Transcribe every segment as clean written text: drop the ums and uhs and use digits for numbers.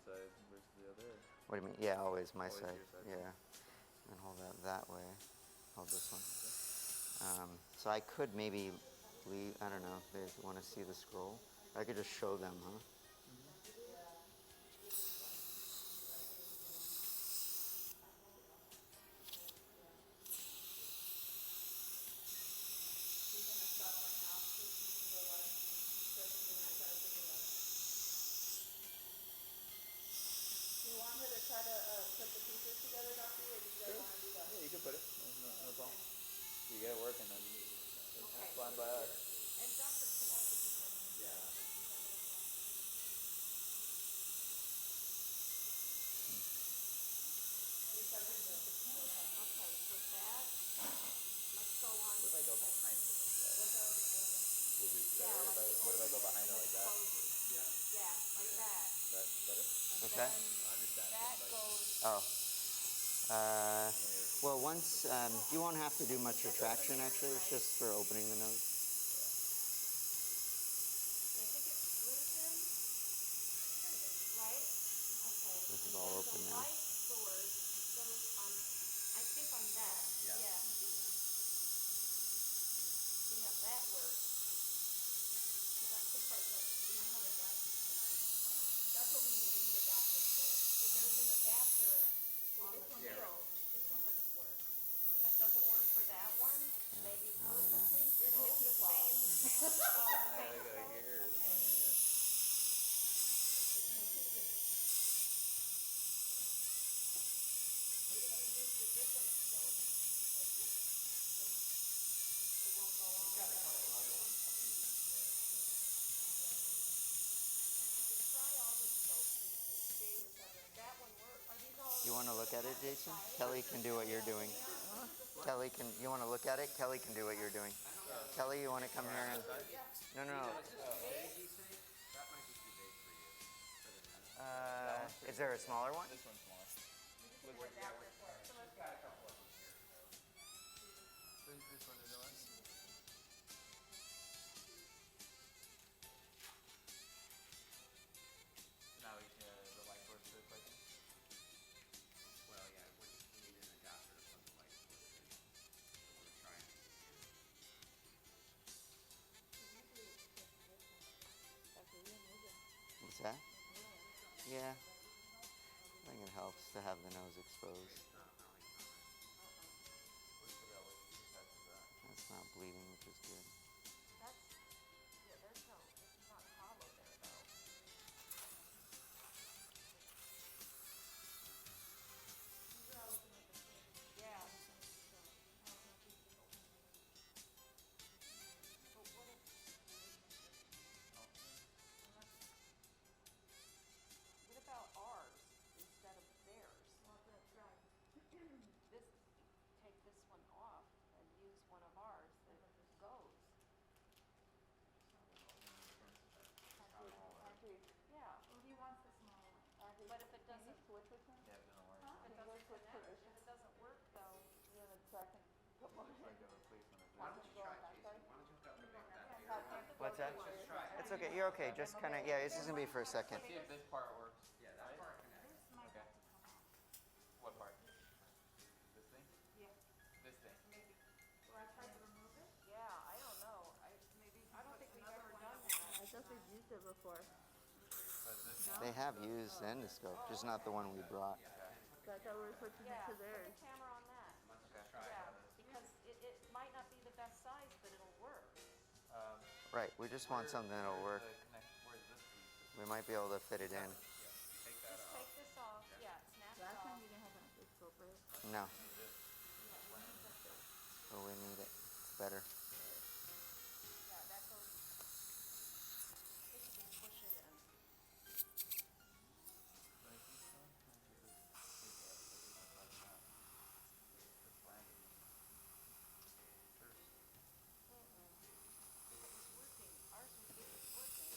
side versus the other? What do you mean? Yeah, always my Always side. your side. Yeah. And hold that way. Hold this one. So I could maybe leave. I don't know if they want to see the scroll. I could just show them, huh? Do you want her to try to put the pieces together, Dr. Or do you guys want to do that? Yeah, you can put it. No problem. You get it working, then Okay. fine by us. And Dr. Can I put this in? Yeah. Okay, so that must go on. What if I go behind it like that? Would it Yeah, better like what if I go behind it like that? Yeah, like that. That's better? And What's that? then that goes. Oh. Well, once you won't have to do much retraction. Actually, it's just for opening the nose. I think it's glued in. Right? Okay. This is And all then open the now. light source goes on. I think on that. Yeah. See how that works. So that's the part that we don't have adapters for. That's what we need. We need adapters for it. But there's an adapter on the field. This one doesn't work. But does it work for that one? Maybe. Over there. It's the same camera. Oh, the I same got phone? here is Okay. fine, I guess. What if you use the different scope? It won't go on. Try all the scopes and see if that one works. Are these all? You want to look at it, Jason? Kelly can do what you're doing. Kelly can. You want to look at it? Kelly can do what you're doing. Kelly, you want to come here and? No. Is there a smaller one? This one's smaller. This one is the one? Now we can the light source to the question. Well, yeah, we need an adapter to plug the light source in. So we're trying to What's that? Yeah. I think it helps to have the nose exposed. That's not bleeding, which is good. That's, yeah, there's no, it's not hollow there though. Yeah. But what if? What about ours instead of theirs? Well, that's right. This, take this one off and use one of ours that goes. Yeah. Well, he wants the small one. But if it doesn't, Switch with him? Yeah, it doesn't work. if it doesn't connect, if it doesn't work though, So I can put more. It's like a replacement of Why this. don't you try, Jason? Why don't you hook up and make that bigger? What's that? Just try it. It's okay. You're okay. Just kind of. Yeah, this is gonna be for a second. See if this part works. Yeah, that part connects. This might Okay. have to come off. What part? This thing? Yeah, This thing. maybe. So I tried to remove it. yeah, I don't know. I don't think we've ever done that. I thought we've used it before. But this They have used the endoscope, just not the one we brought. So I thought we were switching Yeah, it to put theirs. the camera on that. Okay. Yeah, because it might not be the best size, but it'll work. Right. We just want something that'll work. Where's this piece? We might be able to fit it in. Take that Just off. take this off. Yeah, snap it Last time off. you didn't have an endoscope, right? No, Yeah, but we need it. It's better. yeah, that goes. I think you can push it in. Like this one? It's landed. First. It's working. Ours is working.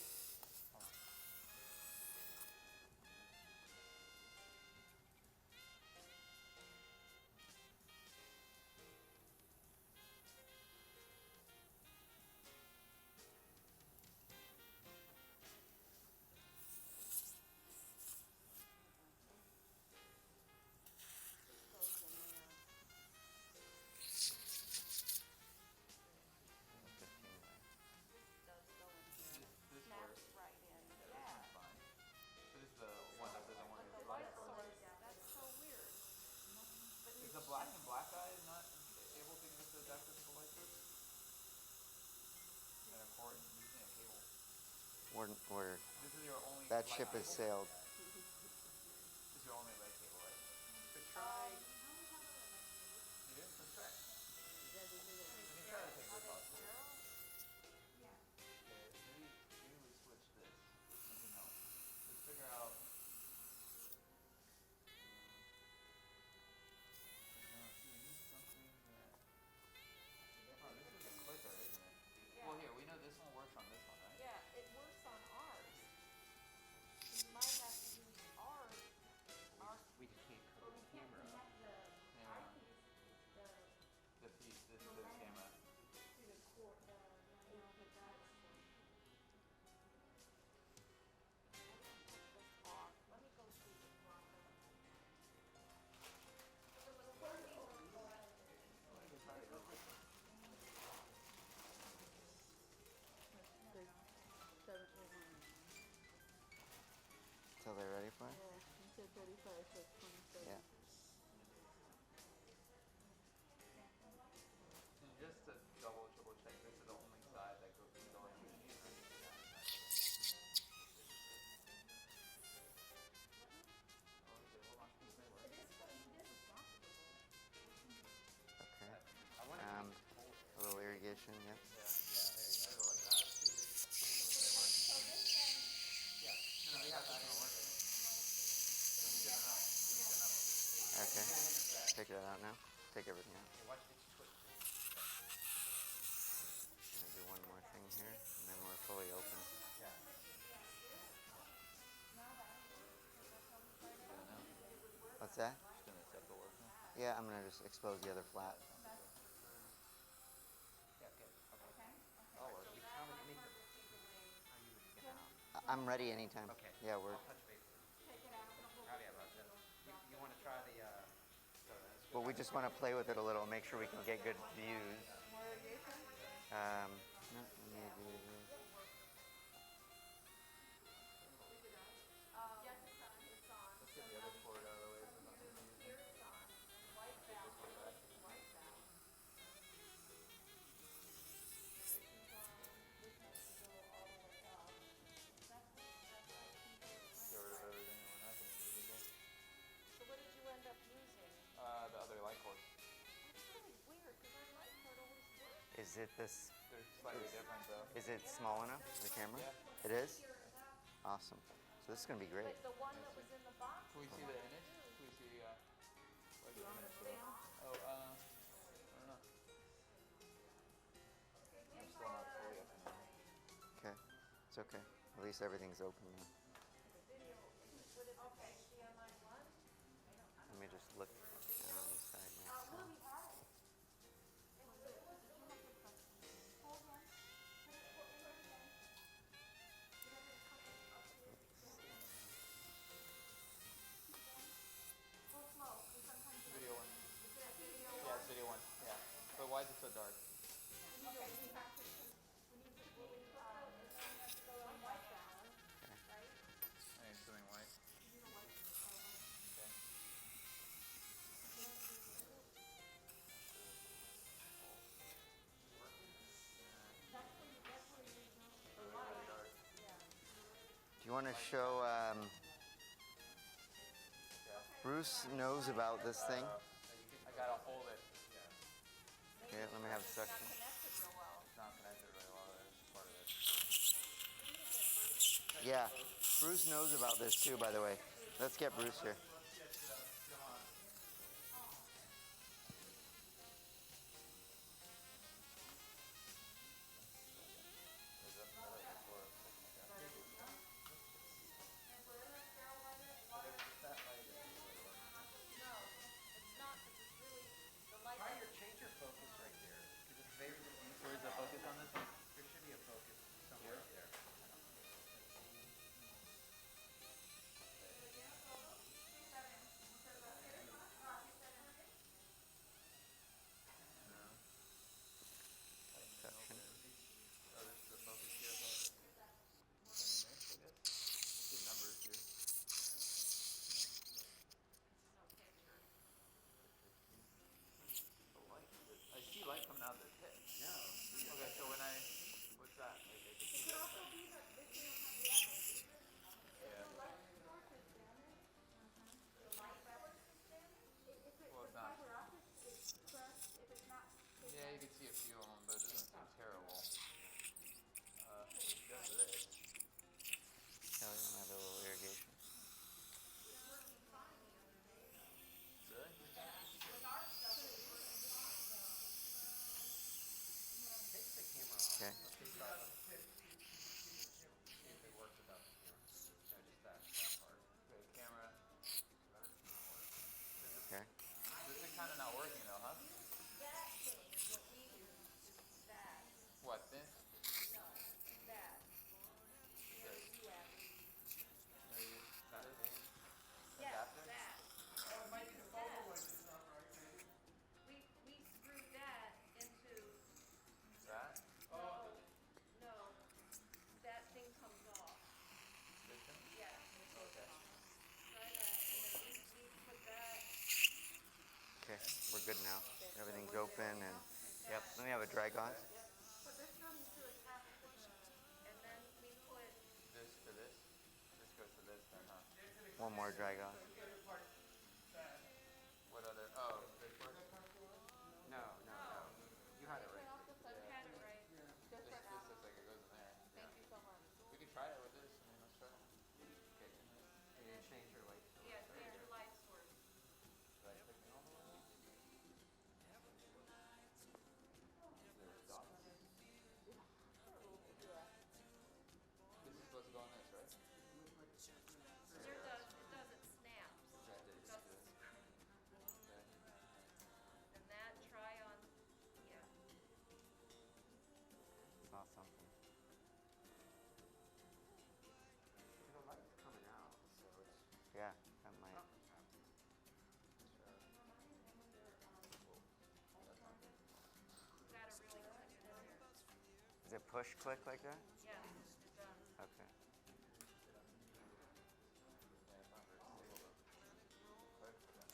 cord. You're using a cable. We're This is your only. that light ship has cable? sailed. This is your only light cable, right? But try. You do? Let's try. Yeah, this is it. We can try to take this off too. Yeah. Okay, maybe we switch this with something else. Let's figure out. No, see, we need something that. Oh, this is a clicker, isn't it? Yeah. Well, here we know this one works on this one, right? Yeah, it works on ours. So you might have to use ours. We just can't But cover we the can't camera up. connect the Camera. eyepiece, the The piece, this camera. to the cord, the AV driver cord. I didn't put this off. Let me go see if Rhonda. Six, 7, 8, 9. Till they're ready for it. Yeah, you said 35, so it's 27. Yeah. And just to triple check, this is the only side that can go in the machine, right? Oh, okay, hold on. This may work. It is rockable. Okay. I want to Um, make it full. a little irrigation. Yep. Yeah, there you go. Go like that. So this end, No, yeah, that's not working. It's good enough. It's good enough. Okay. Take it out now. Take everything out. Hey, watch it's twist. Gonna do one more thing here, and then we're fully open. Yeah. Good enough. What's that? Just gonna accept the work now. Yeah, I'm gonna just expose the other flat. Yeah, good. Okay. That'll work. How would you make it? How you would get out? I'm ready anytime. Okay. Yeah, we're. I'll touch base with you. Howdy about that. You want to try the, Well, we just want to play with it a little, make sure we can get good views. More irrigation? No, let me do this. yes, it's on, it's on. Let's get the other cord out of the way so it's not confusing. Here it's on, white valve, white valve. This is on, this has to go all the way up. That's Get rid of everything that we're not gonna use again. So what did you end up using? The other light cord. That's really weird, cause our light cord always works. Is it this? They're slightly different though. Is it small enough? The camera? Yeah. It is. Awesome. So this is gonna be great. But the one that was in the box. Can we see the image? Can we see, what the image show? Oh, I don't know. I'm still not fully up and running. Okay. It's okay. At least everything's open now. Would it okay, HDMI one? Let me just look down on the side next time. We had it. Hold on. Put it in. Go slow, because sometimes it Video one. is it a video Yeah, it's video one. Yeah. But why is it so dark? Okay, we have to, we need to, it's going to go on white balance, right? I think it's doing white. Okay. Really dark. Do you want to show? Bruce knows about this thing. I gotta hold it. Okay, let me have a section. Connected real well. It's not connected really well. That's part of it. Yeah, Bruce knows about this too, by the way. Let's get Bruce here. It's not, because it's really, the light. try your change your focus right there. Because it's very diffused. Where's the focus on this one? There should be a focus somewhere up there. open and, yep, let me have a dry gauze. Put this one to the top corner, and then we put, This to this? This goes to this then, huh? One more dry gauze. What other, oh, this works? No, no, no. You had it right. you had it right. This looks like it goes in there. Thank you so much. We can try it with this. I mean, let's try it. Okay, can you change your light source? Yeah, change your light source. Should I click it on the one? Is there dots? This is supposed to go on this, right? There does, it does, it snaps. Okay. It doesn't screw. Okay. And that, try on, yeah. Saw something. The light's coming out, so it's. Yeah, that might. You gotta really click it in there. Does it push click like that? Yes, it does. Okay. Yeah, it's not very stable though. Click, okay.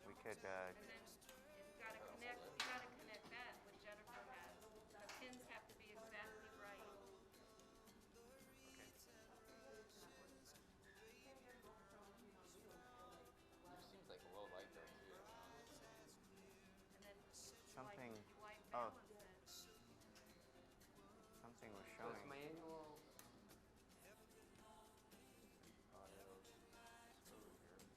We could, And then you gotta connect that what Jennifer has. The pins have to be exactly right. It seems like a low light though too. And then something, you white oh, balance it. something was So it's showing. manual. Auto. Screw here.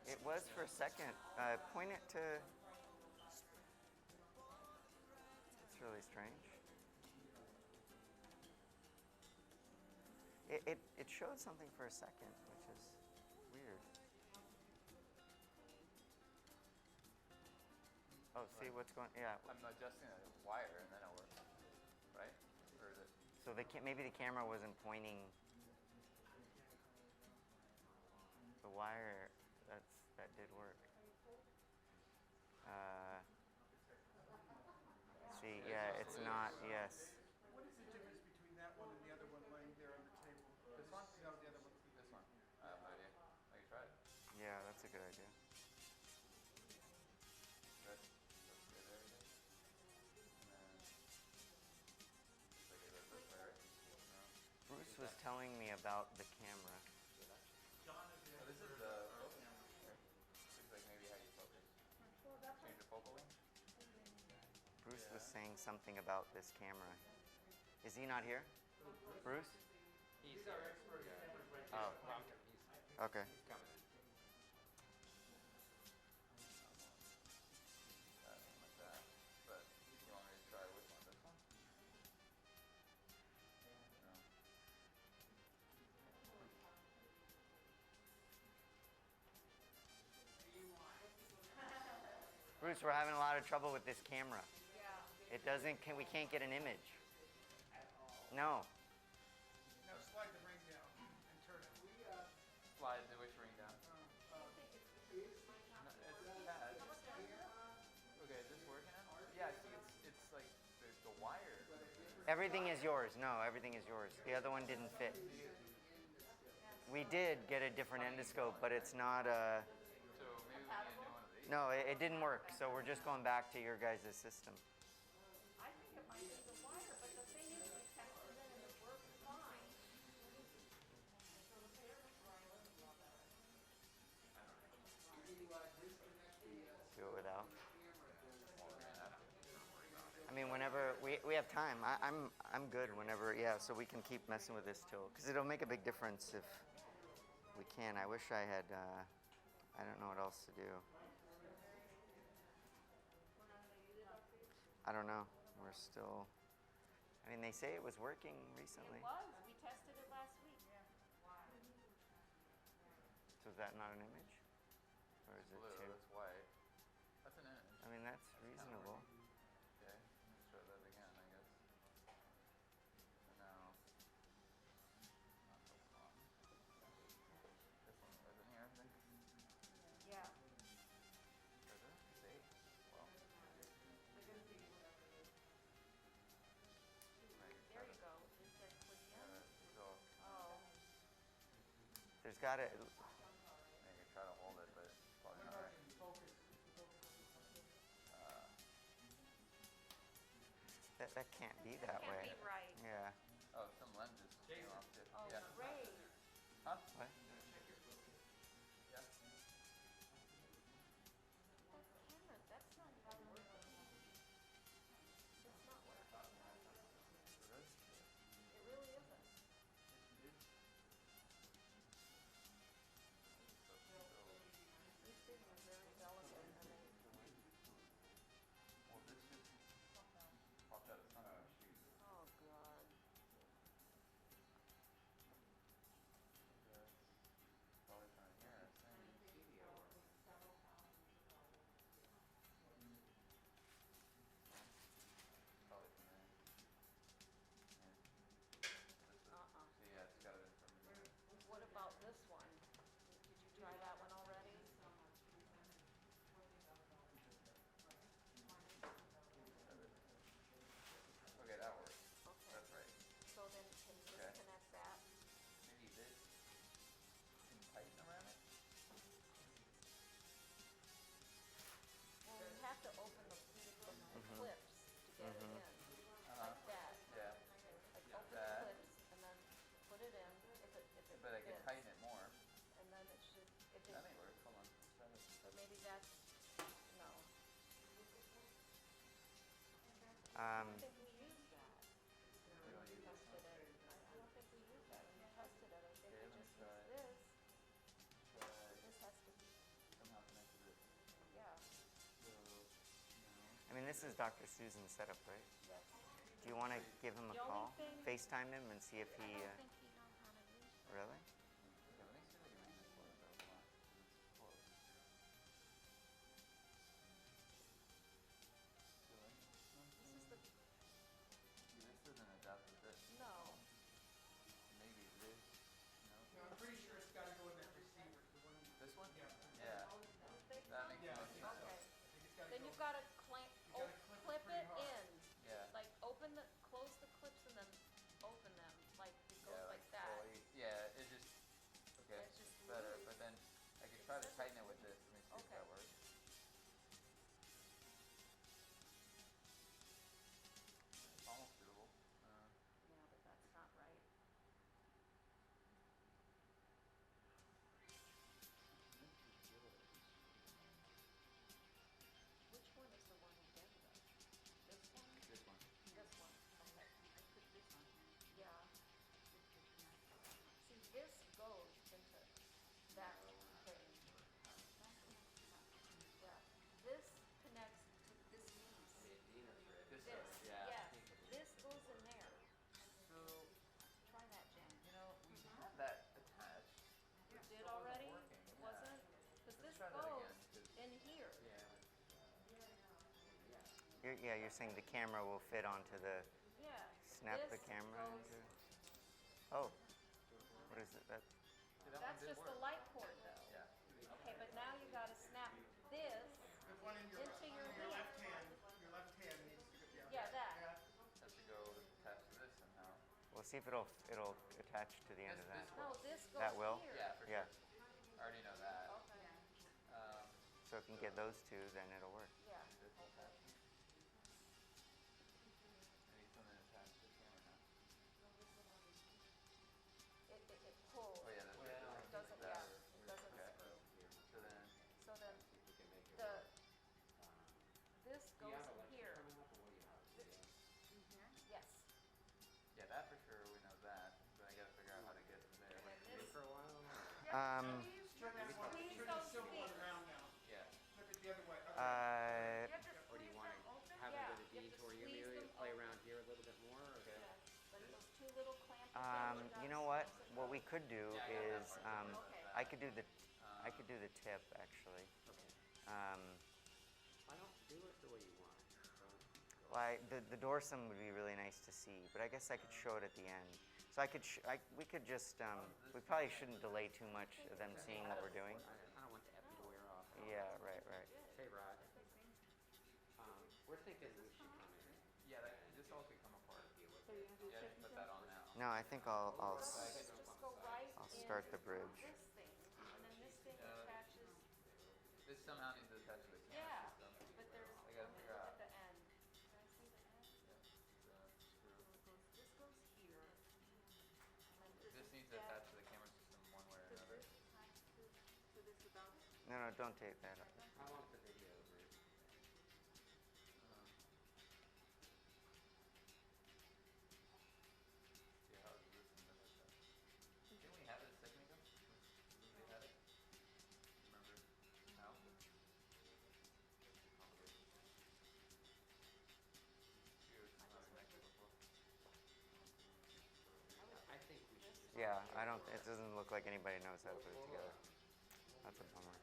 It was for a second. Point it to. It's really strange. It showed something for a second, which is weird. Oh, see what's going? Yeah. I'm adjusting a wire and then it works, right? Or is it? So maybe the camera wasn't pointing. The wire. That did work. See, yeah, it's not. Yes. What is the difference between that one and the other one laying there on the table? This one? No, the other one. This one. I have no idea. I can try it. Yeah, that's a good idea. That's good, everything. And then looks like it goes this way, right? No. Bruce was telling me about the camera. Oh, this is the focus. Right? Looks like maybe how you focus. Change the focal length. Bruce was saying something about this camera. Is he not here? Bruce? He's our expert. Yeah. Oh. Okay. He's coming in. That one like that. But you want me to try which one? This one? No. Bruce, we're having a lot of trouble with this camera. Yeah. It doesn't, we can't get an image. No. Now slide the ring down and turn it. Slide the which ring down? No, it's, yeah, okay, is this working now? Yeah, I see it's like the wire. Everything is yours. No, everything is yours. The other one didn't fit. We did get a different endoscope, but it's not a. So maybe we need a new one of these. No, it didn't work. So we're just going back to your guys' system. I think it might be the wire, but the thing is, we tested it and it works fine. Do it without. I mean, whenever we have time, I'm good whenever. Yeah, so we can keep messing with this till, because it'll make a big difference if we can. I wish I had. I don't know what else to do. I don't know. We're still. I mean, they say it was working recently. It was, we tested it last week. So is that not an image, or is it Blue, two? that's white. That's an image. I mean, that's reasonable. Okay, let's try that again, I guess. And now, not focus on. This one goes in here, I think. Yeah. Does it? See? Well. Maybe try There you to- go. Is that clear? Yeah, it's all. Oh. There's got to. I could try to hold it, but it's probably not right. Uh, That can't be that Can't way. be right. Yeah. oh, some lenses came off too. Oh, Yeah. Ray. Huh? What? Yeah. That camera, that's not even working. It's not working. Really? It really isn't. These things are very delicate and they, Well, this just popped out of something. oh God. That's probably from here, I think. Probably from there. Yeah. This is, see, yeah, it's gotta been from here. What about this one? Did you try that one already? Okay, that works. Okay. That's right. So then can you Okay. disconnect that? Maybe this can tighten around it? Well, you have to open the clips to get it in, like that. Yeah. Like open the That. clips and then put it in if it But I can fits. tighten it more. And then it should, if it, That may work. Hold on. Let's try this. but maybe that's, no. I Um, don't think we used that. We don't use this Tested one. it. I don't think we used that when we tested it. I think Okay, we let me just try used it. this. Try This has to be, somehow connect to this. yeah, So, no. I mean, this is Dr. Susan's setup, right? yes. Do you want to give him a The only call? thing- FaceTime him and see if I he. don't think he knows how to use it. Really? Okay, let me see if I can make this work though. Hold on. 'Cause it's close. So I need This is the, see, this doesn't adapt with this. no. Maybe this. No. No, I'm pretty sure it's gotta go in that receiver, the one. This one? Yeah. Yeah. That makes Yeah, more I think sense. so. Okay. I think it's gotta Then go. you've gotta clamp, You gotta clip it clip pretty it hard. in. Yeah. Like open the, close the clips and then open them, like it goes Yeah, like that. fully. Yeah, it just. Okay, It's just better. loose. But then I could try to tighten it with this. Let me see if Okay. that works. It's almost doable. Yeah, but that's not right. Which one is the one again though? This one? This one. This one, okay. I put this on here. Yeah. See, this goes into that thing. Yeah, this connects to this piece. This This, does, yeah. yes, this goes in there. So, Try that, Jen. you know, we had that attached. You It did still already? Working. It Yeah. wasn't? Cause Let's this try that goes again, 'cause- in here. Yeah, you're saying the camera will fit onto the. Yeah. Snap the This camera goes- into. Oh. What is it? That. See, that one That's did just the work. light cord though. Yeah. Okay, but now you gotta snap this The one in your, into your your hand. left hand needs to go, yeah. Yeah, that. Yeah. Has to go attached to this somehow. We'll see if it'll attach to the end of that. This No, will. this goes That will? here. Yeah, for Yeah. sure. I already know that. Okay, So if you can get those two, then it'll work. yeah, This is okay. attached. I need something attached to the camera now. It pulls. Oh yeah, that's It right. doesn't, That yeah, or- it doesn't okay. screw. So then, So then, the, this goes in here. Yes, yeah, that for sure, we know that, but I gotta figure out how to get to there. and then this. Turn that one, Squeeze turn those the silver one feet. around now. Yeah. Flip it the other way. Uh, You have to Or do you squeeze want them to open? have Yeah, it at a you have to detour? You squeeze maybe them play open. around here a little bit more? Or? Okay. Like those two little clamp things. you know what? What we could do Yeah, I got that is part. Okay. I could do the tip actually. Okay. Um, Why don't do it the way you want? Don't- well, the dorsum would be really nice to see, but I guess I could show it at the end. So we could just we probably shouldn't delay too much of them seeing what we're doing. I don't want the epi to wear off. Yeah, right. Hey, Rod. We're thinking we should come in. Yeah, that, this all could come apart. So you're gonna do Yeah, chicken put breast? that on now. No, I think Just go right I'll in start the bridge. this thing, and then this thing attaches. This somehow needs to attach to the camera Yeah, system. but there's I gotta look figure out. at the end. Can I see the end? Screw. This goes here, and then This needs to attach to the camera system one way or another. So this without, No, no, don't take that. I want the video, Bruce. See how is this and this attached? Didn't we have it a second ago? Didn't we have it? Remember? No? Here, it's not connected before. I think we should just. Yeah, I don't. It doesn't look like anybody knows how to put it together. That's a bummer.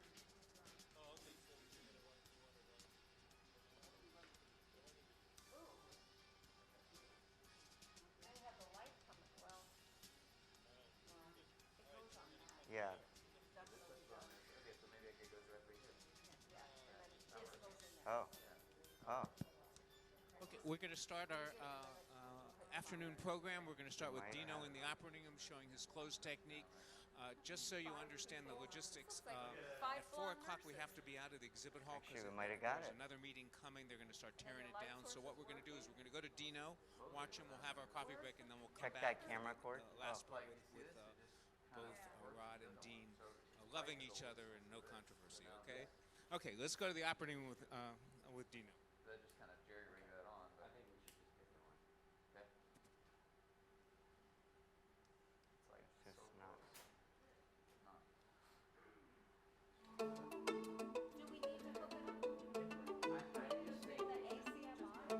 I have the light coming. Well, it goes on that. Yeah. Definitely does. Okay, so maybe I could go directly here. Yeah, and then this goes in there. Oh. Oh. Okay, we're going to start our afternoon program. We're going to start with Might Dino have in the operating room showing his close technique. Just so you understand the logistics, at 4 o'clock we have to be out of the exhibit hall Actually, because we might have got there's it. another meeting coming. They're going to start tearing it down. So what we're going to do is we're going to go to Dino, watch him. We'll have our coffee break, and then we'll come Check back. that camera cord. The last Oh. part with both Rod and Dean loving each other and no controversy. Okay. Okay. Let's go to the operating room with Dino. That just kind of jerry-rig that on, I but think we should just pick the one. okay. It's like just not. Not. Do we need to hook it up? I just think. The ACMR?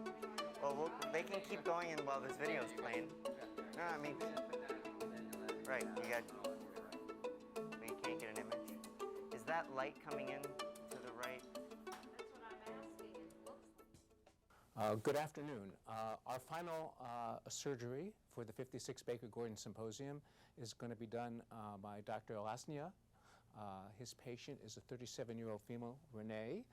Well, they can keep going while this video's playing. No, I mean, right? You got. But you can't get an image. Is that light coming in to the right? That's what I'm asking. It looks Good afternoon. Our final surgery for the 56 Baker Gordon Symposium is going to be done by Dr. Alasnia. His patient is a 37-year-old female, Renee,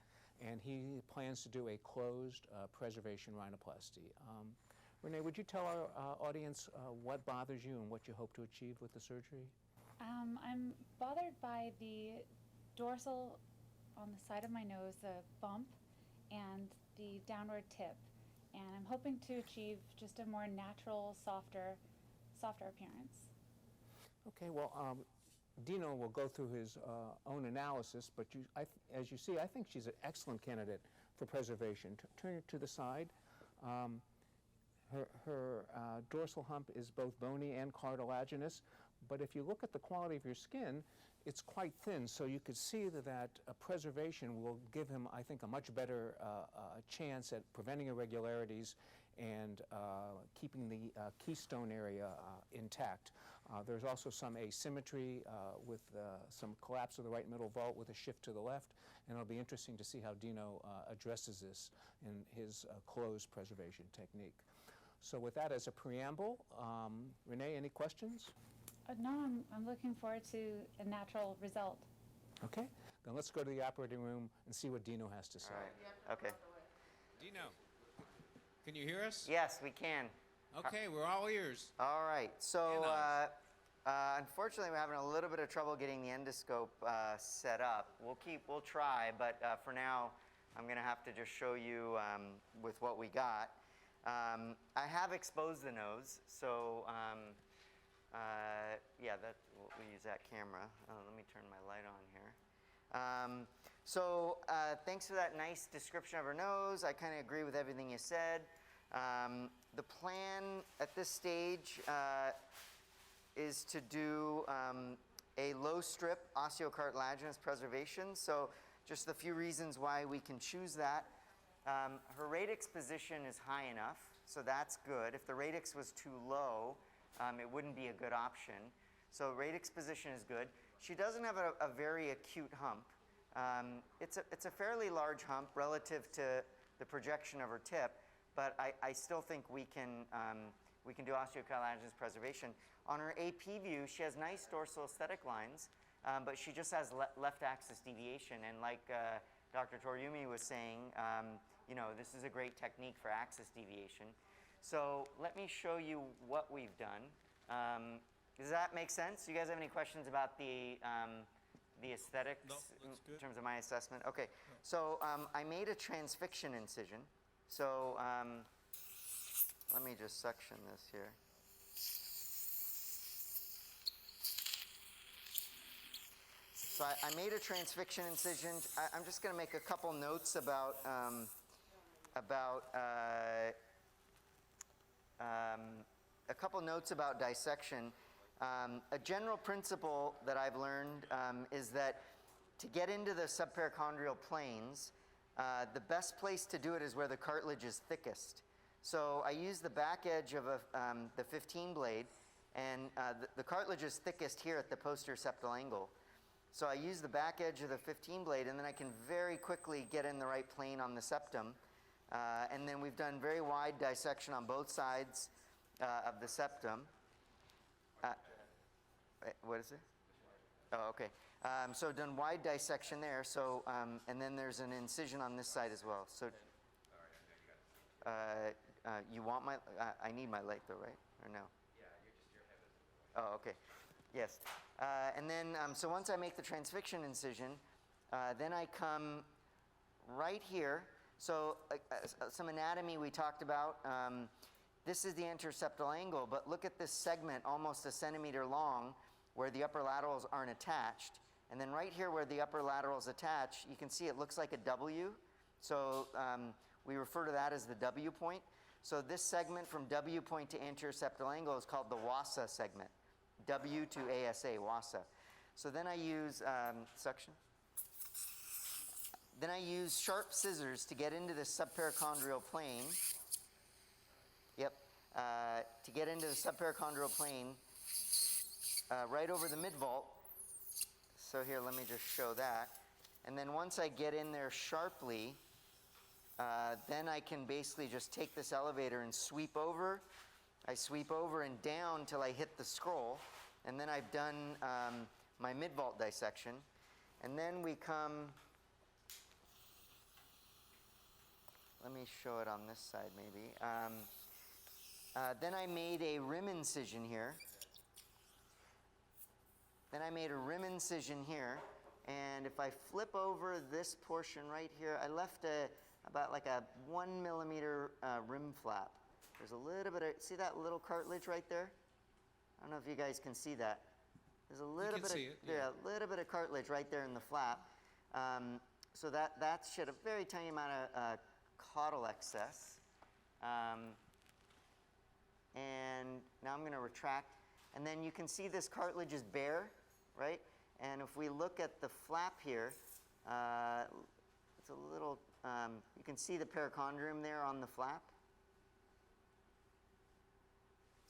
and he plans to do a closed preservation rhinoplasty. Renee, would you tell our audience what bothers you and what you hope to achieve with the surgery? I'm bothered by the dorsal on the side of my nose, the bump, and the downward tip. And I'm hoping to achieve just a more natural, softer appearance. Okay, well, Dino will go through his own analysis, but as you see, I think she's an excellent candidate for preservation. Turn it to the side. Her dorsal hump is both bony and cartilaginous, but if you look at the quality of your skin, it's quite thin, so you could see that preservation will give him, I think, a much better chance at preventing irregularities and keeping the keystone area intact. There's also some asymmetry with some collapse of the right middle vault with a shift to the left, and it'll be interesting to see how Dino addresses this in his closed preservation technique. So with that as a preamble, Renee, any questions? No, I'm looking forward to a natural result. Okay, then let's go to the operating room and see what Dino has to say. All right. Okay. Dino, can you hear us? Yes, we can. Okay, we're all ears. All right. So, And unfortunately, we're having a little bit of trouble getting the endoscope set up. We'll try, but for now, I'm going to have to just show you with what we got. I have exposed the nose, so yeah, we'll use that camera. Let me turn my light on here. So thanks for that nice description of her nose. I kind of agree with everything you said. The plan at this stage is to do a low strip osteocartilaginous preservation. So just a few reasons why we can choose that. Her radix position is high enough, so that's good. If the radix was too low, it wouldn't be a good option. So radix position is good. She doesn't have a very acute hump. It's a fairly large hump relative to the projection of her tip, but I still think we can do osteocartilaginous preservation. On her AP view, she has nice dorsal aesthetic lines, but she just has left axis deviation. And like Dr. Toriumi was saying, you know, this is a great technique for axis deviation. So let me show you what we've done. Does that make sense? Do you guys have any questions about the aesthetics No, that's in good. terms of my assessment? Okay, so I made a transfixion incision. So let me just section this here. So I made a transfixion incision. I'm just going to make a couple notes about dissection. A general principle that I've learned is that to get into the subperichondrial planes, the best place to do it is where the cartilage is thickest. So I use the back edge of the 15 blade, and the cartilage is thickest here at the posterior septal angle. So I use the back edge of the 15 blade, and then I can very quickly get in the right plane on the septum. And then we've done very wide dissection on both sides of the septum. What is it? Oh, okay. So done wide dissection there. So and then there's an incision on this side as well. So you want my? I need my light though, right? Or no? Yeah, your head is. Oh, okay. Yes. And then, so once I make the transfixion incision, then I come right here. So some anatomy we talked about. This is the anteroseptal angle, but look at this segment almost a centimeter long where the upper laterals aren't attached. And then right here where the upper laterals attach, you can see it looks like a W. So we refer to that as the W point. So this segment from W point to anteroseptal angle is called the WASA segment. W to ASA, WASA. So then I use suction. Then I use sharp scissors to get into the subperichondrial plane. Yep. To get into the subperichondrial plane right over the midvault. So here, let me just show that. And then once I get in there sharply, then I can basically just take this elevator and sweep over. I sweep over and down till I hit the scroll, and then I've done my midvault dissection. And then we come, let me show it on this side maybe. Then I made a rim incision here. And if I flip over this portion right here, I left about like a 1 millimeter rim flap. There's a little bit of, see that little cartilage right there? I don't know if you guys can see that. There's a little bit of, a little bit of cartilage right there in the flap. So that shed a very tiny amount of caudal excess. And now I'm going to retract. And then you can see this cartilage is bare, right? And if we look at the flap here, it's a little, you can see the perichondrium there on the flap.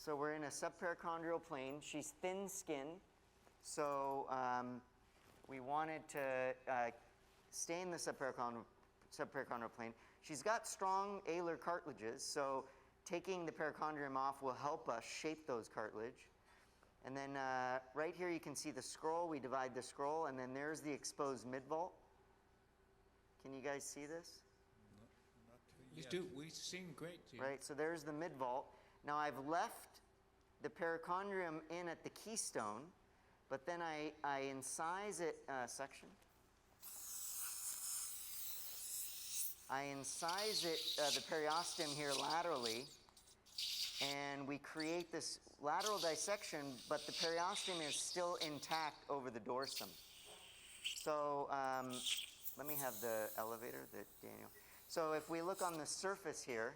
So we're in a subperichondrial plane. She's thin-skinned, so we wanted to stay in the subperichondrial plane. She's got strong alar cartilages, so taking the perichondrium off will help us shape those cartilage. And then right here you can see the scroll. We divide the scroll, and then there's the exposed midvault. Can you guys see this? We do. We seem great to you. Right, so there's the midvault. Now I've left the perichondrium in at the keystone, but then I incise it, section. I incise it, the periosteum here laterally, and we create this lateral dissection, but the periosteum is still intact over the dorsum. So let me have the elevator, Daniel. So if we look on the surface here,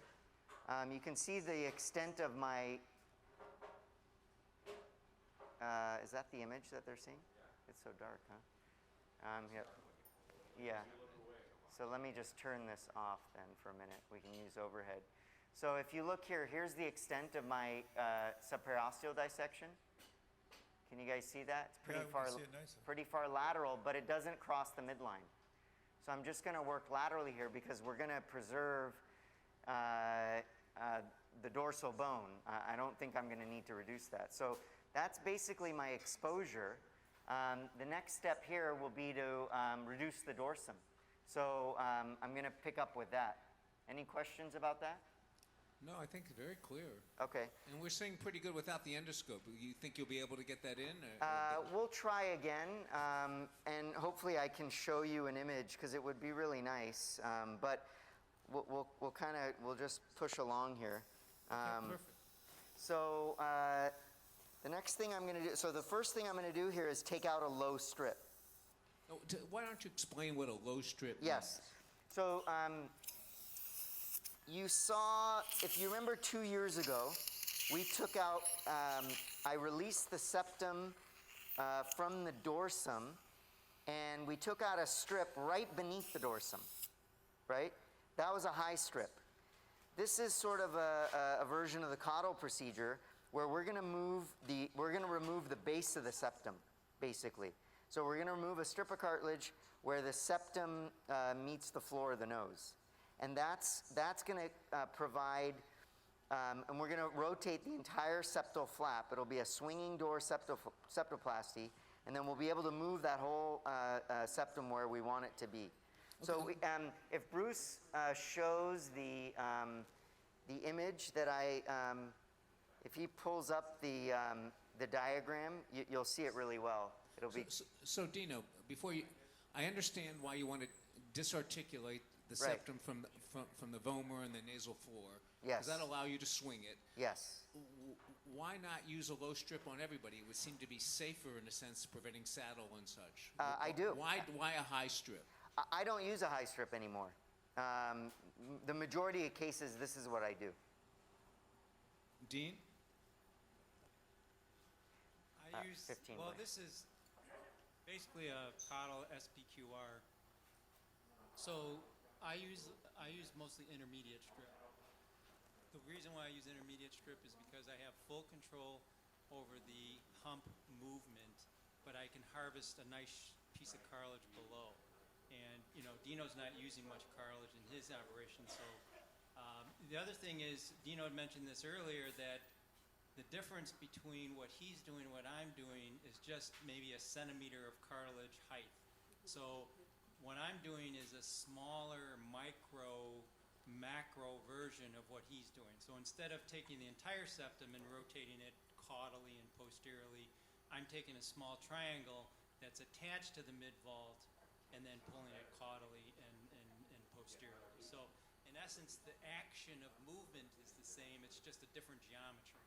you can see the extent of my, is that the image that they're seeing? Yeah. It's so dark, huh? Yep. Yeah. So let me just turn this off then for a minute. We can use overhead. So if you look here, here's the extent of my subperiosteal dissection. Can you guys see that? It's pretty Yeah, we can see it nicely. pretty far lateral, but it doesn't cross the midline. So I'm just going to work laterally here because we're going to preserve the dorsal bone. I don't think I'm going to need to reduce that. So that's basically my exposure. The next step here will be to reduce the dorsum. So I'm going to pick up with that. Any questions about that? No, I think it's very clear. Okay. And we're seeing pretty good without the endoscope. You think you'll be able to get that in? Or We'll try again, and hopefully I can show you an image because it would be really nice. But we'll just push along here. perfect. So the next thing I'm going to do. So the first thing I'm going to do here is take out a low strip. Oh, why don't you explain what a low strip Yes. So you saw, if you remember 2 years ago, we took out, I released the septum from the dorsum, and we took out a strip right beneath the dorsum, right? That was a high strip. This is sort of a version of the Cottle procedure where we're going to remove the base of the septum, basically. So we're going to remove a strip of cartilage where the septum meets the floor of the nose. And that's going to provide, and we're going to rotate the entire septal flap. It'll be a swinging door septoplasty, and then we'll be able to move that whole septum where we want it to be. So if Bruce shows the image that if he pulls up the diagram, you'll see it really well. It'll be So Dino, I understand why you want to disarticulate the Right. septum from the vomer and the nasal floor. Yes. Does that allow you to swing it? yes. Why not use a low strip on everybody? It would seem to be safer in a sense, preventing saddle and such. I do. Why a high strip? I don't use a high strip anymore. The majority of cases, this is what I do. Dean? I use, 15 well, way. this is basically a Cottle SPQR. So I use mostly intermediate strip. The reason why I use intermediate strip is because I have full control over the hump movement, but I can harvest a nice piece of cartilage below. And, you know, Dino's not using much cartilage in his operation, so the other thing is, Dino had mentioned this earlier, that the difference between what he's doing and what I'm doing is just maybe a centimeter of cartilage height. So what I'm doing is a smaller macro version of what he's doing. So instead of taking the entire septum and rotating it caudally and posteriorly, I'm taking a small triangle that's attached to the mid-vault and then pulling it caudally and posteriorly. So in essence, the action of movement is the same, it's just a different geometry.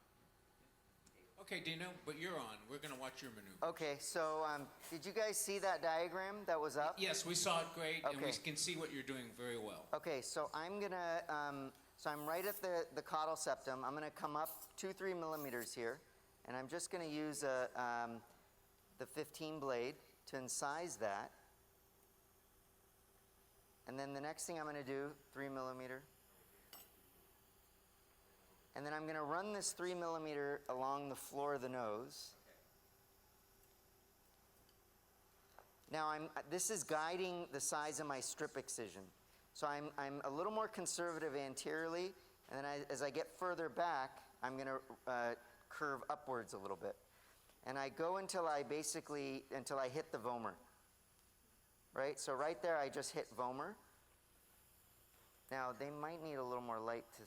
Okay, Dino, but you're on. We're going to watch your maneuver. Okay, so did you guys see that diagram that was up? Yes, we saw it great, and we Okay. can see what you're doing very well. Okay, so I'm gonna, so I'm right at the caudal septum. I'm gonna come up 2-3 millimeters here, and I'm just gonna use the 15 blade to incise that. And then the next thing I'm gonna do, 3 millimeter. And then I'm gonna run this 3 millimeter along the floor of the nose. Now this is guiding the size of my strip excision. So I'm a little more conservative anteriorly, and then as I get further back, I'm gonna curve upwards a little bit. And I go until I hit the vomer. Right, so right there I just hit vomer. Now they might need a little more light to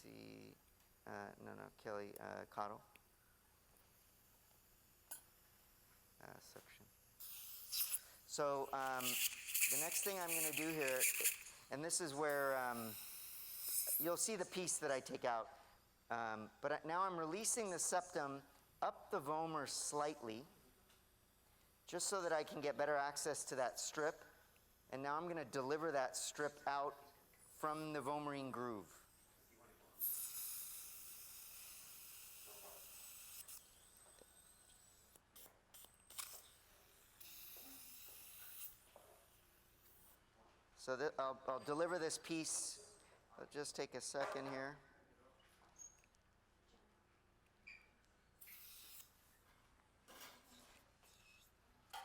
see, Kelly, Cottle. Suction. So the next thing I'm going to do here, and this is where you'll see the piece that I take out, but now I'm releasing the septum up the vomer slightly, just so that I can get better access to that strip, and now I'm going to deliver that strip out from the vomerine groove. So I'll deliver this piece. I'll just take a second here.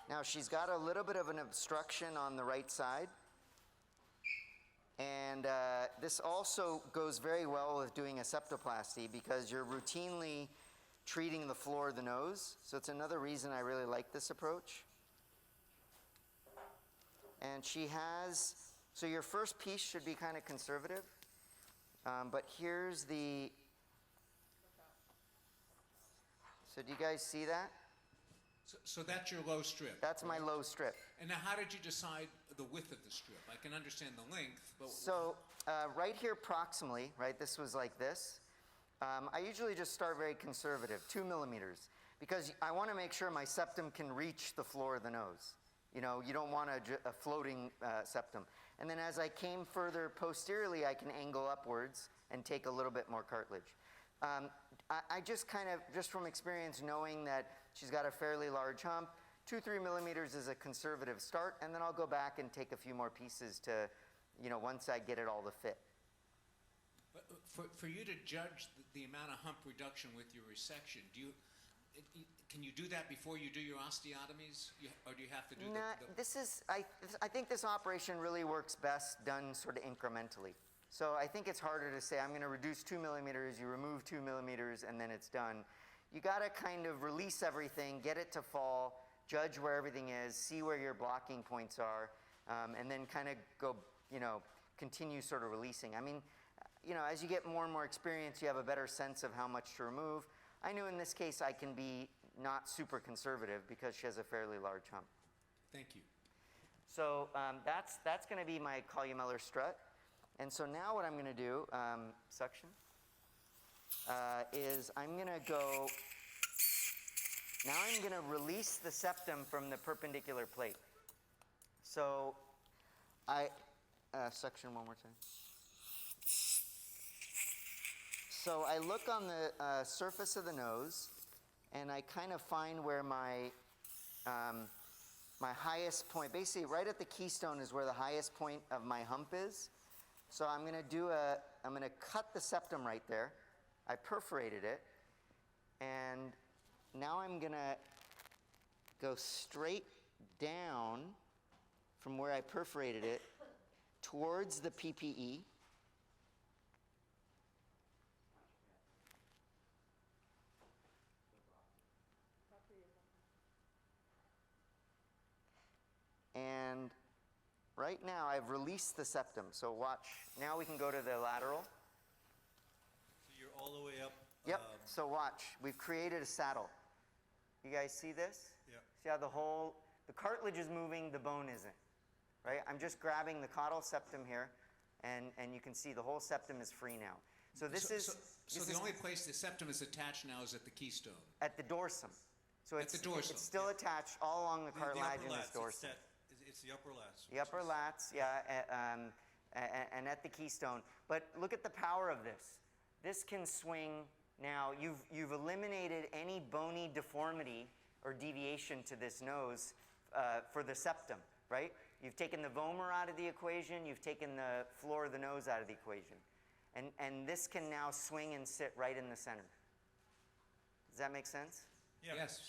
Now she's got a little bit of an obstruction on the right side. And this also goes very well with doing a septoplasty because you're routinely treating the floor of the nose. So it's another reason I really like this approach. And she has, so your first piece should be kind of conservative. But here's the, so do you guys see that? So that's your low strip. That's my low strip. And now how did you decide the width of the strip? I can understand the length, but So right here proximally, right, this was like this. I usually just start very conservative, 2 millimeters, because I want to make sure my septum can reach the floor of the nose. You know, you don't want a floating septum. And then as I came further posteriorly, I can angle upwards and take a little bit more cartilage. I just kind of, just from experience, knowing that she's got a fairly large hump, 2-3 millimeters is a conservative start, and then I'll go back and take a few more pieces to, you know, once I get it all to fit. But for you to judge the amount of hump reduction with your resection, can you do that before you do your osteotomies, or do you have to do I think this operation really works best done sort of incrementally. So I think it's harder to say, I'm going to reduce 2 millimeters, you remove 2 millimeters, and then it's done. You got to kind of release everything, get it to fall, judge where everything is, see where your blocking points are, and then kind of go, you know, continue sort of releasing. I mean, you know, as you get more and more experience, you have a better sense of how much to remove. I knew in this case I can be not super conservative because she has a fairly large hump. Thank you. So that's going to be my columellar strut. And so now what I'm going to do, suction, is I'm going to go, now I'm going to release the septum from the perpendicular plate. So suction one more time. So I look on the surface of the nose, and I kind of find where my my highest point, basically right at the keystone is where the highest point of my hump is. So I'm going to cut the septum right there. I perforated it, and now I'm going to go straight down from where I perforated it towards the PPE. And right now I've released the septum, so watch. Now we can go to the lateral. So you're all the way up. Yep, so watch. We've created a saddle. You guys see this? Yeah. See how the cartilage is moving, the bone isn't, right? I'm just grabbing the caudal septum here, and you can see the whole septum is free now. So this is the only place the septum is attached now is at the keystone. at the dorsum. So At the dorsum, it's still attached all along the cartilaginous upper lats, dorsum. it's the upper lats. The upper lats, yeah, and at the keystone. But look at the power of this. This can swing now. You've eliminated any bony deformity or deviation to this nose for the septum, right? You've taken the vomer out of the equation. You've taken the floor of the nose out of the equation. And this can now swing and sit right in the center. Does that make sense? Yeah. Yes.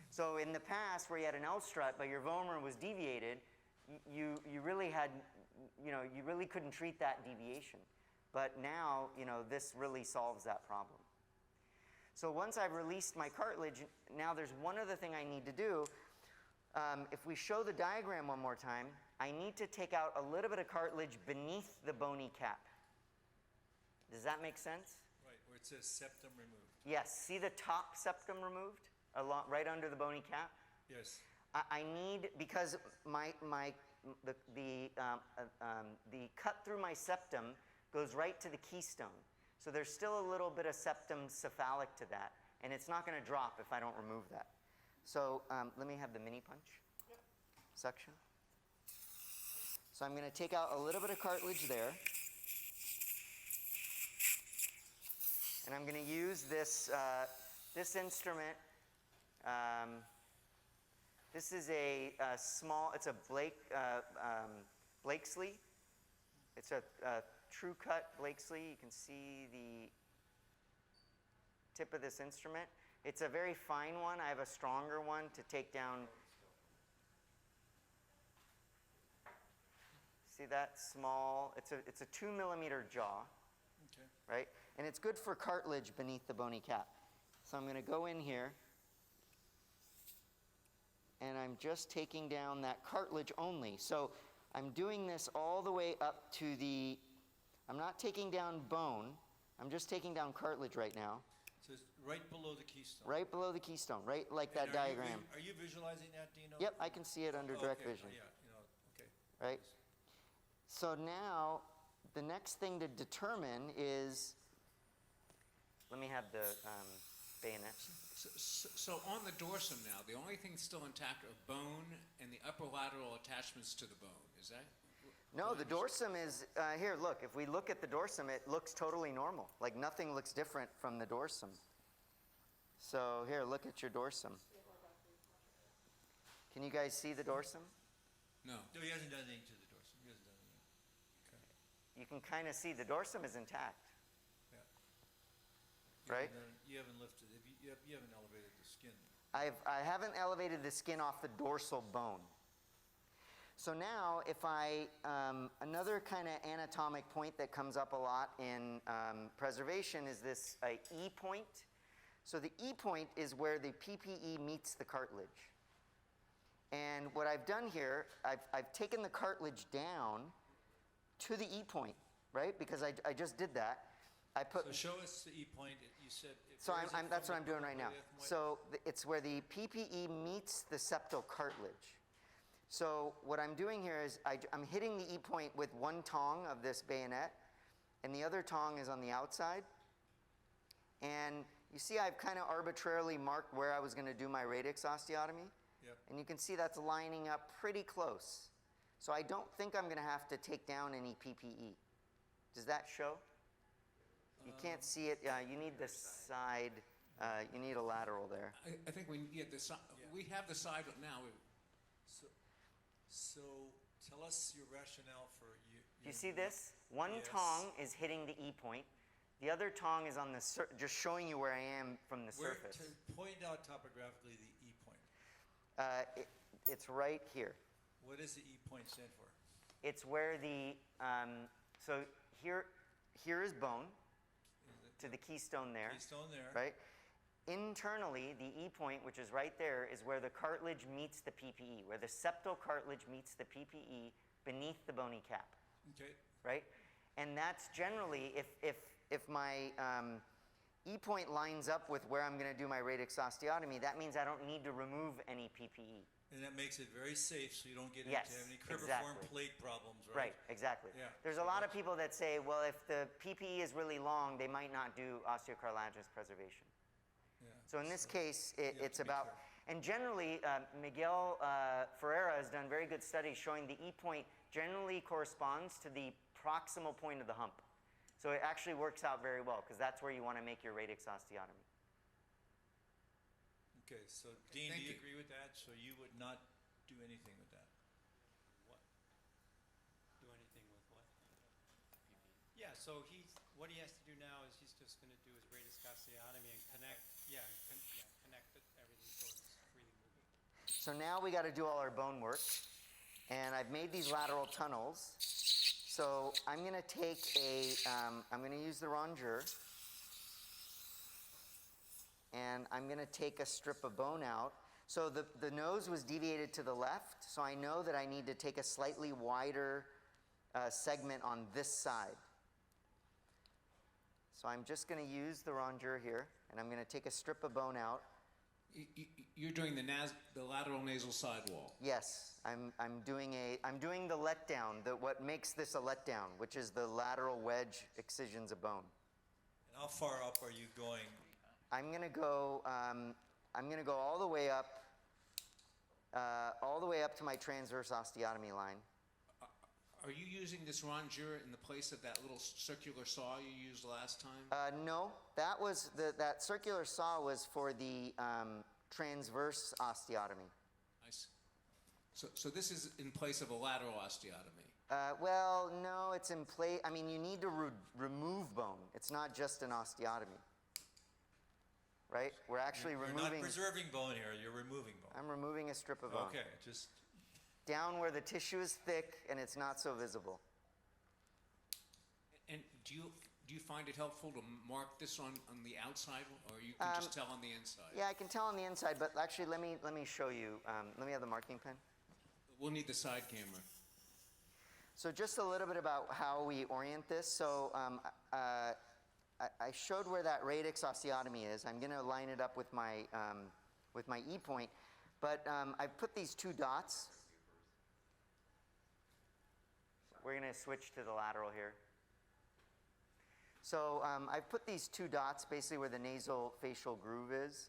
So in the past, where you had an L strut, but your vomer was deviated, you really had, you know, you really couldn't treat that deviation. But now, you know, this really solves that problem. So once I've released my cartilage, now there's one other thing I need to do. If we show the diagram one more time, I need to take out a little bit of cartilage beneath the bony cap. Does that make sense? Right, where it says septum removed. Yes. See the top septum removed, right under the bony cap? Yes. I need, because the cut through my septum goes right to the keystone. So there's still a little bit of septum cephalic to that, and it's not going to drop if I don't remove that. So let me have the mini punch suction. So I'm going to take out a little bit of cartilage there. And I'm going to use this, this instrument. This is a small, it's a Blakesley. It's a true cut Blakesley. You can see the tip of this instrument. It's a very fine one. I have a stronger one to take down. See that small? It's a 2 millimeter jaw. Okay. Right? And it's good for cartilage beneath the bony cap. So I'm going to go in here, and I'm just taking down that cartilage only. So I'm doing this all the way up to the I'm not taking down bone. I'm just taking down cartilage right now. So it's right below the keystone. Right below the keystone, right like that And are you diagram. Are you visualizing that, Dino? Yep, I can see it under direct Okay, vision. Yeah, okay. Right? So now, the next thing to determine is, let me have the bayonet. So on the dorsum now, the only thing still intact are bone and the upper lateral attachments to the bone. Is that? No, the dorsum is, here, look, if we look at the dorsum, it looks totally normal. Like nothing looks different from the dorsum. So here, look at your dorsum. Can you guys see the dorsum? No. No, he hasn't done anything to the dorsum. He hasn't done anything. Okay. You can kind of see the dorsum is intact. Yeah. Right? You haven't lifted, you haven't elevated the skin. I haven't elevated the skin off the dorsal bone. So now, if I, another kind of anatomic point that comes up a lot in preservation is this E point. So the E point is where the PPE meets the cartilage. And what I've done here, I've taken the cartilage down to the E point, right? Because I just did that. I put. So show us the E point, you said. So that's what I'm doing right now. So it's where the PPE meets the septal cartilage. So what I'm doing here is I'm hitting the E point with one tong of this bayonet, and the other tong is on the outside. And you see I've kind of arbitrarily marked where I was going to do my radix osteotomy. Yep. And you can see that's lining up pretty close. So I don't think I'm going to have to take down any PPE. Does that show? You can't see it. You need the side. You need a lateral there. I think we get the side. We have the side now. So tell us your rationale for you. Do you see this? One Yes. tong is hitting the E point. The other tong is on the just showing you where I am from the surface. To point out topographically the E point. It's right here. What does the E point stand for? It's where the so here is bone to the keystone there. Keystone there. Right. Internally, the E point, which is right there, is where the cartilage meets the PPE, where the septal cartilage meets the PPE beneath the bony cap. Okay. Right? And that's generally, if my E point lines up with where I'm going to do my radix osteotomy, that means I don't need to remove any PPE. And that makes it very safe so you don't get Yes, into any cribriform exactly. plate problems, right? Right, exactly. Yeah. There's a lot of people that say, well, if the PPE is really long, they might not do osteocartilaginous preservation. Yeah. So in this case, you have it's to be about, careful. and generally, Miguel Ferreira has done very good studies showing the E point generally corresponds to the proximal point of the hump. So it actually works out very well because that's where you want to make your radix osteotomy. Okay, so Dean, do thank you you. agree with that? So you would not do anything with that? What? Do anything with what? Yeah, so what he has to do now is he's just gonna do his radix osteotomy and connect, connect everything so it's freely moving. So now we got to do all our bone work. And I've made these lateral tunnels. So I'm going to take I'm going to use the rongeur. And I'm going to take a strip of bone out. So the nose was deviated to the left, so I know that I need to take a slightly wider segment on this side. So I'm just going to use the rongeur here, and I'm going to take a strip of bone out. You're doing the lateral nasal sidewall. Yes, I'm doing the letdown, what makes this a letdown, which is the lateral wedge excisions of bone. And how far up are you going? I'm gonna go all the way up to my transverse osteotomy line. Are you using this rongeur in the place of that little circular saw you used last time? No, that was that circular saw was for the transverse osteotomy. I see. So this is in place of a lateral osteotomy. Well, no, it's in place. I mean, you need to remove bone. It's not just an osteotomy, right? We're actually removing. You're not preserving bone here. You're removing bone. I'm removing a strip of bone. Okay, just. Down where the tissue is thick and it's not so visible. And do you find it helpful to mark this on the outside, or you can just tell on the inside? Yeah, I can tell on the inside, but actually let me show you. Let me have the marking pen. We'll need the side camera. So just a little bit about how we orient this. So I showed where that radix osteotomy is. I'm going to line it up with my E point, but I've put these two dots. We're going to switch to the lateral here. So I've put these two dots basically where the nasal facial groove is.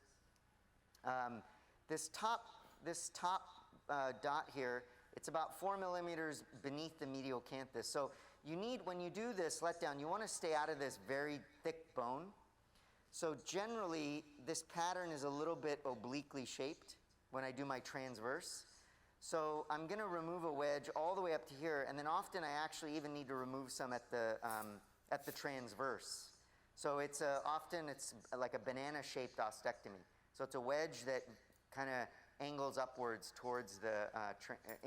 This top dot here, it's about 4 millimeters beneath the medial canthus. So you need, when you do this letdown, you want to stay out of this very thick bone. So generally, this pattern is a little bit obliquely shaped when I do my transverse. So I'm going to remove a wedge all the way up to here, and then often I actually even need to remove some at the transverse. So it's often it's like a banana-shaped ostectomy. So it's a wedge that kind of angles upwards towards the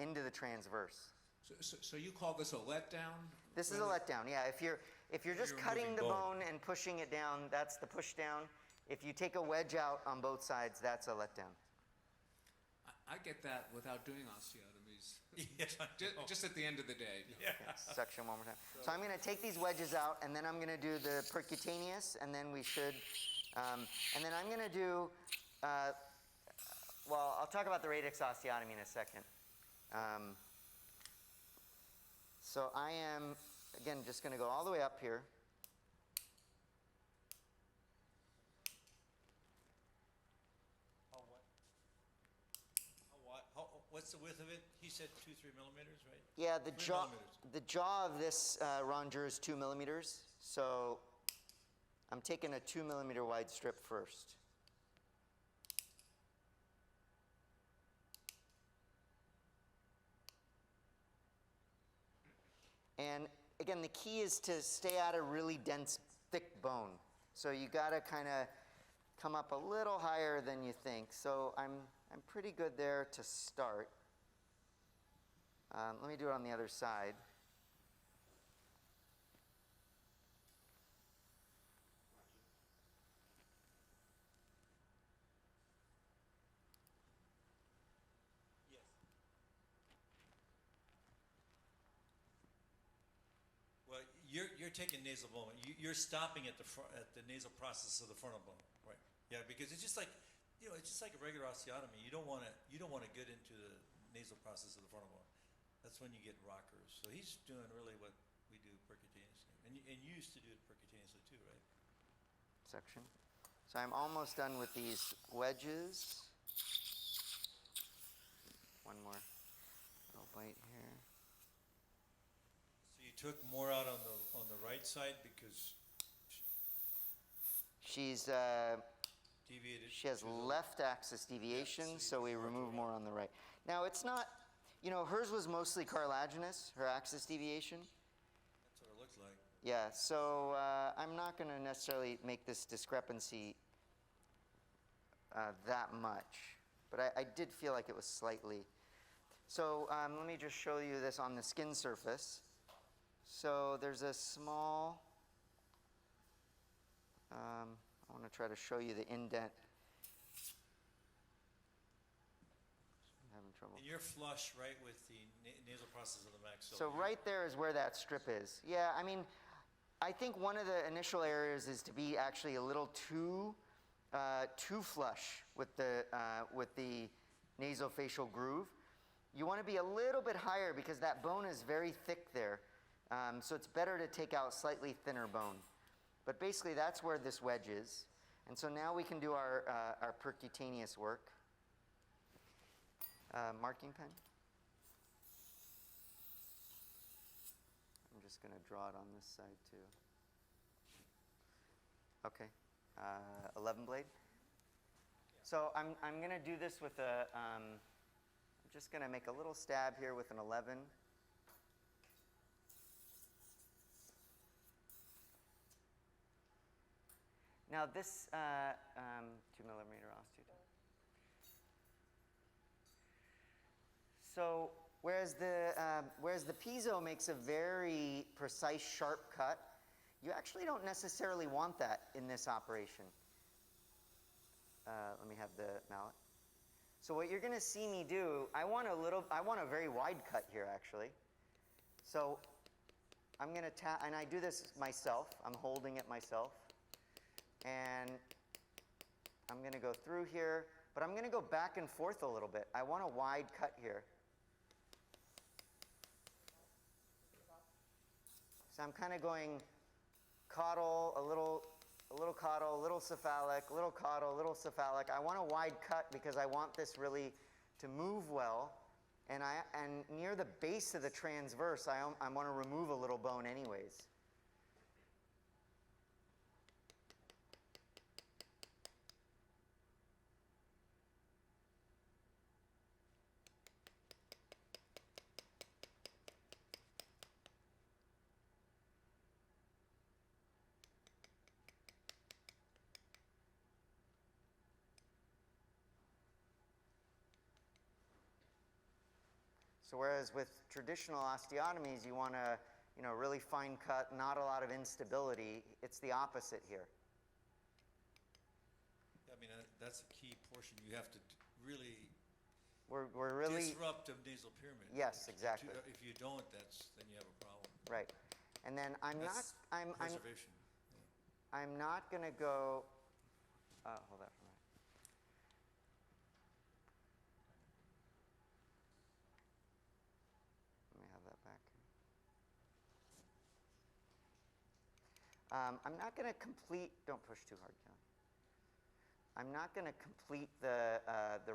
into the transverse. So you call this a letdown? This is a letdown, yeah. If you're just cutting the bone and pushing it down, that's the push down. If you take a wedge out on both sides, that's a letdown. I get that without doing osteotomies. Yes, I know. Just at the end of the day. Yeah. Section one more time. So I'm going to take these wedges out, and then I'm going to do the percutaneous, and then we should, and then I'm going to do, well, I'll talk about the radix osteotomy in a second. So I am, again, just going to go all the way up here. What's the width of it? He said 2-3 millimeters, right? Yeah, 3 millimeters. the jaw of this rongeur is 2 millimeters. So I'm taking a 2 millimeter wide strip first. And again, the key is to stay out of really dense, thick bone. So you got to kind of come up a little higher than you think. So I'm pretty good there to start. Let me do it on the other side. Yes. Well, you're taking nasal bone. You're stopping at the nasal process of the frontal bone, right? Yeah, because it's just like, it's just like a regular osteotomy. You don't want to get into the nasal process of the frontal bone. That's when you get rockers. So he's doing really what we do percutaneously, and you used to do it percutaneously too, right? Section. So I'm almost done with these wedges. One more little bite here. So you took more out on the right side because She's deviated. she has left axis deviation, so we remove more on the right. Now it's not, hers was mostly cartilaginous, her axis deviation. That's what it looks like. Yeah, so I'm not going to necessarily make this discrepancy that much, but I did feel like it was slightly. So let me just show you this on the skin surface. So there's a small, I want to try to show you the indent. I'm having trouble. And you're flush, right, with the nasal process of the maxilla. So right there is where that strip is. Yeah, I mean, I think one of the initial areas is to be actually a little too flush with the nasofacial groove. You want to be a little bit higher because that bone is very thick there. So it's better to take out slightly thinner bone. But basically, that's where this wedge is. And so now we can do our percutaneous work. Marking pen. I'm just going to draw it on this side too. Okay, 11 blade. So I'm going to do this with I'm just going to make a little stab here with an 11. Now this 2 millimeter osteotomy. So whereas the piezo makes a very precise, sharp cut, you actually don't necessarily want that in this operation. Let me have the mallet. So what you're going to see me do, I want a very wide cut here actually. So I'm going to tap, and I do this myself. I'm holding it myself. And I'm going to go through here, but I'm going to go back and forth a little bit. I want a wide cut here. So I'm kind of going caudal, a little caudal, a little cephalic, a little caudal, a little cephalic. I want a wide cut because I want this really to move well. And near the base of the transverse, I want to remove a little bone anyways. So whereas with traditional osteotomies, you want to, really fine cut, not a lot of instability, it's the opposite here. I mean, that's a key portion. You have to really We're really disrupt the nasal pyramid. Yes, exactly. If you don't, then you have a problem. Right. And then That's preservation. I'm not going to go. Hold that for a minute. Let me have that back. I'm not going to complete. Don't push too hard, Kelly. I'm not going to complete the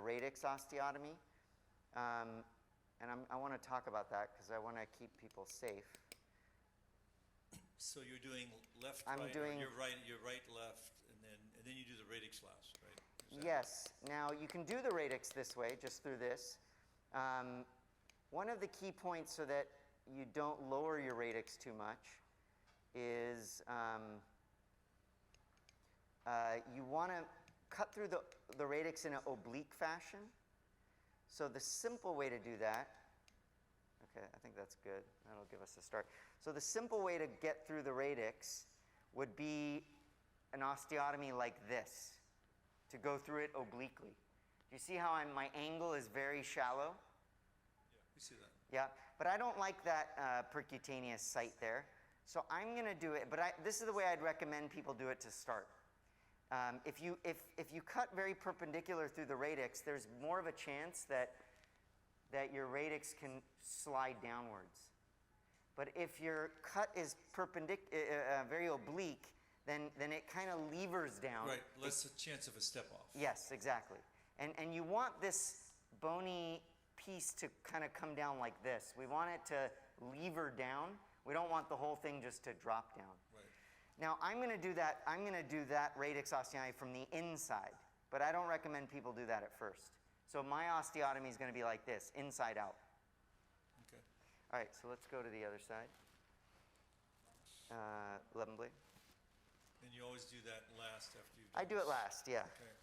radix osteotomy, and I want to talk about that because I want to keep people safe. So you're doing left, I'm right, doing- or you're right, left, and then you do the radix last, right? Is that- Yes. Now, you can do the radix this way, just through this. One of the key points so that you don't lower your radix too much is you want to cut through the radix in an oblique fashion. So the simple way to do that, okay, I think that's good. That'll give us a start. So the simple way to get through the radix would be an osteotomy like this, to go through it obliquely. Do you see how my angle is very shallow? Yeah, we see that. Yeah, but I don't like that percutaneous site there. So I'm going to do it, but this is the way I'd recommend people do it to start. If you cut very perpendicular through the radix, there's more of a chance that your radix can slide downwards. But if your cut is very oblique, then it kind of levers down. Right, less a chance of a step off. Yes, exactly. And you want this bony piece to kind of come down like this. We want it to lever down. We don't want the whole thing just to drop down. Right. Now, I'm going to do that radix osteotomy from the inside, but I don't recommend people do that at first. So my osteotomy is going to be like this, inside out. Okay. All right, so let's go to the other side. 11 blade. And you always do that last after you. I do it last, yeah. Okay.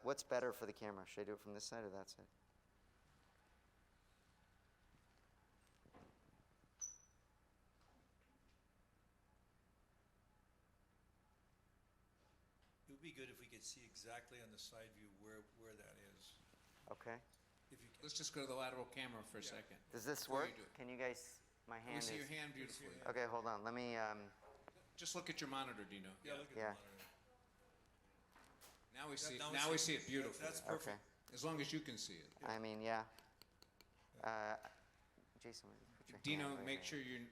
What's better for the camera? Should I do it from this side or that side? It would be good if we could see exactly on the side view where that is. Okay. If you can. Let's just go to the lateral camera for a second. Does this Before work? you do it. Can you guys, my We hand see is... your hand beautifully. Okay, hold on. Let me, Just look at your monitor, Dino. Yeah, look at Yeah. the monitor. Now we see. Now Now we see it beautifully. That's okay. perfect. As long as you can see it. I mean, yeah. Jason, put your Dino, hand right make here. sure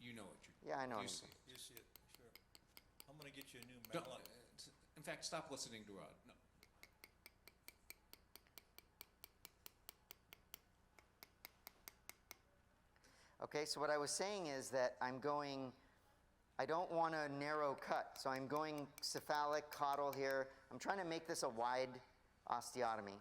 you know what you. Yeah, I know You what see I'm it. You see it, sure. I'm gonna get you a new Don't- mallet. in fact, stop listening to Rod. No. Okay, so what I was saying is that I don't want a narrow cut, so I'm going cephalic, caudal here. I'm trying to make this a wide osteotomy.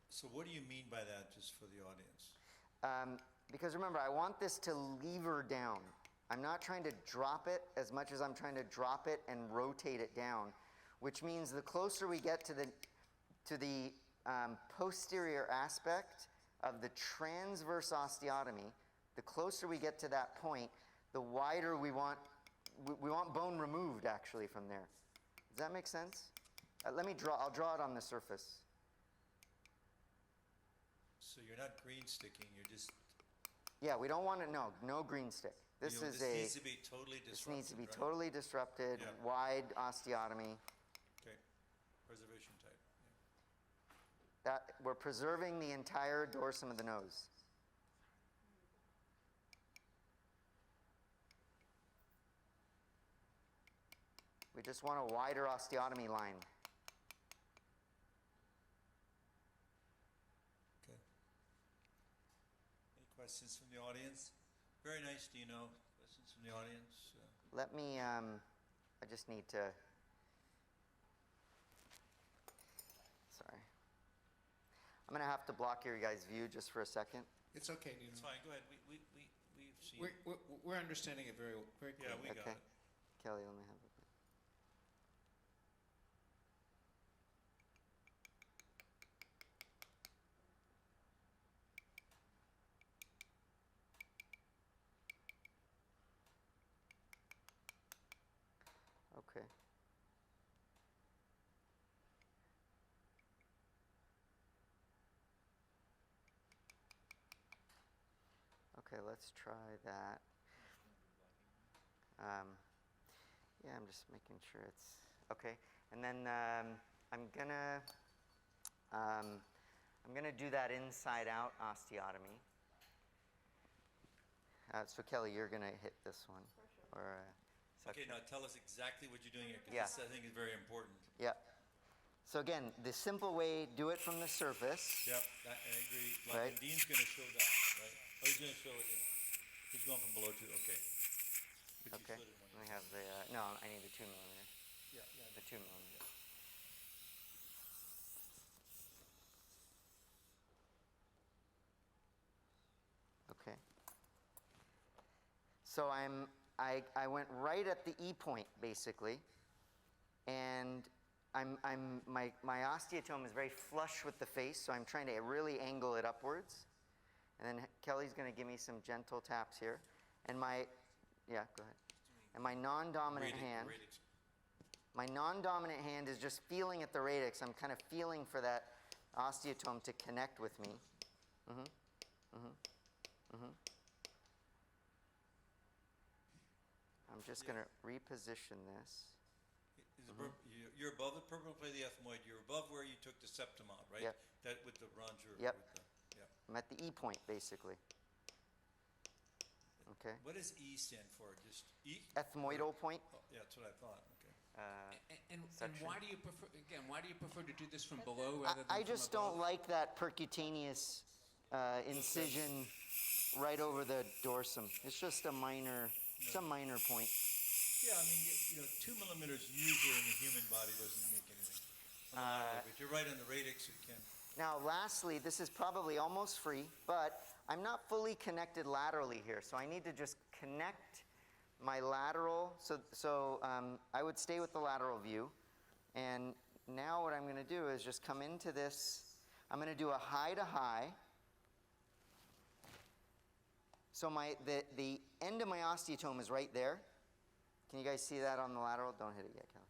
So what do you mean by that, just for the audience? Because remember, I want this to lever down. I'm not trying to drop it as much as I'm trying to drop it and rotate it down, which means the closer we get to the posterior aspect of the transverse osteotomy, the closer we get to that point, the wider we want we want bone removed actually from there. Does that make sense? Let me draw, I'll draw it on the surface. So you're not green sticking, you're just, Yeah, we don't want to, no green stick. This you know, is this a, needs to be totally disrupted, this needs to be right? totally disrupted, Yeah. wide osteotomy. Okay, preservation type, yeah. That, we're preserving the entire dorsum of the nose. We just want a wider osteotomy line. Okay. Any questions from the audience? Very nice, Dino. Questions from the audience? Let me, I just need to, sorry. I'm gonna have to block your guys' view just for a second. It's okay, It's Dino. fine, go ahead, we've seen. We're understanding it very, very Yeah, clearly. we got Okay. it. Kelly, let me have it. Okay. Okay, let's try that. Yeah, I'm just making sure it's okay. And then I'm gonna do that inside out osteotomy. So Kelly, you're gonna hit this one, or Okay, now tell us exactly what you're doing here, Yeah. because this, I think, is very important. yeah. So again, the simple way, do it from the surface. Yep, I agree. Like, Right. and Dean's gonna show that, right? Oh, he's gonna show it, he's going from below to, okay. But you Okay. showed it when Let me have the no. I need the 2 millimeter. Yeah, The 2 millimeter. Okay. So I went right at the E point basically, and my osteotome is very flush with the face, so I'm trying to really angle it upwards, and then Kelly's going to give me some gentle taps here, and yeah, go ahead. And my non-dominant hand. Radix. My non-dominant hand is just feeling at the radix. I'm kind of feeling for that osteotome to connect with me. I'm just going to reposition this. You're above the perpendicular to the ethmoid, you're above where you took the septum out, right? Yep. That with the rongeur. Yep. with the- Yep. I'm at the E point, basically. Okay. What does E stand for? Just E? Ethmoidal point. Oh, yeah, that's what I thought, okay. And Section. why do you prefer, again, why do you prefer to do this from below rather than I from just above? don't like that percutaneous incision right over the dorsum. It's just a minor, it's a minor point. Yeah, I mean, you know, 2 millimeters usually in the human body doesn't make anything. On the lateral, but you're right on the radix, it can. Now, lastly, this is probably almost free, but I'm not fully connected laterally here, so I need to just connect my lateral. So I would stay with the lateral view, and now what I'm going to do is just come into this. I'm going to do a high to high. So the end of my osteotome is right there. Can you guys see that on the lateral? Don't hit it yet, Kelly.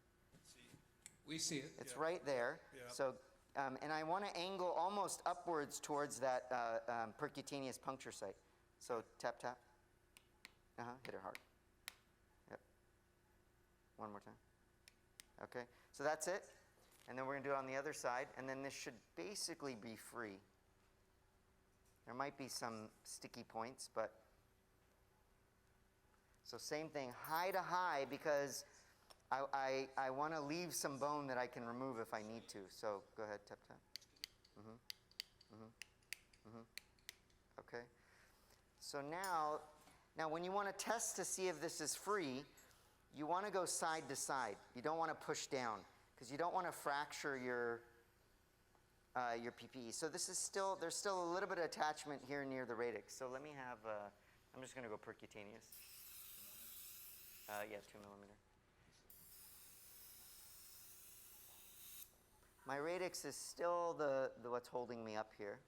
We see it. It's right there. Yeah. So, and I want to angle almost upwards towards that percutaneous puncture site. So tap, tap. Hit her hard. Yep. One more time. Okay, so that's it. And then we're going to do it on the other side. And then this should basically be free. There might be some sticky points, but. So same thing, high to high, because I want to leave some bone that I can remove if I need to. So go ahead, tap, tap. Okay. So now when you want to test to see if this is free, you want to go side to side. You don't want to push down, because you don't want to fracture your PPE. So this is still, there's still a little bit of attachment here near the radix. So let me have, I'm just going to go percutaneous. Yeah, 2 millimeter. My radix is still the what's holding me up here.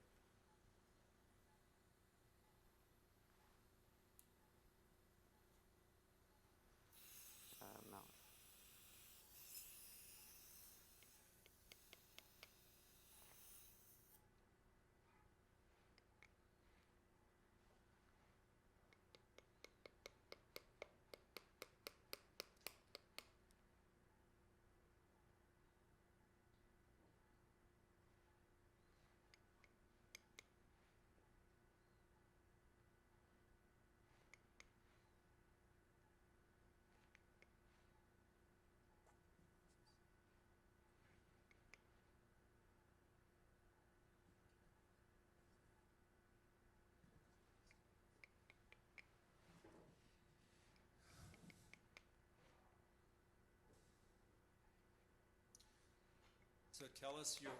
So tell us your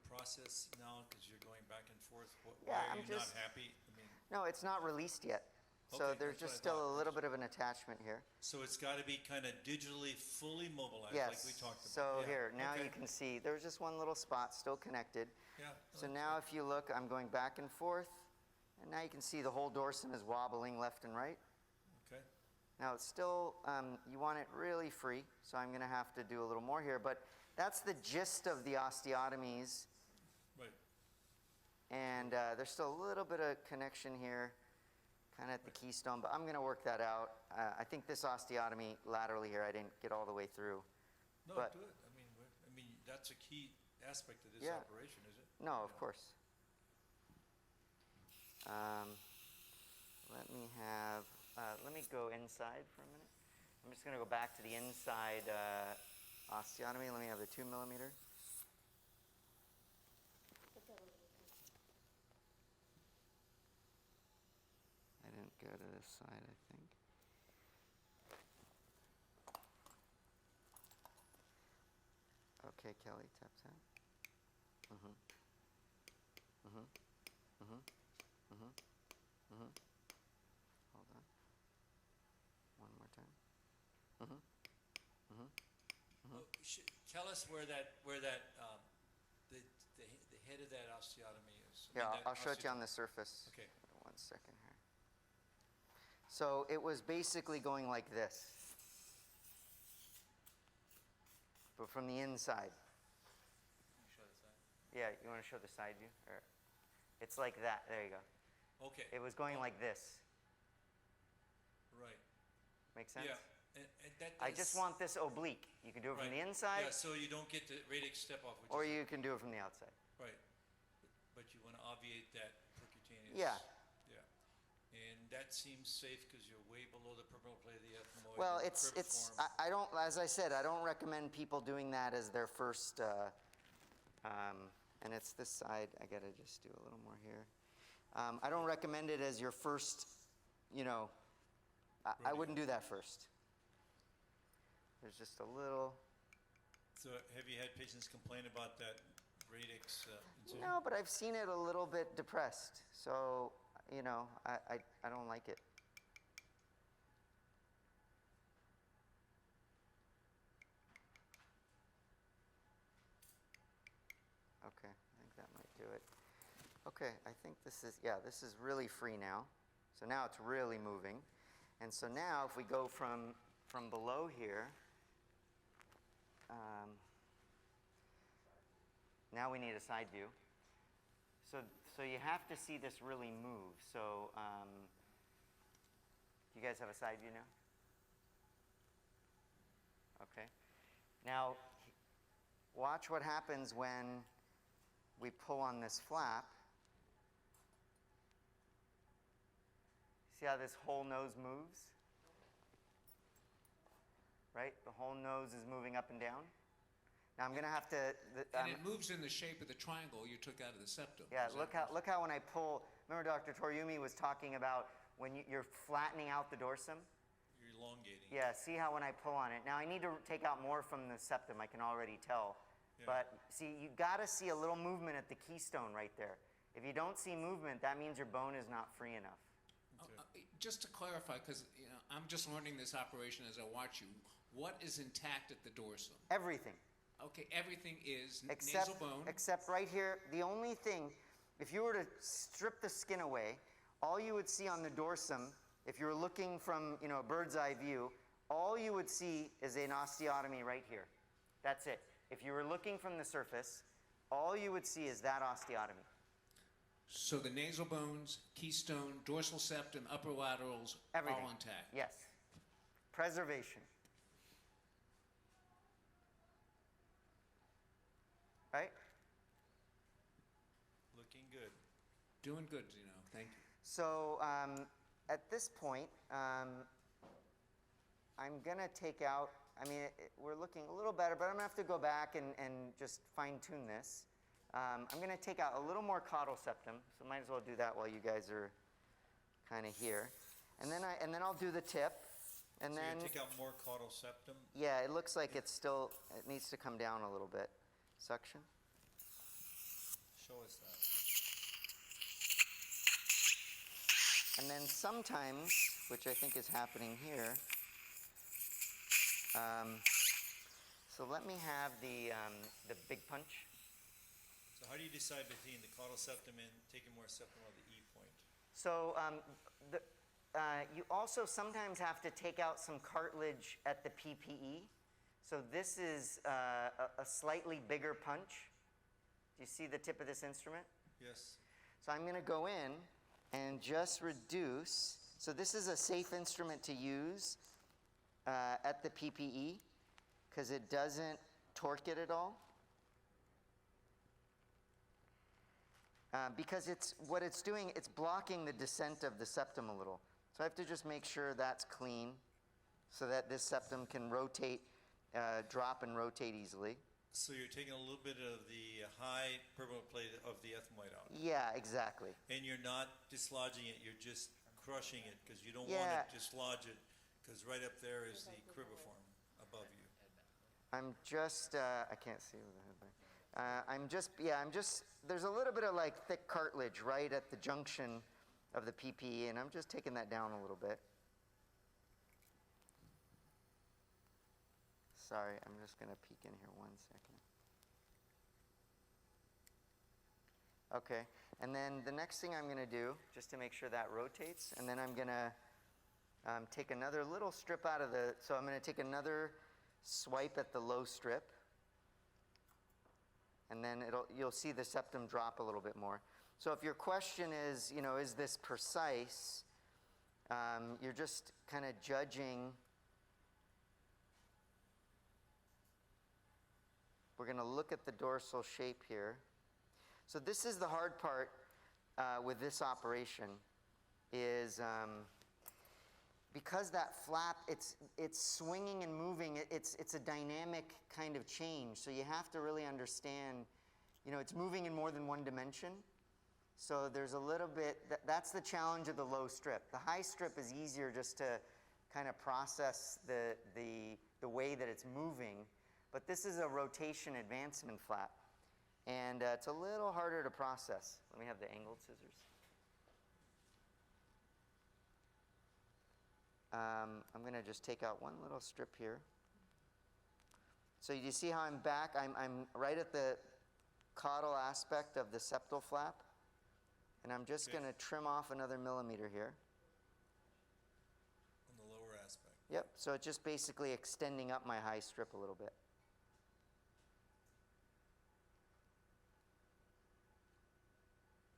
process now, because you're going back and forth. Yeah, Why are I'm you not just- happy? I mean, No, it's not released yet. So Okay, there's that's what just I still thought. a little bit of an attachment here. so it's got to be kind of digitally fully mobilized, Yes. like we talked about. So Yeah, here, now okay. you can see there's just one little spot still connected. Yeah. So now if you look, I'm going back and forth, and now you can see the whole dorsum is wobbling left and right. Okay. Now it's still, you want it really free, so I'm going to have to do a little more here, but that's the gist of the osteotomies, Right. and there's still a little bit of connection here, kind of at the keystone, but I'm going to work that out. I think this osteotomy laterally here, I didn't get all the way through. No, But- good. I mean, that's a key aspect of this Yeah. operation, is it? No, of course. Let me go inside for a minute. I'm just going to go back to the inside osteotomy. Let me have the 2 millimeter. I didn't go to this side, I think. Okay, Kelly, tap tap. Mm-hmm. Mm-hmm. Mm-hmm. Mm-hmm. Mm-hmm. Hold on. One more time. Mm-hmm. Mm-hmm. Oh, tell us where that the head of that osteotomy is. I Yeah, mean, that I'll show it to you on osteotomy. the surface. Okay. One second here. So it was basically going like this, but from the inside. Show the side. Yeah, you want to show the side view? Or it's like that. There you go. Okay. It was going like this. Right. Make sense? Yeah. And that I just does- want this oblique. You can do it from Right. the inside, Yeah, so you don't get the radix step off, which or is you can do it from the outside. right. But you want to obviate that percutaneous. Yeah. Yeah. And that seems safe because you're way below the peripheral plate of the ethmoid. Well, and the it's cribriform. I don't, as I said, I don't recommend people doing that as their first. And it's this side. I gotta just do a little more here. I don't recommend it as your first. You know, I wouldn't do that first. There's just a little. So have you had patients complain about that radix incision? No, but I've seen it a little bit depressed. So, you know, I don't like it. Okay, I think that might do it. Okay, I think this is, yeah, this is really free now. So now it's really moving. And so now if we go from below here, now we need a side view. So you have to see this really move. So you guys have a side view now? Okay. Now, watch what happens when we pull on this flap. See how this whole nose moves? Right? The whole nose is moving up and down. Now I'm going to have to. And it moves in the shape of the triangle you took out of the septum. Yeah, Is that look how when I pull. Remember, Dr. Toriumi was talking about when you're flattening out the dorsum. You're elongating. Yeah, see how when I pull on it. Now I need to take out more from the septum. I can already tell. Yeah. But see, you got to see a little movement at the keystone right there. If you don't see movement, that means your bone is not free enough. Just to clarify, because I'm just learning this operation as I watch you, what is intact at the dorsum? Everything. Okay, everything is Except, nasal bone. except right here, the only thing, if you were to strip the skin away, all you would see on the dorsum, if you were looking from a bird's eye view, all you would see is an osteotomy right here. That's it. If you were looking from the surface, all you would see is that osteotomy. So the nasal bones, keystone, dorsal septum, upper laterals, Everything. all intact. Yes. Preservation. Right? Looking good. Doing good, Thank you. So at this point, I'm going to take out, we're looking a little better, but I'm going to have to go back and just fine tune this. I'm going to take out a little more caudal septum, so might as well do that while you guys are kind of here. And then I'll do the tip. And So then, you take out more caudal septum. yeah, it looks like it needs to come down a little bit. suction. Show us that. And then sometimes, which I think is happening here, so let me have the big punch. So how do you decide between the caudal septum and taking more septum of the E point? So you also sometimes have to take out some cartilage at the PPE. So this is a slightly bigger punch. Do you see the tip of this instrument? Yes. So I'm going to go in and just reduce. So this is a safe instrument to use at the PPE because it doesn't torque it at all. Because what it's doing, it's blocking the descent of the septum a little. So I have to just make sure that's clean so that this septum can rotate, drop and rotate easily. So you're taking a little bit of the high permanent plate of the ethmoid out. Yeah, exactly. And you're not dislodging it, you're just crushing it because you don't want to dislodge it because right up there is the cribriform above you. I'm just, I can't see with the headband. There's a little bit of like thick cartilage right at the junction of the PPE, and I'm just taking that down a little bit. Sorry, I'm just going to peek in here 1 second. Okay, and then the next thing I'm going to do, just to make sure that rotates, and then I'm going to take another little strip out of the, so I'm going to take another swipe at the low strip, and then you'll see the septum drop a little bit more. So if your question is, is this precise, you're just kind of judging. We're going to look at the dorsal shape here. So this is the hard part with this operation is because that flap, it's swinging and moving, it's a dynamic kind of change. So you have to really understand, it's moving in more than one dimension. So there's a little bit, that's the challenge of the low strip. The high strip is easier just to kind of process the way that it's moving. But this is a rotation advancement flap. And it's a little harder to process. Let me have the angled scissors. I'm going to just take out one little strip here. So you see how I'm back? I'm right at the caudal aspect of the septal flap. And I'm just going to trim off another millimeter here. On the lower aspect. Yep, so it's just basically extending up my high strip a little bit.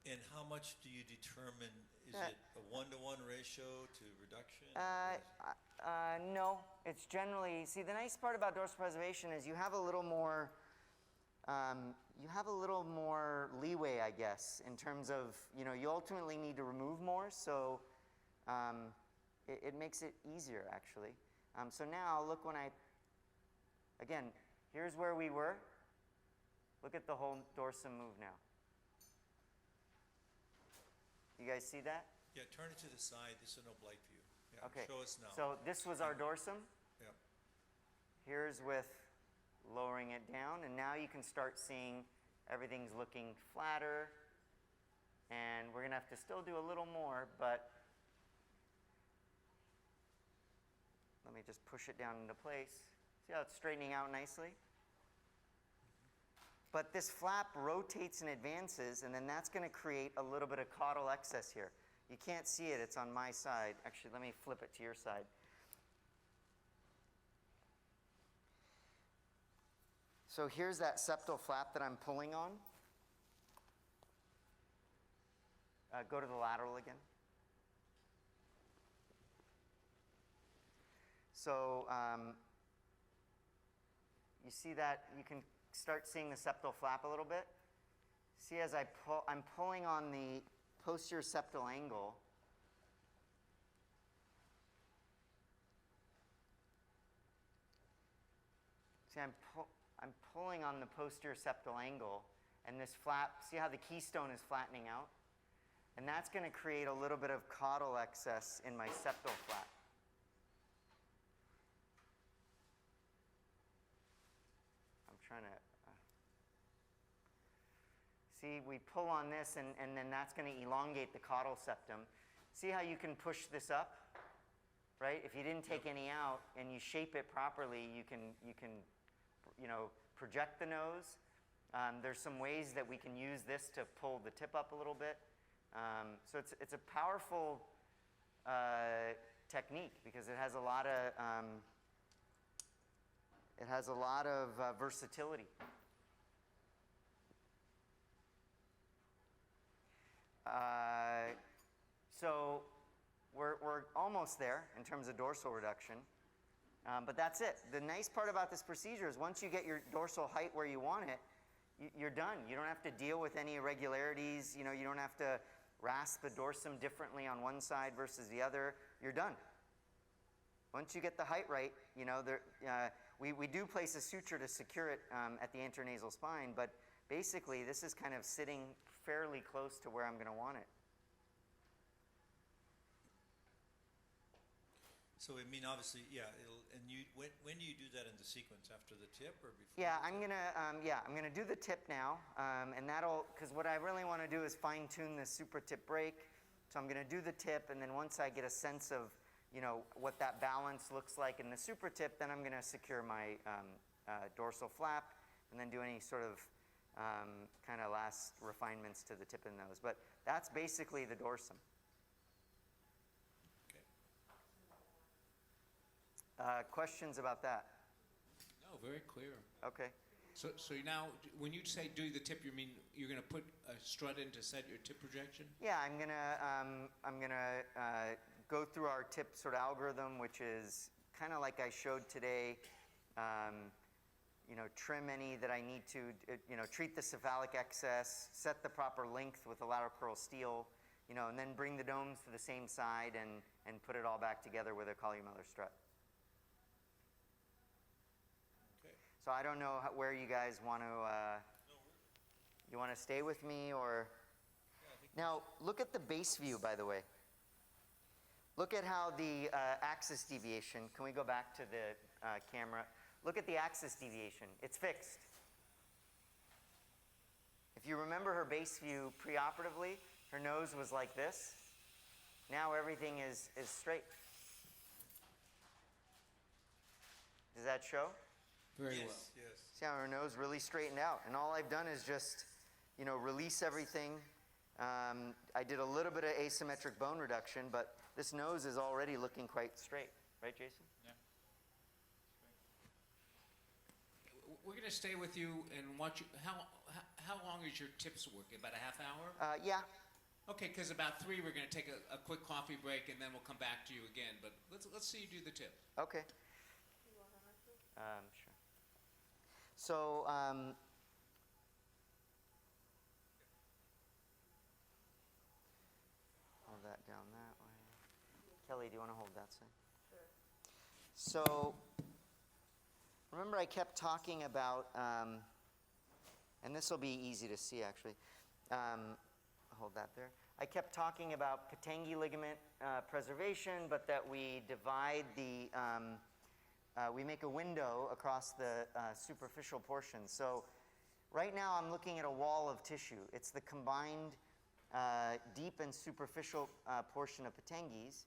And how much do you determine, is it a 1-to-1 ratio to reduction? No, it's generally, see the nice part about dorsal preservation is you have a little more leeway, I guess, in terms of, you ultimately need to remove more, so it makes it easier, actually. So now, look again, here's where we were. Look at the whole dorsum move now. You guys see that? Yeah, turn it to the side, this is an oblique view. Yeah, Okay. show us now. So this was our dorsum. Yeah. Here's with lowering it down, and now you can start seeing everything's looking flatter, and we're going to have to still do a little more, but let me just push it down into place. See how it's straightening out nicely? But this flap rotates and advances, and then that's going to create a little bit of caudal excess here. You can't see it, it's on my side. Actually, let me flip it to your side. So here's that septal flap that I'm pulling on. Go to the lateral again. So you see that, you can start seeing the septal flap a little bit. See, as I'm pulling on the posterior septal angle. See, I'm pulling on the posterior septal angle, and this flap, see how the keystone is flattening out? And that's going to create a little bit of caudal excess in my septal flap. I'm trying to, See, we pull on this, and then that's going to elongate the caudal septum. See how you can push this up, right? If you didn't take any out and you shape it properly, you can project the nose. There's some ways that we can use this to pull the tip up a little bit. So it's a powerful technique because it has a lot of versatility. So we're almost there in terms of dorsal reduction, but that's it. The nice part about this procedure is once you get your dorsal height where you want it, you're done. You don't have to deal with any irregularities. You don't have to rasp the dorsum differently on one side versus the other. You're done. Once you get the height right, we do place a suture to secure it at the intranasal spine, but basically this is kind of sitting fairly close to where I'm going to want it. So I mean, obviously, yeah. When do you do that in the sequence? After the tip or before? Yeah, I'm gonna do the tip now, and because what I really want to do is fine tune the super tip break. So I'm gonna do the tip, and then once I get a sense of what that balance looks like in the super tip, then I'm gonna secure my dorsal flap, and then do any sort of kind of last refinements to the tip and nose. But that's basically the dorsum. Questions about that? No, very clear. Okay. So now, when you say do the tip, you mean you're going to put a strut in to set your tip projection? Yeah, I'm gonna go through our tip sort of algorithm, which is kind of like I showed today. Trim any that I need to. Treat the cephalic excess, set the proper length with the lateral curl steel. And then bring the domes to the same side and put it all back together with a Collier-Miller strut. So I don't know where you guys want to, you want to stay with me or? Now, look at the base view, by the way. Look at how the axis deviation, can we go back to the camera? Look at the axis deviation, it's fixed. If you remember her base view preoperatively, her nose was like this. Now everything is straight. Does that show? Very well. Yes. See how her nose really straightened out. And all I've done is just, release everything. I did a little bit of asymmetric bone reduction, but this nose is already looking quite straight. Right, Jason? Yeah. We're going to stay with you and watch you. How long is your tips work? About a half hour? Yeah. Okay, because about 3 we're going to take a quick coffee break and then we'll come back to you again. But let's see you do the tip. Okay. Sure. So, hold that down that way. Kelly, do you want to hold that side? Sure. So, remember I kept talking about, and this will be easy to see actually. Hold that there. I kept talking about Potengi ligament preservation, but that we divide the, we make a window across the superficial portion. So right now I'm looking at a wall of tissue. It's the combined deep and superficial portion of Potengis.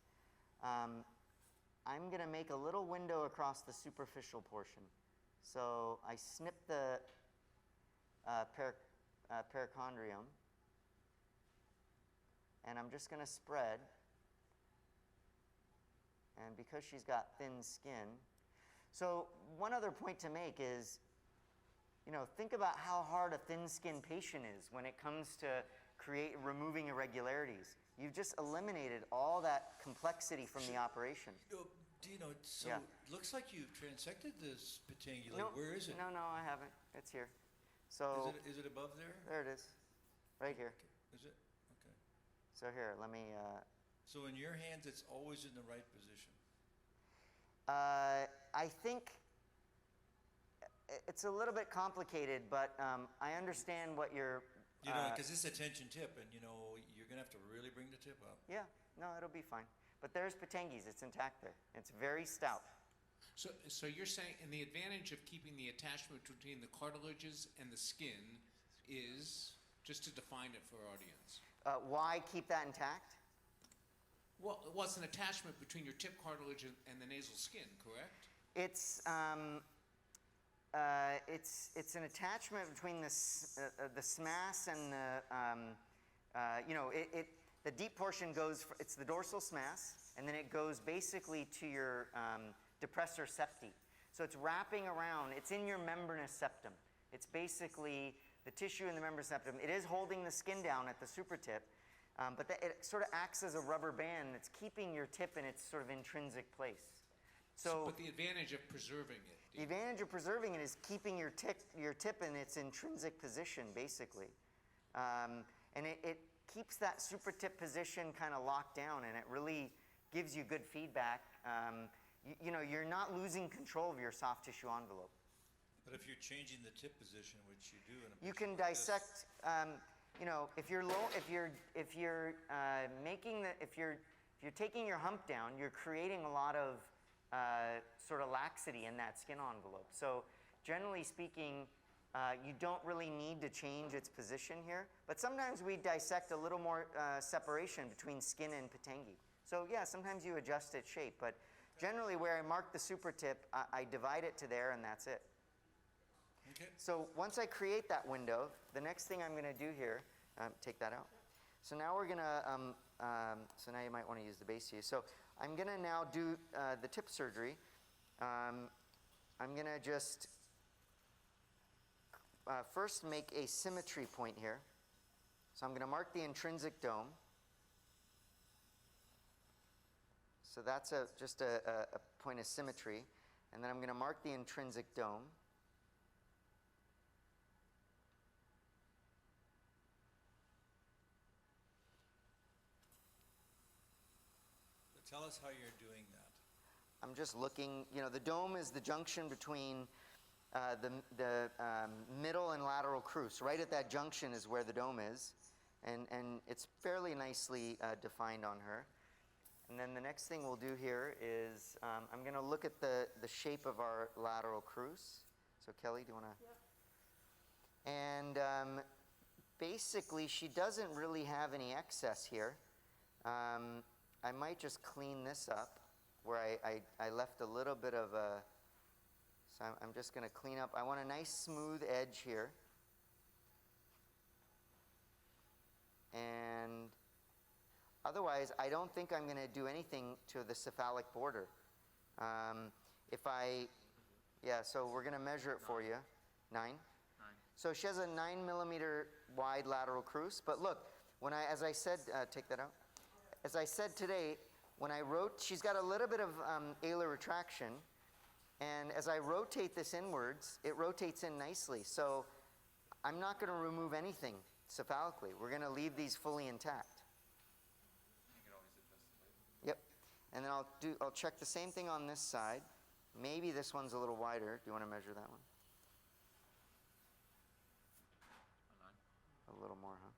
I'm going to make a little window across the superficial portion. So I snip the perichondrium, and I'm just going to spread. And because she's got thin skin, so one other point to make is, think about how hard a thin-skinned patient is when it comes to removing irregularities. You've just eliminated all that complexity from the operation. Dino, so Yeah. it looks like you've transected this patangula. No, Where is it? No, I haven't. It's here. So Is it above there? there it is, right here. Is it? Okay. So here, let me. So in your hands, it's always in the right position. I think it's a little bit complicated, but I understand what you're. Because it's a tension tip, and you're gonna have to really bring the tip up. Yeah, no, it'll be fine. But there's Potengis. It's intact there. It's very stout. So you're saying, and the advantage of keeping the attachment between the cartilages and the skin is? just to define it for our audience. Why keep that intact? Well, it's an attachment between your tip cartilage and the nasal skin, correct? It's an attachment between the SMAS and the deep portion goes, it's the dorsal SMAS, and then it goes basically to your depressor septi. So it's wrapping around, it's in your membranous septum. It's basically the tissue in the membranous septum. It is holding the skin down at the supratip, but it sort of acts as a rubber band. It's keeping your tip in its sort of intrinsic place. But the advantage of preserving it. The advantage of preserving it is keeping your tip in its intrinsic position, basically. And it keeps that supratip position kind of locked down, and it really gives you good feedback. You're not losing control of your soft tissue envelope. But if you're changing the tip position, which you do in a You picture can like this, dissect. If you're taking your hump down, you're creating a lot of sort of laxity in that skin envelope. So generally speaking, you don't really need to change its position here. But sometimes we dissect a little more separation between skin and patengi. So yeah, sometimes you adjust its shape. But generally where I mark the supratip, I divide it to there, and that's it. Okay. So once I create that window, the next thing I'm going to do here, take that out. So now we're going to, so now you might want to use the base here. So I'm going to now do the tip surgery. I'm going to just first make a symmetry point here. So I'm going to mark the intrinsic dome. So that's just a point of symmetry. And then I'm going to mark the intrinsic dome. tell us how you're doing that. I'm just looking, the dome is the junction between the middle and lateral crus. Right at that junction is where the dome is. And it's fairly nicely defined on her. And then the next thing we'll do here is I'm going to look at the shape of our lateral crus. So Kelly, do you want to? Yeah. And basically, she doesn't really have any excess here. I might just clean this up where I left a little bit of a, so I'm just going to clean up. I want a nice smooth edge here. And otherwise, I don't think I'm going to do anything to the cephalic border. So we're going to measure it for you. 9? So she has a 9 millimeter wide lateral crus. But look, as I said, take that out. As I said today, when I she's got a little bit of alar retraction. And as I rotate this inwards, it rotates in nicely. So I'm not going to remove anything cephalically. We're going to leave these fully intact. You can always adjust it later. Yep. And then I'll check the same thing on this side. Maybe this one's a little wider. Do you want to measure that one? A little more, huh?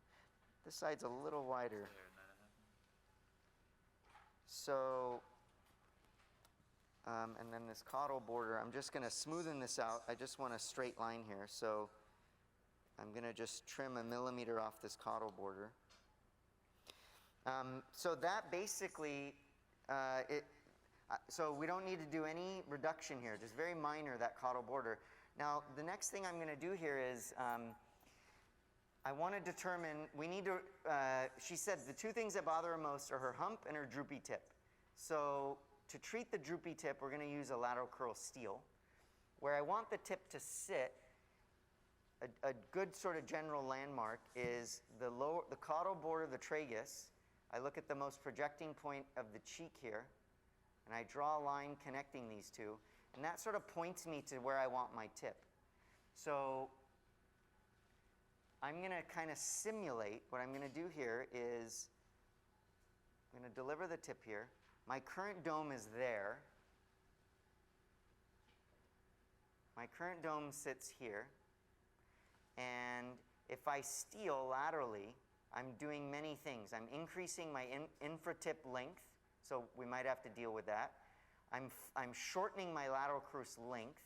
This side's a little wider. There, 9.5. So, and then this caudal border, I'm just going to smoothen this out. I just want a straight line here. So I'm going to just trim 1 millimeter off this caudal border. So that basically, so we don't need to do any reduction here, just very minor, that caudal border. Now, the next thing I'm going to do here is, I want to determine, she said the two things that bother her most are her hump and her droopy tip. So to treat the droopy tip, we're going to use a lateral curl steel. Where I want the tip to sit, a good sort of general landmark is the caudal border of the tragus. I look at the most projecting point of the cheek here, and I draw a line connecting these two, and that sort of points me to where I want my tip. So I'm going to kind of simulate. What I'm going to do here is I'm going to deliver the tip here. My current dome is there. My current dome sits here. And if I steal laterally, I'm doing many things. I'm increasing my infratip length, so we might have to deal with that. I'm shortening my lateral crus length,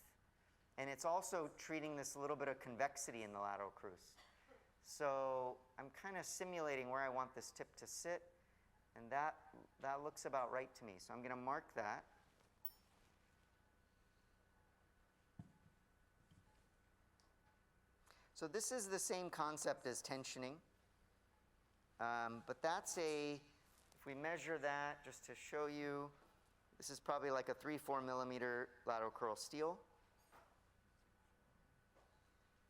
and it's also treating this little bit of convexity in the lateral crus. So I'm kind of simulating where I want this tip to sit, and that looks about right to me. So I'm going to mark that. So this is the same concept as tensioning, but that's if we measure that, just to show you, this is probably like a 3-4 millimeter lateral curl steel.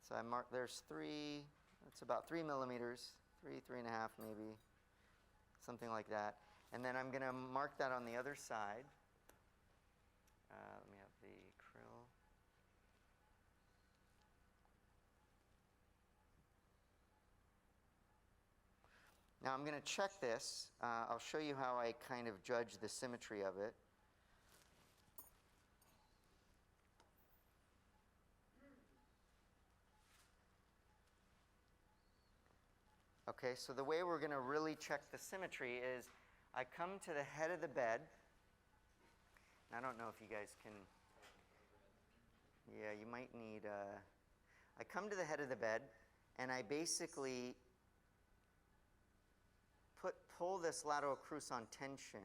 So I mark, there's 3, it's about 3 millimeters, 3.5 maybe, something like that. And then I'm going to mark that on the other side. Let me have the krill. Now I'm going to check this. I'll show you how I kind of judge the symmetry of it. Okay, so the way we're going to really check the symmetry is I come to the head of the bed. I don't know if you guys can, yeah, you might need, I come to the head of the bed and I basically pull this lateral cruce on tension,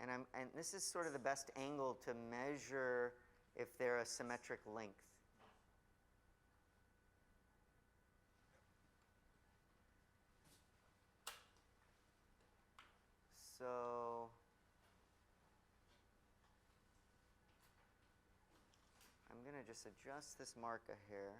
and this is sort of the best angle to measure if they're a symmetric length. So I'm going to just adjust this mark a hair.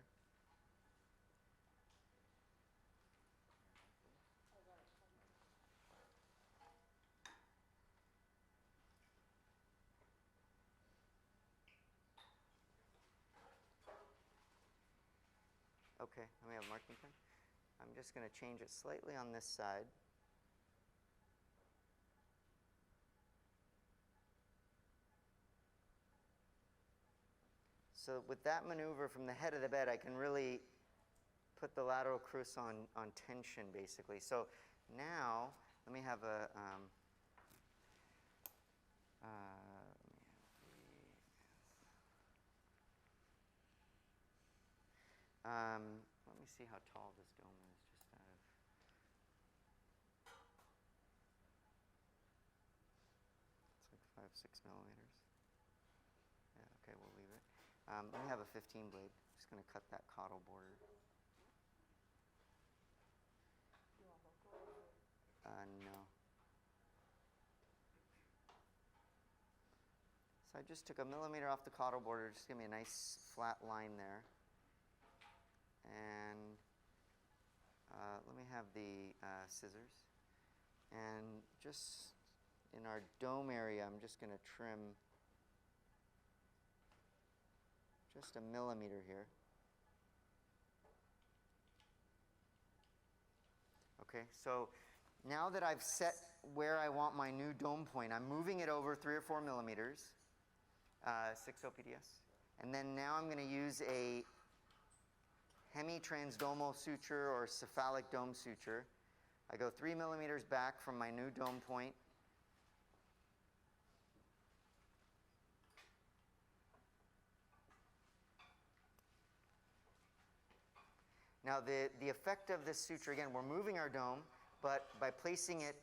Okay, let me have a marking pen. I'm just going to change it slightly on this side. So with that maneuver from the head of the bed, I can really put the lateral cruce on tension, basically. So now, let me have a, let me see how tall this dome is, just out of, it's like 5-6 millimeters. Yeah, okay, we'll leave it. Let me have a 15 blade. Just going to cut that caudal border. No. So I just took a millimeter off the caudal border. Just give me a nice flat line there. And let me have the scissors. And just in our dome area, I'm just going to trim just a millimeter here. Okay, so now that I've set where I want my new dome point, I'm moving it over 3 or 4 millimeters, 6 OPDS. And then now I'm going to use a hemi-transdomal suture or cephalic dome suture. I go 3 millimeters back from my new dome point. Now the effect of this suture, again, we're moving our dome, but by placing it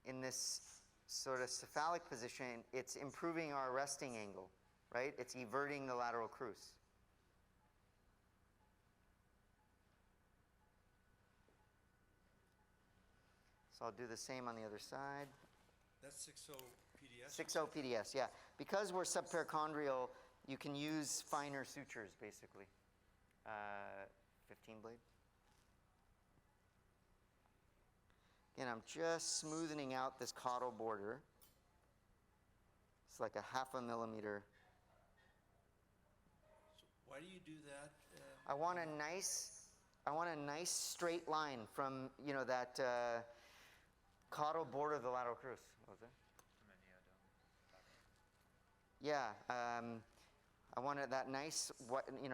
in this sort of cephalic position, it's improving our resting angle, right? It's everting the lateral cruce. So I'll do the same on the other side. That's 6.0 PDS? 6.0 PDS, yeah. Because we're subperichondrial, you can use finer sutures, basically. 15 blade. Again, I'm just smoothing out this caudal border. It's like a 0.5 millimeter. So why do you do that? I want a nice straight line from, you know, that caudal border of the lateral cruce. What was that? Yeah, I wanted that nice,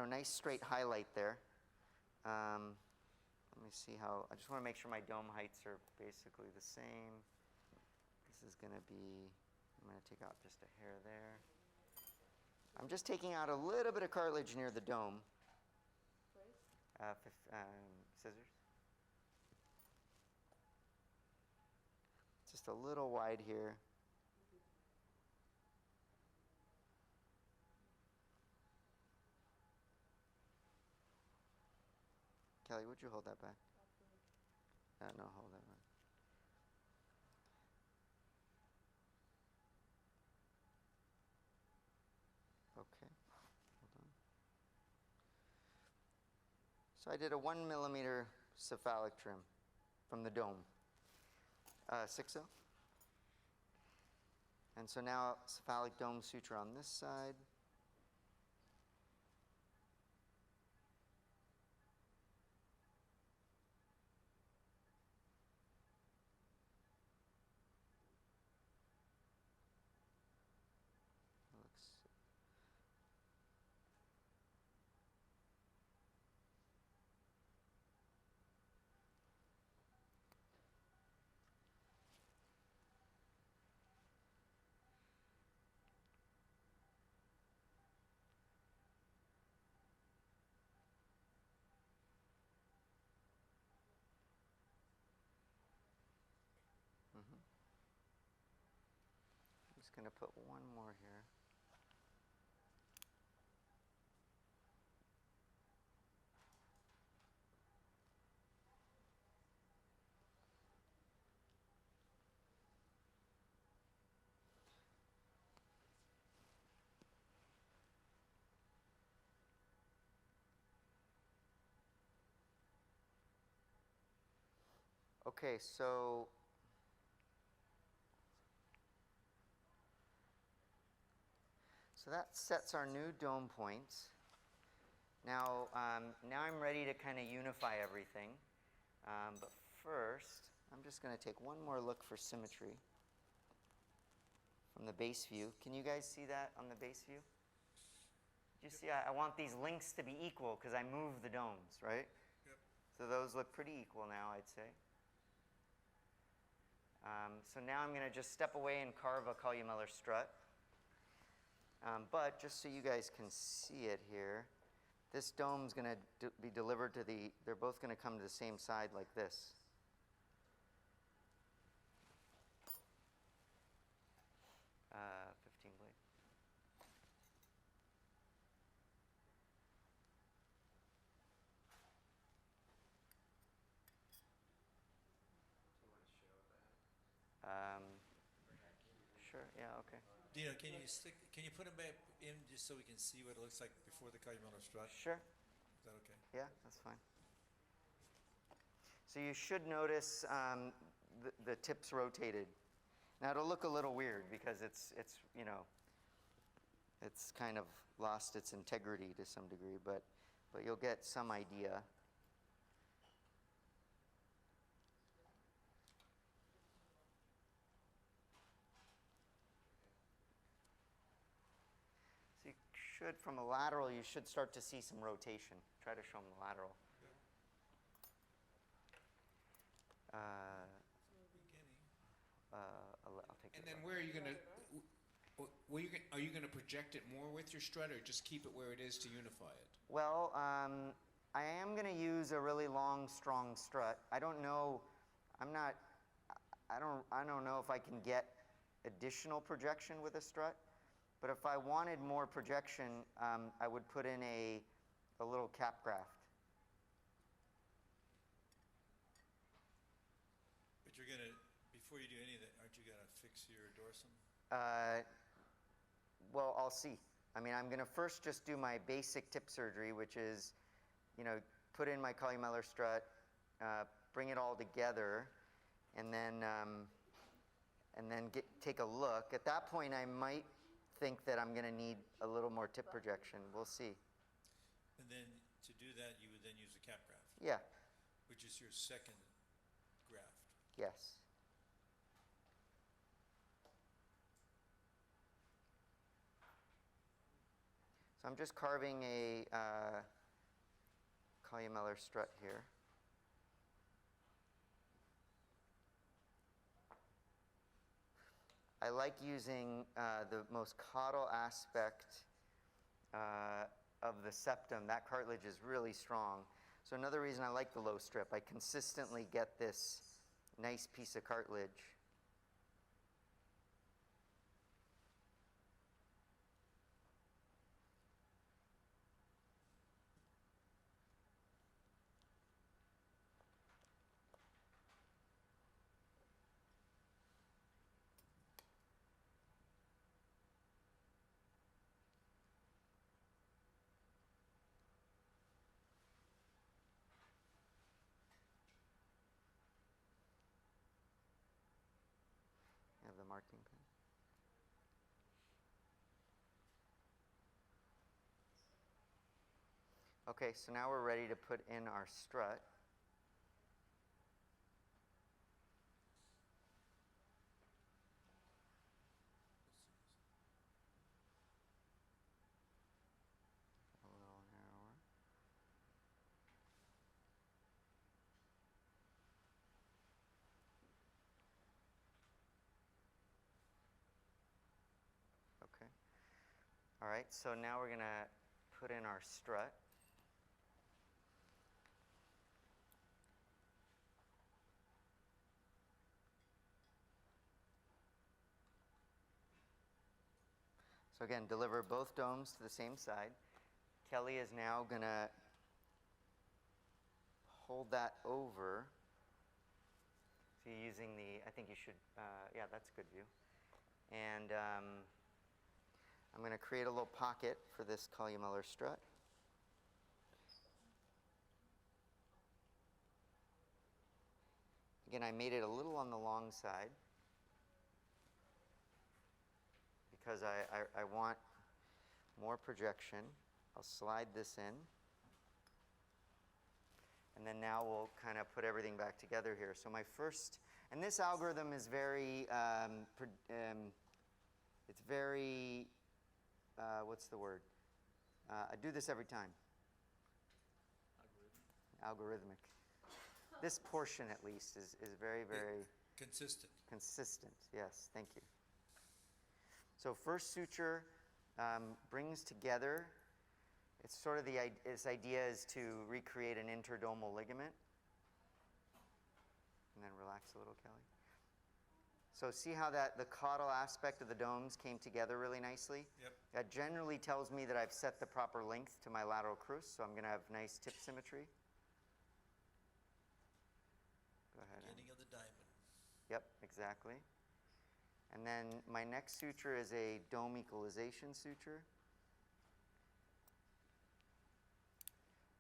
nice straight highlight there. Let me see how, I just want to make sure my dome heights are basically the same. This is going to be, I'm going to take out just a hair there. I'm just taking out a little bit of cartilage near the dome. 16 scissors. Just a little wide here. Kelly, would you hold that back? No, hold that back. Okay, hold on. So I did a 1 millimeter cephalic trim from the dome. 6-0. And so now cephalic dome suture on this side. Looks. I'm just going to put one more here. Okay, so that sets our new dome points. Now, now I'm ready to kind of unify everything. But first, I'm just going to take one more look for symmetry from the base view. Can you guys see that on the base view? You see, I want these links to be equal because I moved the domes, right? Yep. So those look pretty equal now, I'd say. So now I'm going to just step away and carve a Collier-Miller strut. But just so you guys can see it here, this dome's going to be delivered to they're both going to come to the same side like this. Uh, 15 blade. Sure, yeah, okay. Dino, can you put them back in just so we can see what it looks like before the Collier-Miller strut? Sure. Is that okay? Yeah, that's fine. So you should notice the tips rotated. Now it'll look a little weird because it's you know, it's kind of lost its integrity to some degree, but you'll get some idea. So you should, from a lateral, you should start to see some rotation. Try to show them the lateral. I'll take And it then back. where are you going to, are you going to project it more with your strut or just keep it where it is to unify it? Well, I am going to use a really long, strong strut. I don't know. I don't know if I can get additional projection with a strut. But if I wanted more projection, I would put in a little cap graft. But you're gonna, before you do any of that, aren't you gonna fix your dorsum? Well, I'll see. I mean, I'm going to first just do my basic tip surgery, which is, you know, put in my Collier-Miller strut, bring it all together, and then take a look. At that point, I might think that I'm going to need a little more tip projection. We'll see. And then to do that, you would then use a cap graft, Yeah. which is your second graft. Yes. So I'm just carving a Collier-Miller strut here. I like using the most caudal aspect of the septum. That cartilage is really strong. So another reason I like the low strip, I consistently get this nice piece of cartilage. You have the marking pen. Okay, so now we're ready to put in our strut. A little narrower. Okay. All right, so now we're going to put in our strut. So again, deliver both domes to the same side. Kelly is now going to hold that over. So you're using the, I think you should, yeah, that's a good view. And I'm going to create a little pocket for this columella strut. Again, I made it a little on the long side because I want more projection. I'll slide this in. And then now we'll kind of put everything back together here. So my first, and this algorithm is very, it's very, what's the word? I do this every time. Algorithmic. This portion, at least, is very, very Consistent. consistent. Yes, thank you. So first suture brings together, it's sort of its idea is to recreate an interdomal ligament. And then relax a little, Kelly. So see how the caudal aspect of the domes came together really nicely? Yep. That generally tells me that I've set the proper length to my lateral cruce, so I'm going to have nice tip symmetry. Go ahead. Beginning of the diamond. Yep, exactly. And then my next suture is a dome equalization suture.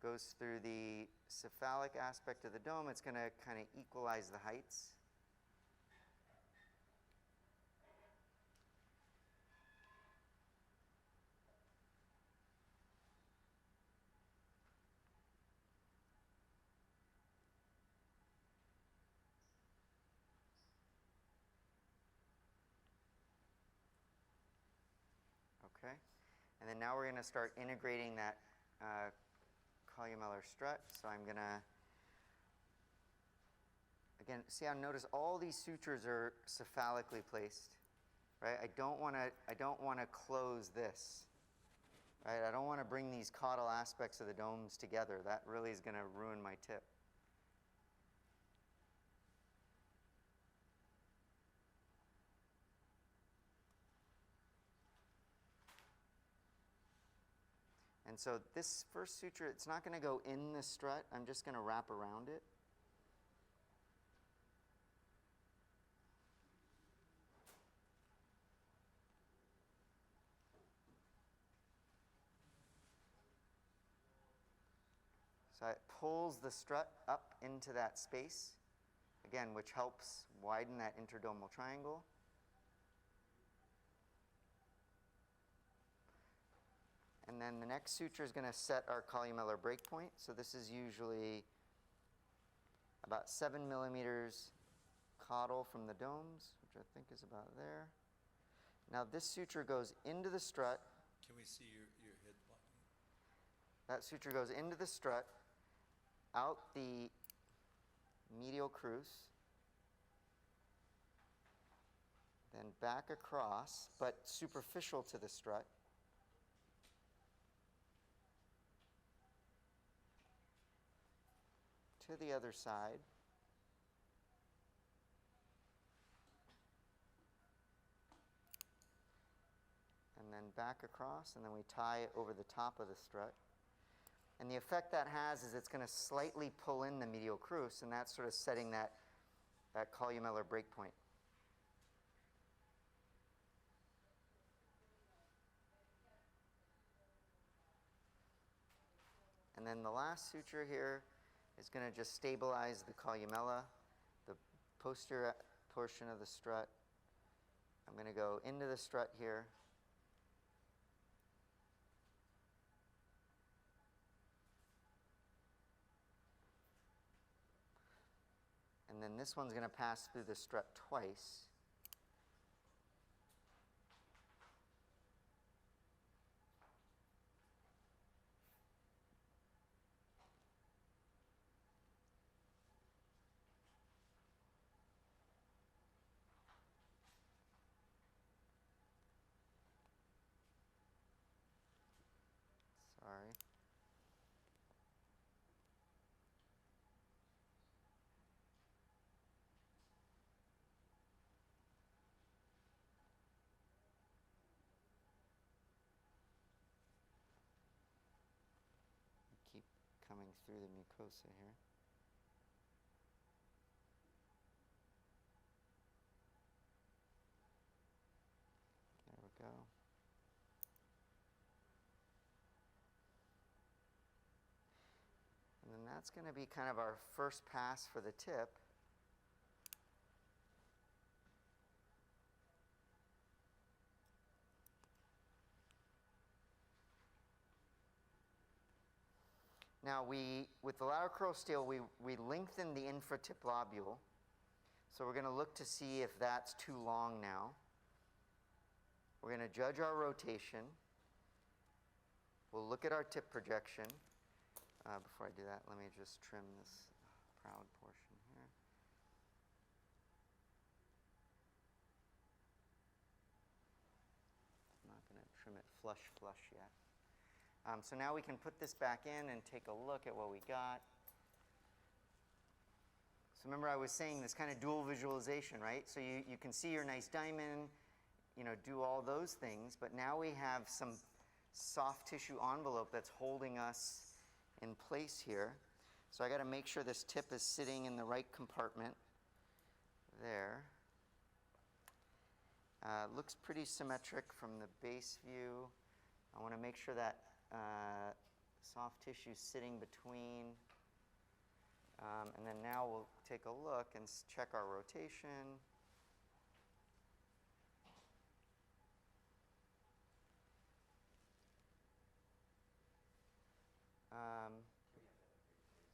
Goes through the cephalic aspect of the dome. It's going to kind of equalize the heights. Okay, and then now we're going to start integrating that columellar strut. So I'm going to, again, see how notice all these sutures are cephalically placed, right? I don't want to close this, right? I don't want to bring these caudal aspects of the domes together. That really is going to ruin my tip. And so this first suture, it's not going to go in the strut. I'm just going to wrap around it. So it pulls the strut up into that space, again, which helps widen that interdomal triangle. And then the next suture is going to set our columellar breakpoint. So this is usually about 7 millimeters caudal from the domes, which I think is about there. Now this suture goes into the strut. Can we see your head blocking? That suture goes into the strut, out the medial cruce, then back across, but superficial to the strut. to the other side. And then back across, and then we tie it over the top of the strut. And the effect that has is it's going to slightly pull in the medial cruce, and that's sort of setting that Columella breakpoint. And then the last suture here is going to just stabilize the columella, the posterior portion of the strut. I'm going to go into the strut here. And then this one's going to pass through the strut twice. Sorry. Keep coming through the mucosa here. There we go. And then that's going to be kind of our first pass for the tip. Now with the lateral curl steel, we lengthen the infratip lobule. So we're going to look to see if that's too long now. We're going to judge our rotation. We'll look at our tip projection. Before I do that, let me just trim this proud portion here. I'm not going to trim it flush yet. So now we can put this back in and take a look at what we got. So remember I was saying this kind of dual visualization, right? So you can see your nice diamond, do all those things, but now we have some soft tissue envelope that's holding us in place here. So I got to make sure this tip is sitting in the right compartment there. Looks pretty symmetric from the base view. I want to make sure that soft tissue is sitting between. And then now we'll take a look and check our rotation.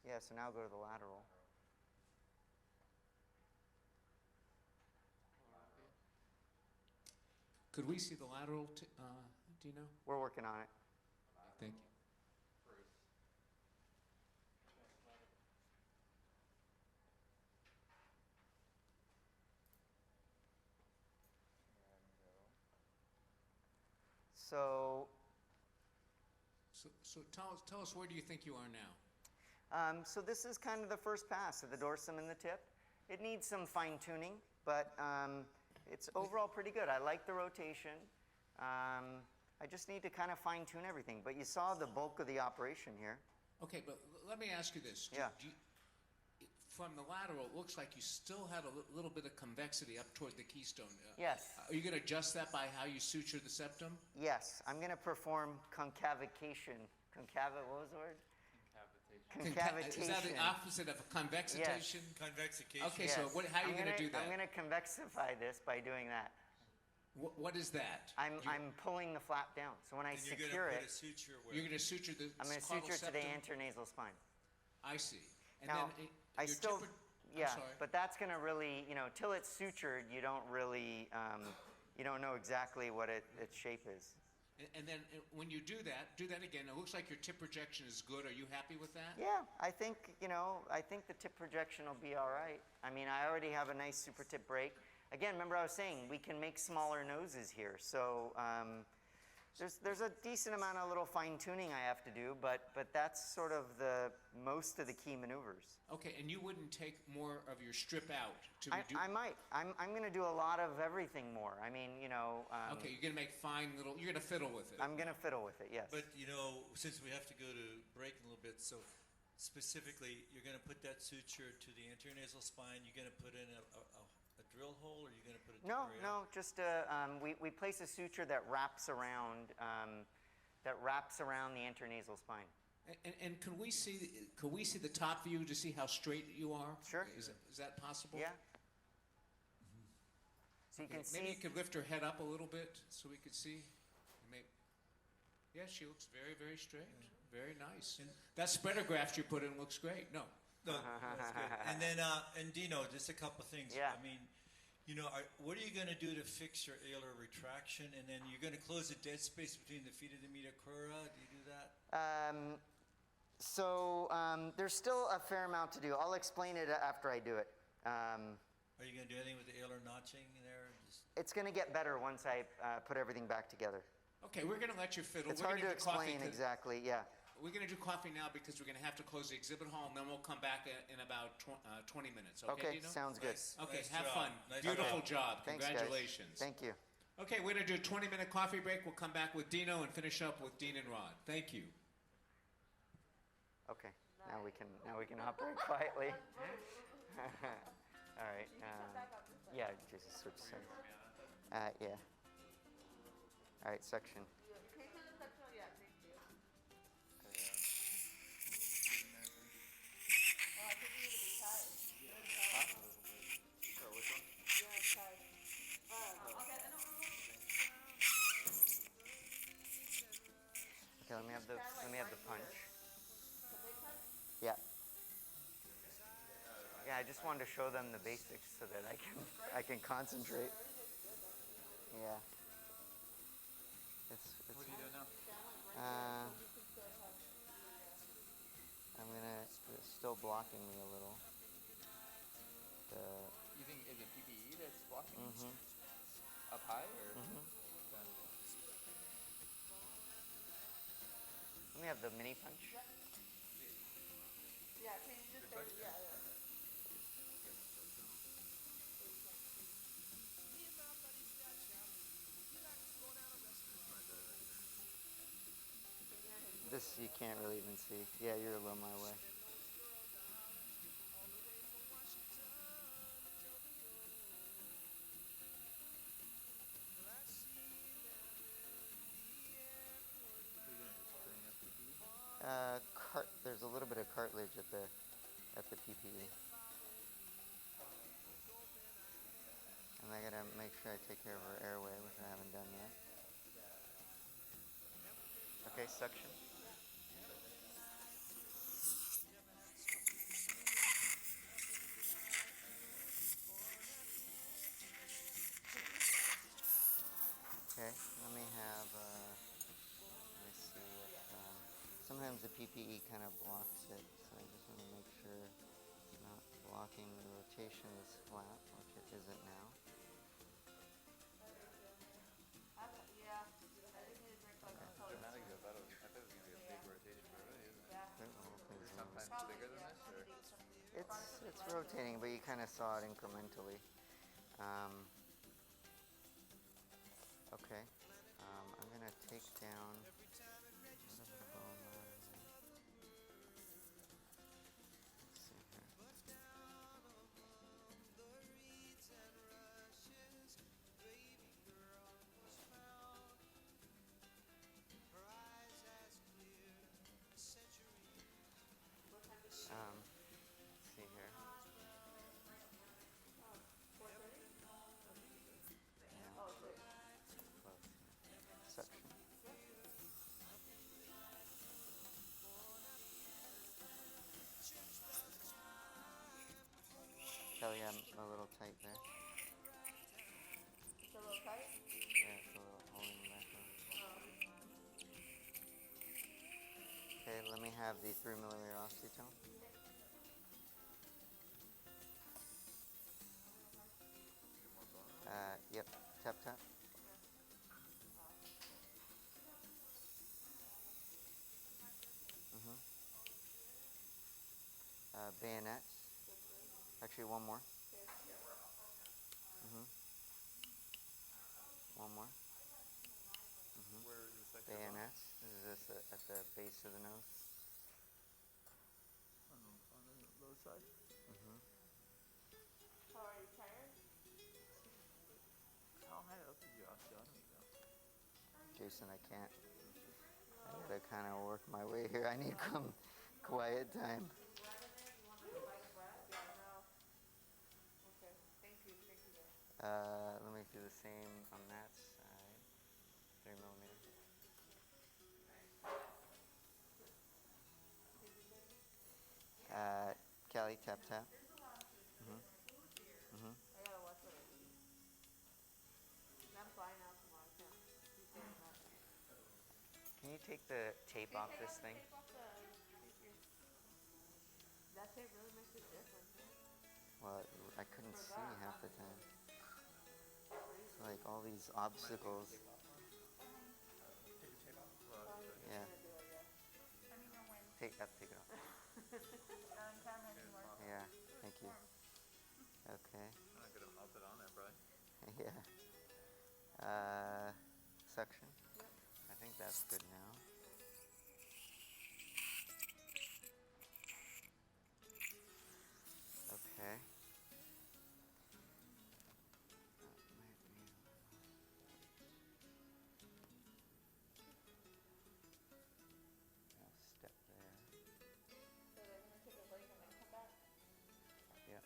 Yeah, so now go to the lateral. Could we see the lateral, do you know? We're working on it. Thank you. So tell us, where do you think you are now? So this is kind of the first pass of the dorsum and the tip. It needs some fine tuning, but it's overall pretty good. I like the rotation. I just need to kind of fine tune everything. But you saw the bulk of the operation here. Okay, but let me ask you this. Yeah. From the lateral, it looks like you still have a little bit of convexity up toward the keystone. Yes. Are you going to adjust that by how you suture the septum? Yes, I'm going to perform concavitation. What was the word? Concavitation. Is that the opposite of convexitation? Yes. Convexication. Okay, so how are you going to do that? I'm going to convexify this by doing that. What is that? I'm pulling the flap down. So when I secure it, you're going to suture the I'm going to suture to the internasal spine. I see. And now, then I still, yeah, sorry. but that's going to really, till it's sutured, you don't really, you don't know exactly what its shape is. And then when you do that again. It looks like your tip projection is good. Are you happy with that? Yeah, I think the tip projection will be all right. I mean, I already have a nice super tip break. Again, remember I was saying we can make smaller noses here. So, There's a decent amount of little fine tuning I have to do, but that's sort of the most of the key maneuvers. Okay, and you wouldn't take more of your strip out to I, reduce. I might. I'm going to do a lot of everything more. I mean, you know. Okay, you're gonna make fine little. You're gonna fiddle with it. I'm going to fiddle with it. Yes. But, you know, since we have to go to break in a little bit, so specifically, you're gonna put that suture to the intranasal spine, you're gonna put in a drill hole, or you're gonna put it? No. Just we place a suture that wraps around the intranasal spine. And can we see the top view to see how straight you are? Sure. Is that possible? Yeah. So you Okay, can see. maybe you could lift her head up a little bit so we could see. Yeah, she looks very, very straight. Very nice. That spreader graft you put in looks great. No. No, that's good. And then, and Dino, just a couple things. Yeah. I mean, you know, what are you gonna do to fix your alar retraction? And then you're gonna close the dead space between the feet of the Metacura? Do you do that? There's still a fair amount to do. I'll explain it after I do it. Are you gonna do anything with the alar notching there? It's going to get better once I put everything back together. Okay, we're gonna let you fiddle. It's We're hard gonna to do coffee explain exactly. Yeah. We're going to do coffee now because we're going to have to close the exhibit hall, and then we'll come back in about 20 minutes. Okay, Dino? Sounds good. Okay, Nice have job. fun. Nice Beautiful job. job. Thanks, guys. Congratulations. Thank you. Okay, we're going to do a 20-minute coffee break. We'll come back with Dino and finish up with Dean and Rod. Thank you. Okay. Now we can operate quietly. All right. Yeah, just switch sides. Yeah. All right, section. Okay, let me have the punch. Yeah. Yeah, I just wanted to show them the basics so that I can concentrate. Yeah. What are you doing now? It's still blocking me a little. You think is it PPE that's blocking? Mm-hmm. Up high or? Mm-hmm. Down? Let me have the mini punch. Yeah, can you just say, yeah. This you can't really even see. Yeah, you're a little my way. There's a little bit of cartilage at the PPE. And I gotta make sure I take care of her airway, which I haven't done yet. Okay, suction. Okay, let me see if, sometimes the PPE kind of blocks it, so I just want to make sure it's not blocking the rotation of this flap, which it isn't now. Dramatic though, I thought it was gonna be a big rotation, but it really isn't. The whole thing's Is it sometimes bigger than this, or? It's rotating, but you kind of saw it incrementally. Okay, I'm gonna take down a little bit of bone line there. Let's see here. Let's see here. Suction. Kelly, I'm a little tight there. It's a little tight? Yeah, it's a little holding me back on. Okay, let me have the 3mm osteotome. Yep, tap tap. bayonets. Actually, one more. One more. Where is the sector? Bayonets. This is this at the base of the nose. On the low side? How are you tired? How high up is your osteotomy go? Jason, I can't. I gotta kind of work my way here. I need some quiet time. Bread in there? Do you want to buy the bread? Yeah, no. Okay. Thank you guys. Let me do the same on that side. 3 millimeter. Callie, tap tap. I gotta watch what I eat. I'm flying out tomorrow. I can't keep getting that. Can you take the tape off this thing? Take off the that tape really makes a difference, man. Well, I couldn't see half the time. It's like all these obstacles. Yeah. Take it off. Yeah, thank you. Okay. I'm not gonna mop it on there, bro. Yeah. Suction. I think that's good now. Okay. I'll step there. So they're gonna take a break and then come back? Yep.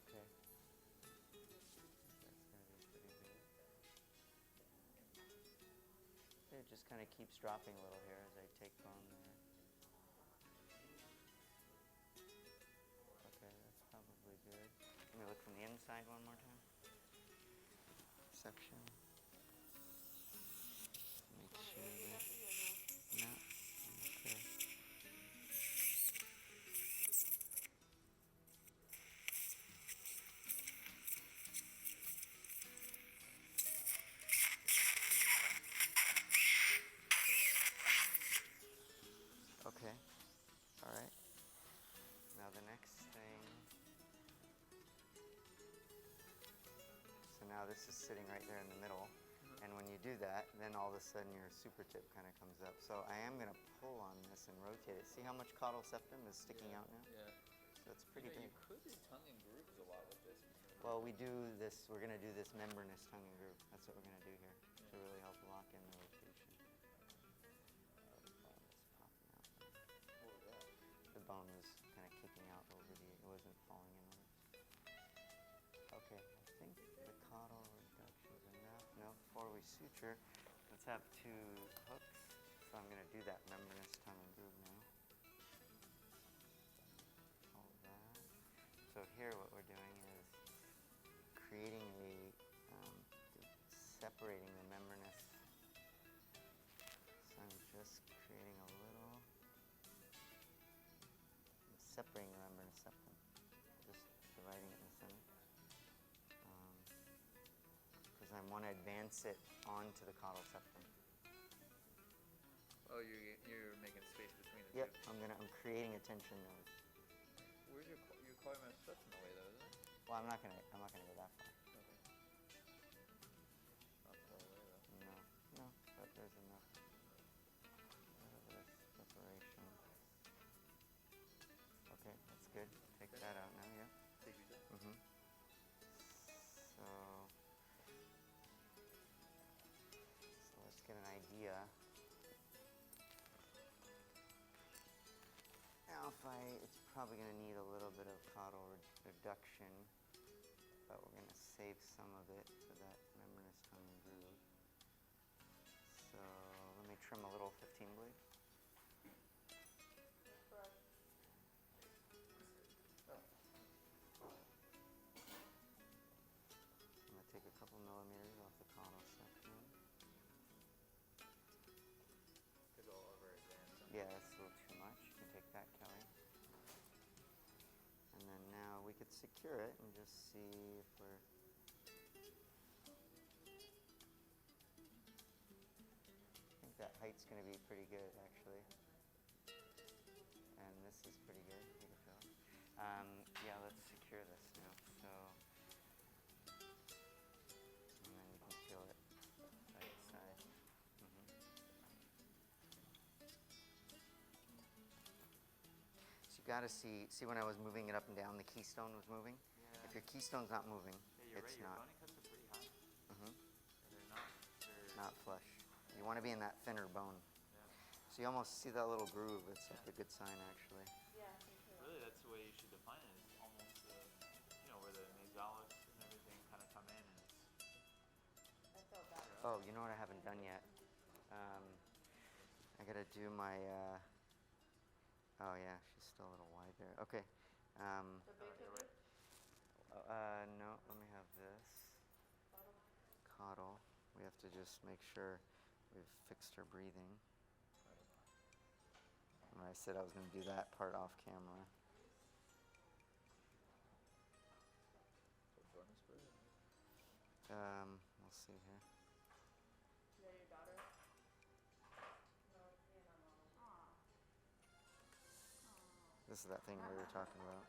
Okay. That's gonna be pretty big. It just kind of keeps dropping a little here as I take bone there. Okay, that's probably good. Let me look from the inside one more time. Section. Make sure that. No. Okay. Okay. All right. Now the next thing. So now this is sitting right there in the middle. And when you do that, then all of a sudden your super tip kind of comes up. So I am going to pull on this and rotate it. See how much caudal septum is sticking out now? Yeah. So it's pretty big. You could do tongue and grooves a lot with this. Well, we do this, we're going to do this membranous tongue and groove. That's what we're going to do here to really help lock in the rotation. The bone is popping out there. What was that? The bone was kind of kicking out over the, it wasn't falling in on it. Okay, I think the caudal reduction's enough. No, before we suture, let's have 2 hooks. So I'm going to do that membranous tongue and groove now. Hold that. So here what we're doing is creating separating the membranous. So I'm just creating a little, I'm separating the membranous septum, just dividing it in the center. Because I want to advance it onto the caudal septum. Oh, you're making space between the Yep, two. I'm creating a tension node. Where's your quadriceps? That's in the way though, isn't it? Well, I'm not gonna go that far. Okay. Not far away though. No, but there's enough of this separation. Okay, that's good. Take that out now, yeah. Take you down. So let's get an idea. Now it's probably going to need a little bit of caudal reduction, but we're going to save some of it for that membranous tongue and groove. So let me trim a little 15 blade. I'm going to take a couple millimeters off the caudal septum. It's all over advanced. Yeah, that's a little too much. You can take that, Kelly. And then now we could secure it and just see if we're think that height's going to be pretty good, actually. And this is pretty good. You can feel it. Yeah, let's secure this now. So, and then you can feel it side to side. So you got to see when I was moving it up and down, the keystone was moving. Yeah. If your keystone's not moving, Yeah, you're it's right. Your not. boning cuts are pretty high. Mhm. They're not. They're. Not flush. You want to be in that thinner bone. Yeah. So you almost see that little groove. It's like a good sign, actually. Yeah, me too. Really, that's the way you should define it. It's almost, where the nasales and everything kind of come in, and it's. I felt that. Oh, you know what I haven't done yet? I gotta do my. Oh yeah, she's still a little wide there. Okay. The big cookie? No. Let me have this. Coddle. We have to just make sure we've fixed her breathing. When I said I was going to do that part off camera. We'll see here. Is that your daughter? No, me and my mom. This is that thing we were talking about.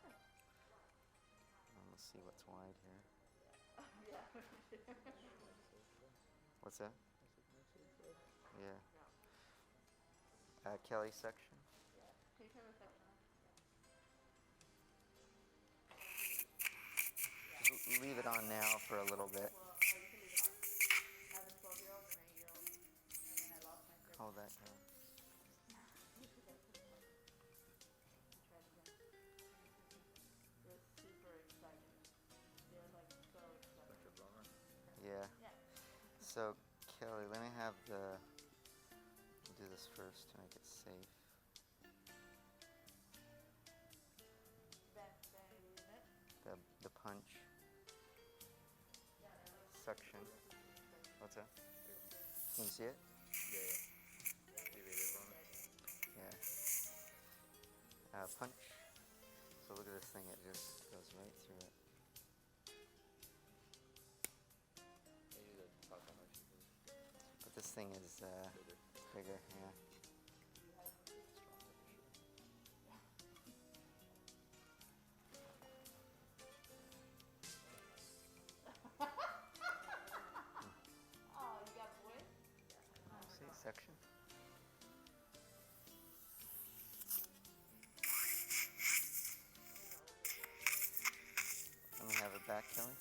Let's see what's wide here. Yeah. What's that? Yeah. Kelly section. Can you turn the section on? Leave it on now for a little bit. Well, you can leave it on. I have a 12-year-old and an 8-year-old, and then I lost my 13. Hold that, Kelly. You try it again. They're super excited. They're like so excited. Like a bummer. Yeah. Yeah. So, Kelly, let me have the. We'll do this first to make it safe. Back unit. The punch suction. What's that? Can you see it? Yeah. Deviated bummer. Yeah. Punch. So look at this thing. It just goes right through it. Yeah, you need to talk how much you can. But this thing is bigger. Yeah. Oh, you got boys? See section. Let me have it back, Kelly.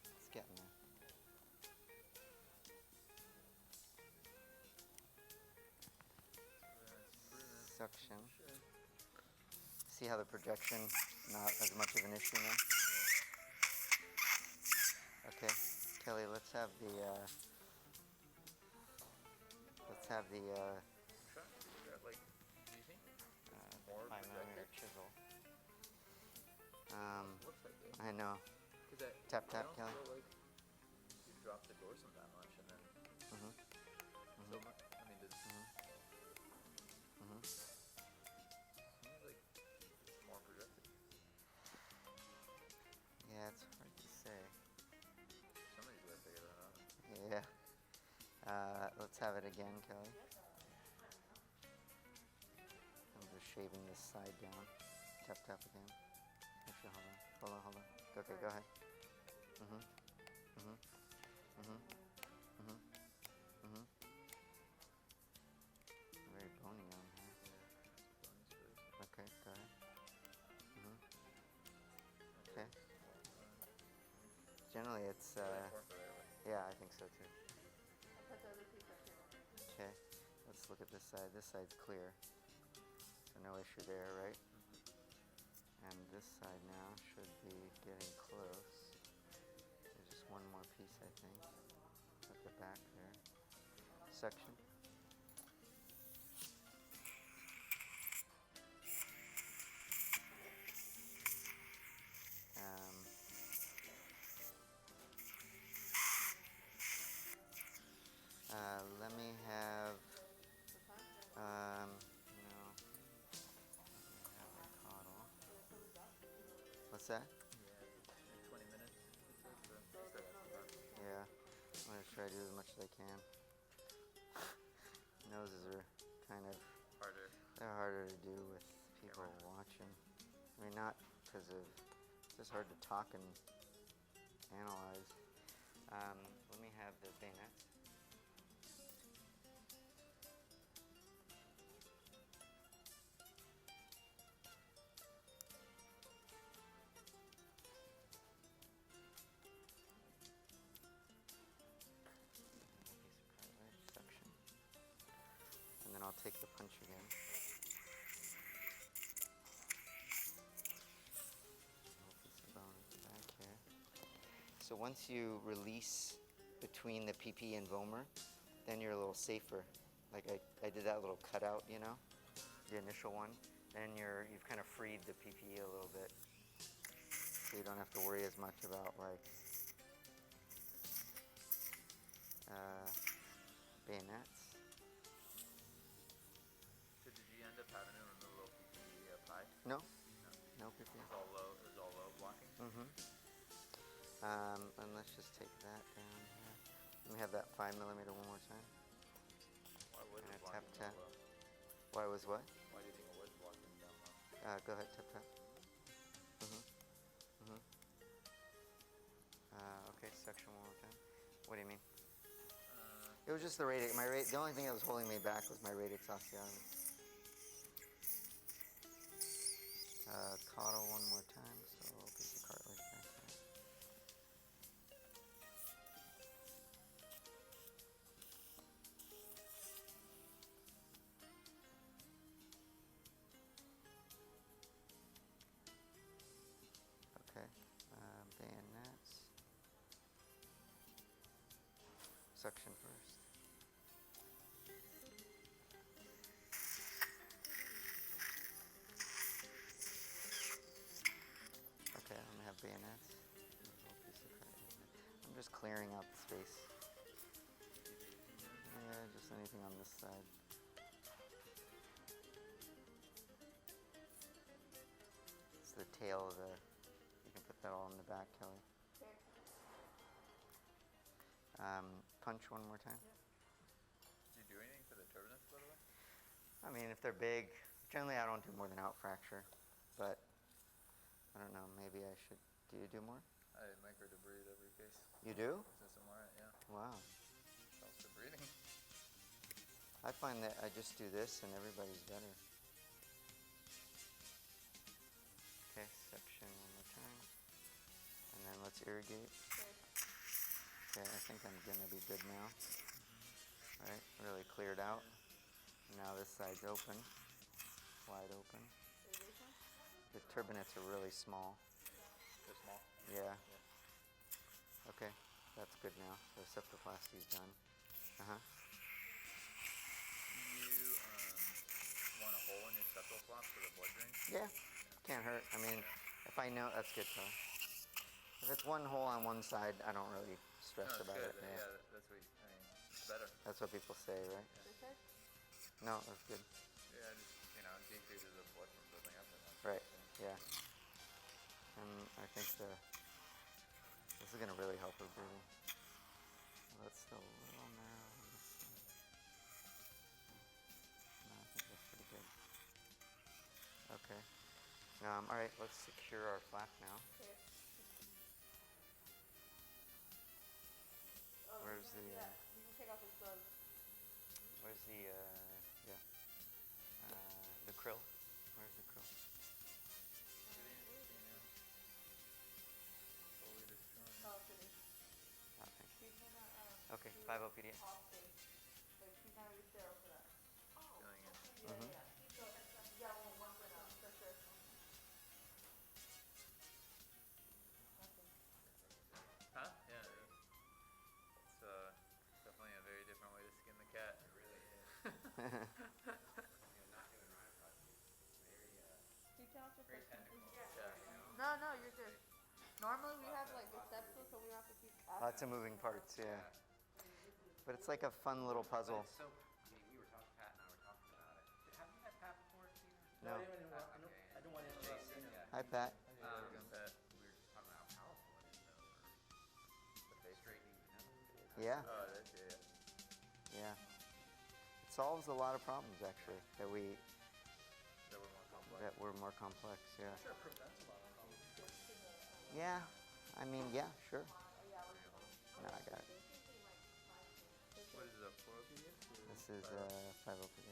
It's getting there. Suction. See how the projection not as much of an issue now? Okay, Kelly, let's have the Trying to figure out, like, do you think more 5mm chisel. looks like it? I know. Cause that, Tap, I tap, don't Kelly. feel like you drop the dorsum that much, and then Mhm. so much. I mean, does Mhm. seems like it's more projected. Yeah, it's hard to say. Somebody's gotta figure that out. Yeah. Let's have it again, Kelly. I'm just shaving this side down. Tap, tap again. Actually, hold on. Okay, go ahead. Mhm. Mhm. Mhm. Mhm. Mhm. Very bony on here. Okay, go ahead. Mhm. Okay. Generally, it's yeah, I think so too. I put the other piece up here. Okay, let's look at this side. This side's clear, so no issue there, right? And this side now should be getting close. There's just one more piece, I think, at the back there. Section. Let me have What's that? Yeah, in 20 minutes. So start asking about it. Yeah, I'm gonna try to do as much as I can. Noses are kind of, Harder. they're harder to do with people watching. I mean, not because of, it's just hard to talk and analyze. Let me have the bayonets. Section. And then I'll take the punch again. Open some bone at the back here. So once you release between the PP and vomer, then you're a little safer. Like I did that little cutout, you know, the initial one. Then you've kind of freed the PP a little bit. So you don't have to worry as much about like bayonets. So did you end up having to remove a little PP pie? No, no PP. It was all low blocking? Mm-hmm. And let's just take that down here. Let me have that 5mm one more time. Why was And it a tap blocking tap. down low? Why was what? Why do you think it was blocking down low? Go ahead, tap tap. Mm-hmm. Mm-hmm. Okay, section one more time. What do you mean? It was just the radix. The only thing that was holding me back was my radix osteotomy. Caudal one more time, so a little piece of cartilage back there. Okay, bayonets. Suction first. Okay, I'm gonna have bayonets. There's a little piece of cartilage there. I'm just clearing out the space. Yeah, just anything on this side. It's the tail of the. You can put that all in the back, Kelly. Punch one more time. Did you do anything for the turbinates, by the way? I mean, if they're big, generally I don't do more than out fracture, but I don't know, maybe I should. Do you do more? I microdebride every case. You do? Since I'm alright, yeah. Wow. Helps the breathing. I find that I just do this and everybody's better. Okay, section one more time. And then let's irrigate. Okay, I think I'm gonna be good now. Alright, really cleared out. Now this side's open, wide open. The turbinates are really small. They're small. Yeah. Okay, that's good now. The septoplasty is done. Uh-huh. You want a hole in your septal flap for the blood drain? Yeah, can't hurt. I mean, if I know, that's good, Tyler. If it's one hole on one side, I don't really stress No, it's about good. it. Yeah, that's what it's better. That's what people say, right? No, that's good. Yeah, just, decreases the blood from building up. And Right, yeah. And I think this is gonna really help with breathing. That's still a little narrow on this side. No, I think that's pretty good. Okay. All right, let's secure our flap now. Where's the, You can take off his gloves. where's the, the krill? Where's the krill? slowly destroying. Oh, city. Oh, thank you. He's gonna, Okay, 5-0 PDA. off thing. Like, he's not really sterile for that. Feeling it. Mhm. So, yeah, one for now, for sure. Huh? Yeah. It's definitely a very different way to skin the cat. It really is. Very technical. Yeah. Yeah. No, you're good. Normally we have like the septal, so we don't have to keep asking. Lots of moving parts, yeah. But it's like a fun little puzzle. So, we were talking, Pat and I were talking about it. Have you had Pat before, Tina? No. I don't want to interrupt. Okay. I don't want to interrupt. Jason, yeah. Hi, Pat. Welcome, Pat. Yeah. Oh, that's it. Yeah. It solves a lot of problems actually That were more complex. that were more complex. Yeah. Sure prevents a lot of problems. Yeah. I mean, yeah, sure. No, I got it. What is it, a 4OPS? This is 5OPD.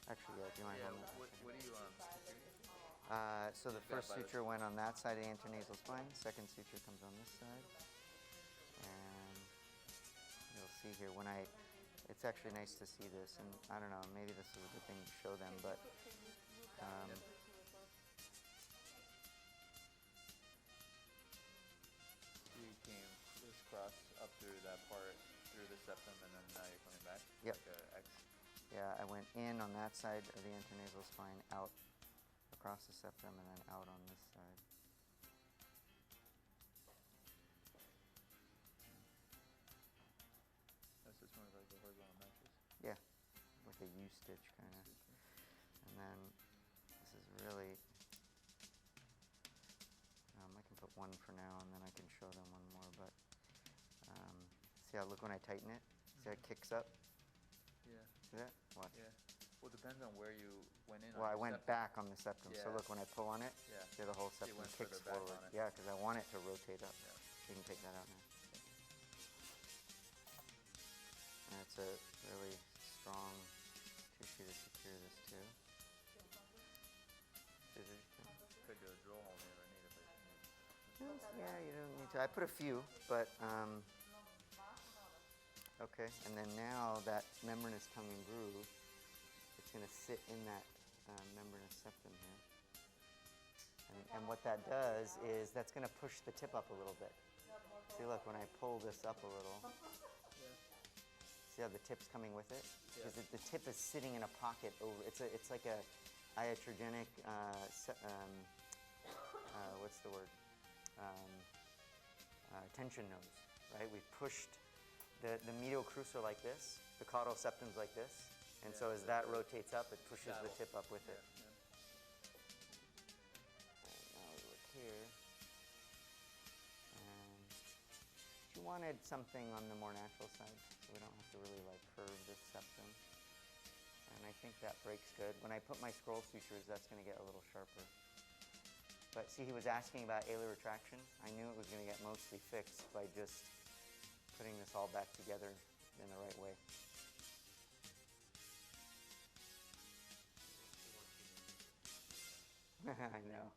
Actually, yeah. Do you mind Yeah, holding that? what do you So the first suture went on that side of the intranasal spine. Second suture comes on this side. And you'll see here when it's actually nice to see this. And I don't know, maybe this is a good thing to show them, but You came crisscross up through that part, through the septum, and then now you're coming back? Yep. Like a X? yeah, I went in on that side of the intranasal spine, out across the septum, and then out on this side. That's just more like a horizontal mattress? Yeah, with a U stitch kind of. And then this is really, I can put one for now and then I can show them one more, but see how, look when I tighten it? See how it kicks up? Yeah. See that? Watch. Yeah. Well, it depends on where you went in. Well, on I the went septum. back on the septum, so Yeah. look when I pull on it, Yeah. see how the whole So you septum went kicks further back forward. on it. Yeah, because I want it to rotate up. Yeah. You can take that out now. And it's a really strong tissue to secure this to. Scissors. Could do a drill hole if you ever need it, but Yeah, you don't need to. I put a few, but okay. And then now that membranous tongue and groove, it's going to sit in that membranous septum here. And what that does is that's going to push the tip up a little bit. See, look, when I pull this up a little, see how the tip's coming with it? Because the tip is sitting in a pocket over. It's like a iatrogenic. What's the word? Tension nose, right? We've pushed the medial cruciate like this, the caudal septum's like this, and so as that rotates up, it pushes the tip up with it. And now we look here, and you wanted something on the more natural side, so we don't have to really like curve this septum. And I think that breaks good. When I put my scroll sutures, that's going to get a little sharper. But see, he was asking about alar retraction. I knew it was going to get mostly fixed by just putting this all back together in the right way. I know.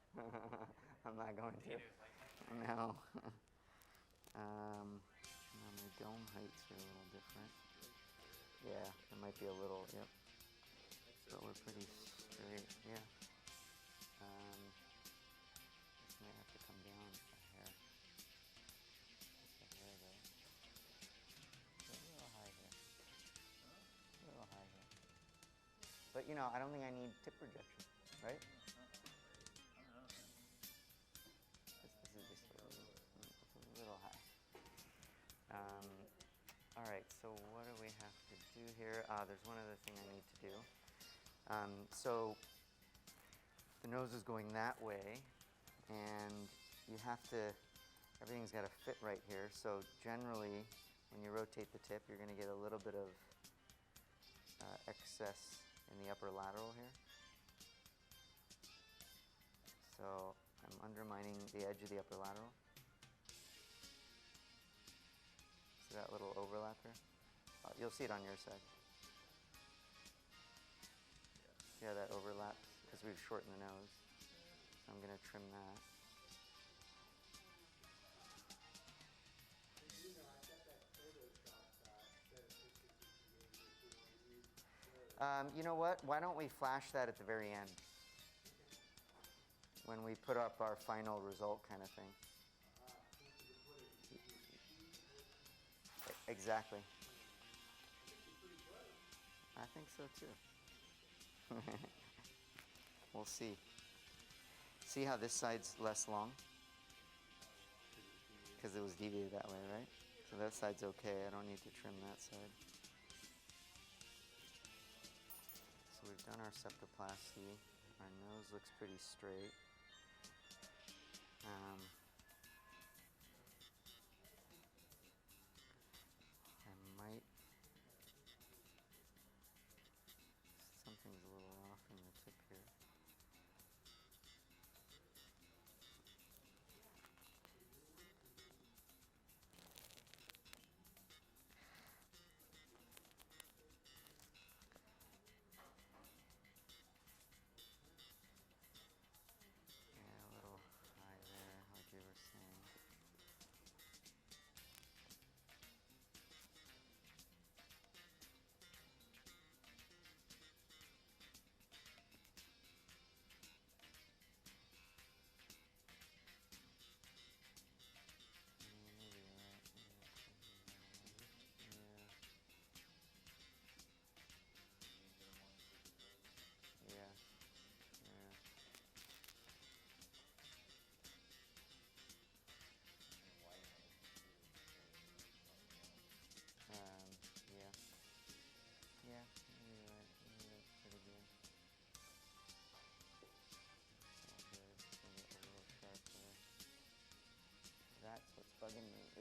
I'm not going to. No. My dome heights are a little different. Yeah, it might be a little, yep. But we're pretty straight, yeah. This may have to come down a hair. Just a hair there. A little high here. A little high here. But you know, I don't think I need tip projection, right? This is just a little high. All right, so what do we have to do here? There's one other thing I need to do. So the nose is going that way, and you have to, everything's got to fit right here. So generally, when you rotate the tip, you're going to get a little bit of excess in the upper lateral here. So I'm undermining the edge of the upper lateral. See that little overlap here? You'll see it on your side. Yeah, that overlaps because we've shortened the nose. So I'm going to trim that. You know what? Why don't we flash that at the very end? When we put up our final result kind of thing. Exactly. I think so too. We'll see. See how this side's less long? Because it was deviated that way, right? So that side's okay. I don't need to trim that side. So we've done our septoplasty. Our nose looks pretty straight.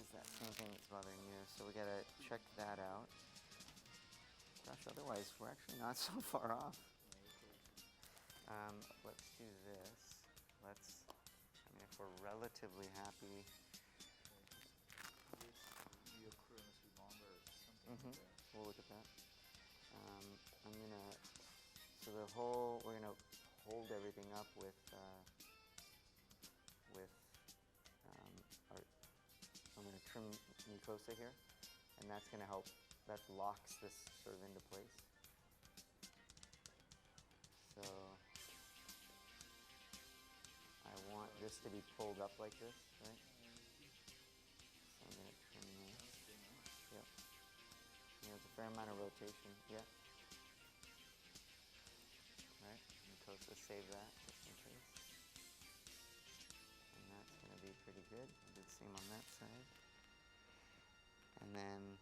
is that same thing that's bothering you. So we gotta check that out. Gosh, otherwise we're actually not so far off. Let's do this. I mean, if we're relatively happy. Your crew must be longer or something like that. We'll look at that. We're gonna hold everything up with I'm gonna trim mucosa here, and that's gonna help. That locks this sort of into place. So I want this to be pulled up like this, right? So I'm gonna trim this. Yep. There's a fair amount of rotation. Yeah. Right. Mucosa, save that just in case. And that's gonna be pretty good. I'll do the same on that side. And then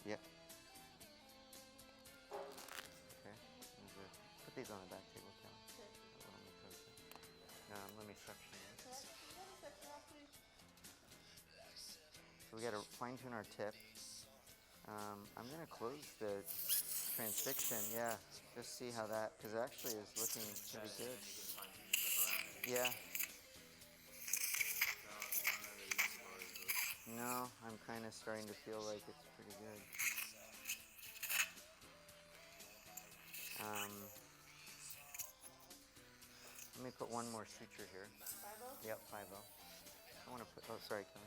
yep. Okay. Put these on the back table, Cal. Let me suction this. So we got to fine tune our tip. I'm going to close the transfixion, yeah, just see how that, because it actually is looking pretty good. Yeah. No, I'm kind of starting to feel like it's pretty good. Let me put one more suture here. 5-0? Yep, 5-0. I want to put, oh, sorry, Kelly.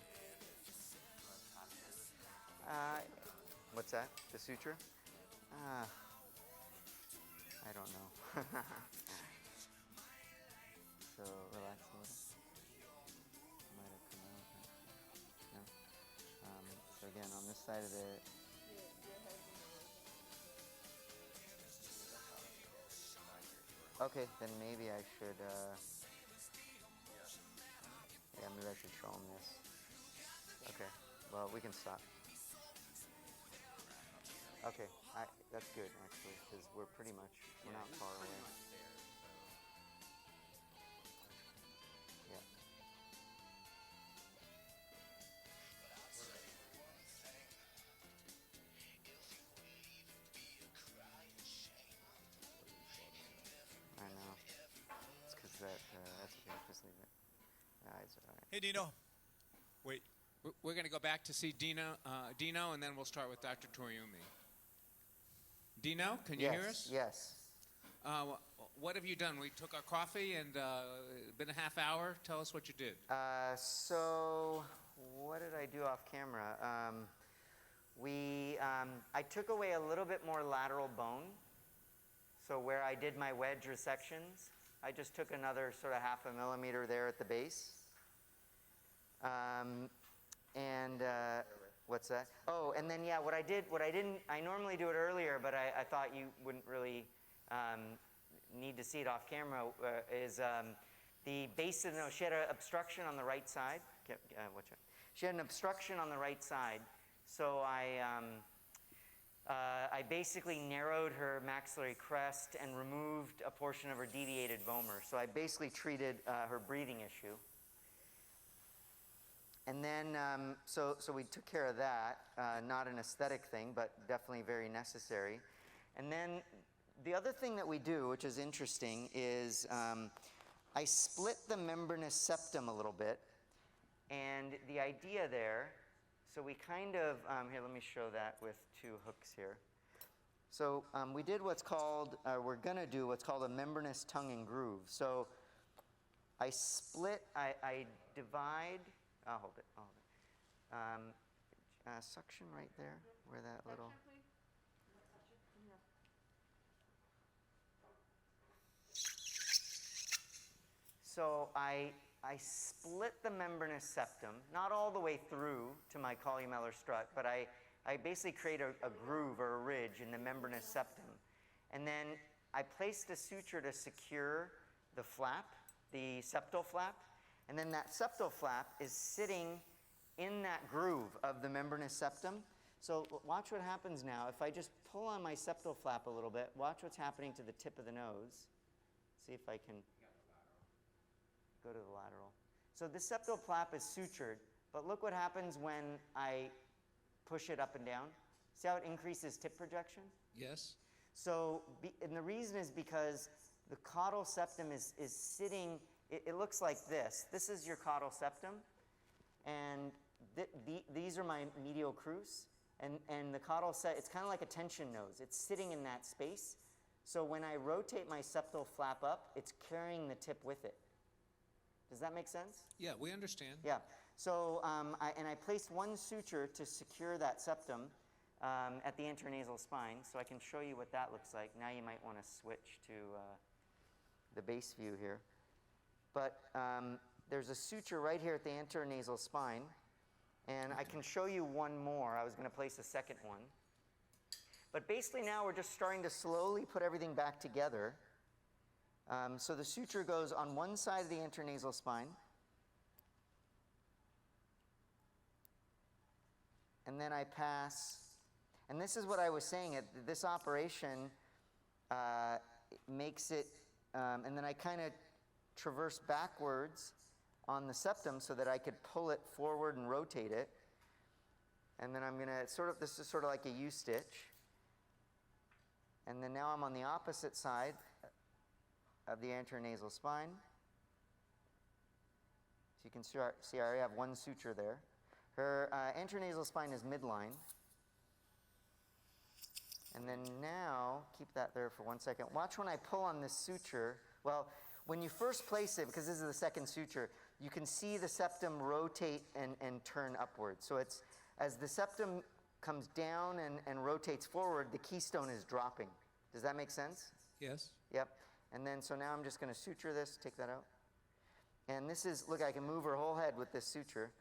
What's that? The suture? I don't know. So, relax a little. Might have come out. No? So again, on this side of the... Okay, then maybe I should, yeah, maybe I should show them this. Okay, well, we can stop. Okay, that's good, actually, because we're pretty much, we're not far away. Yeah. I know. It's because that's okay, just leave it. The eyes are all right. Hey, Dino. Wait. We're going to go back to see Dino, and then we'll start with Dr. Toriumi. Dino, can you hear us? Yes. What have you done? We took our coffee and been a half hour. Tell us what you did. So what did I do off camera? I took away a little bit more lateral bone. So where I did my wedge resections, I just took another sort of 0.5 millimeter there at the base. What's that? Oh, and then yeah, I normally do it earlier, but I thought you wouldn't really need to see it off camera, is the base of the nose. She had an obstruction on the right side. Watch out. She had an obstruction on the right side, so I basically narrowed her maxillary crest and removed a portion of her deviated vomer. So I basically treated her breathing issue. And then, so we took care of that, not an aesthetic thing, but definitely very necessary. And then the other thing that we do, which is interesting, is I split the membranous septum a little bit. And the idea there, so we kind of, here, let me show that with 2 hooks here. So we did what's called, we're going to do what's called a membranous tongue and groove. So I split, I divide, I'll hold it. Suction right there, where that little... So I split the membranous septum, not all the way through to my columellar strut, but I basically create a groove or a ridge in the membranous septum. And then I placed a suture to secure the flap, the septal flap. And then that septal flap is sitting in that groove of the membranous septum. So watch what happens now. If I just pull on my septal flap a little bit, watch what's happening to the tip of the nose. See if I can go to the lateral. So the septal flap is sutured, but look what happens when I push it up and down. See how it increases tip projection? Yes. So, and the reason is because the caudal septum is sitting, it looks like this. This is your caudal septum, and these are my medial crus, and the caudal it's kind of like a tension nose. It's sitting in that space. So when I rotate my septal flap up, it's carrying the tip with it. Does that make sense? Yeah, we understand. Yeah. So, I placed one suture to secure that septum at the intranasal spine, so I can show you what that looks like. Now you might want to switch to the base view here. But there's a suture right here at the intranasal spine, and I can show you one more. I was going to place a second one. But basically now we're just starting to slowly put everything back together. So the suture goes on one side of the intranasal spine, and then I pass, and this is what I was saying, this operation makes it, and then I kind of traverse backwards on the septum so that I could pull it forward and rotate it. And then I'm going to this is sort of like a U-stitch. And then now I'm on the opposite side of the intranasal spine. So you can see I already have one suture there. Her intranasal spine is midline. And then now, keep that there for 1 second. Watch when I pull on this suture. Well, when you first place it, because this is the second suture, you can see the septum rotate and turn upwards. So it's, as the septum comes down and rotates forward, the keystone is dropping. Does that make sense? Yes. Yep. And then, so now I'm just going to suture this, take that out. And this is, look, I can move her whole head with this suture.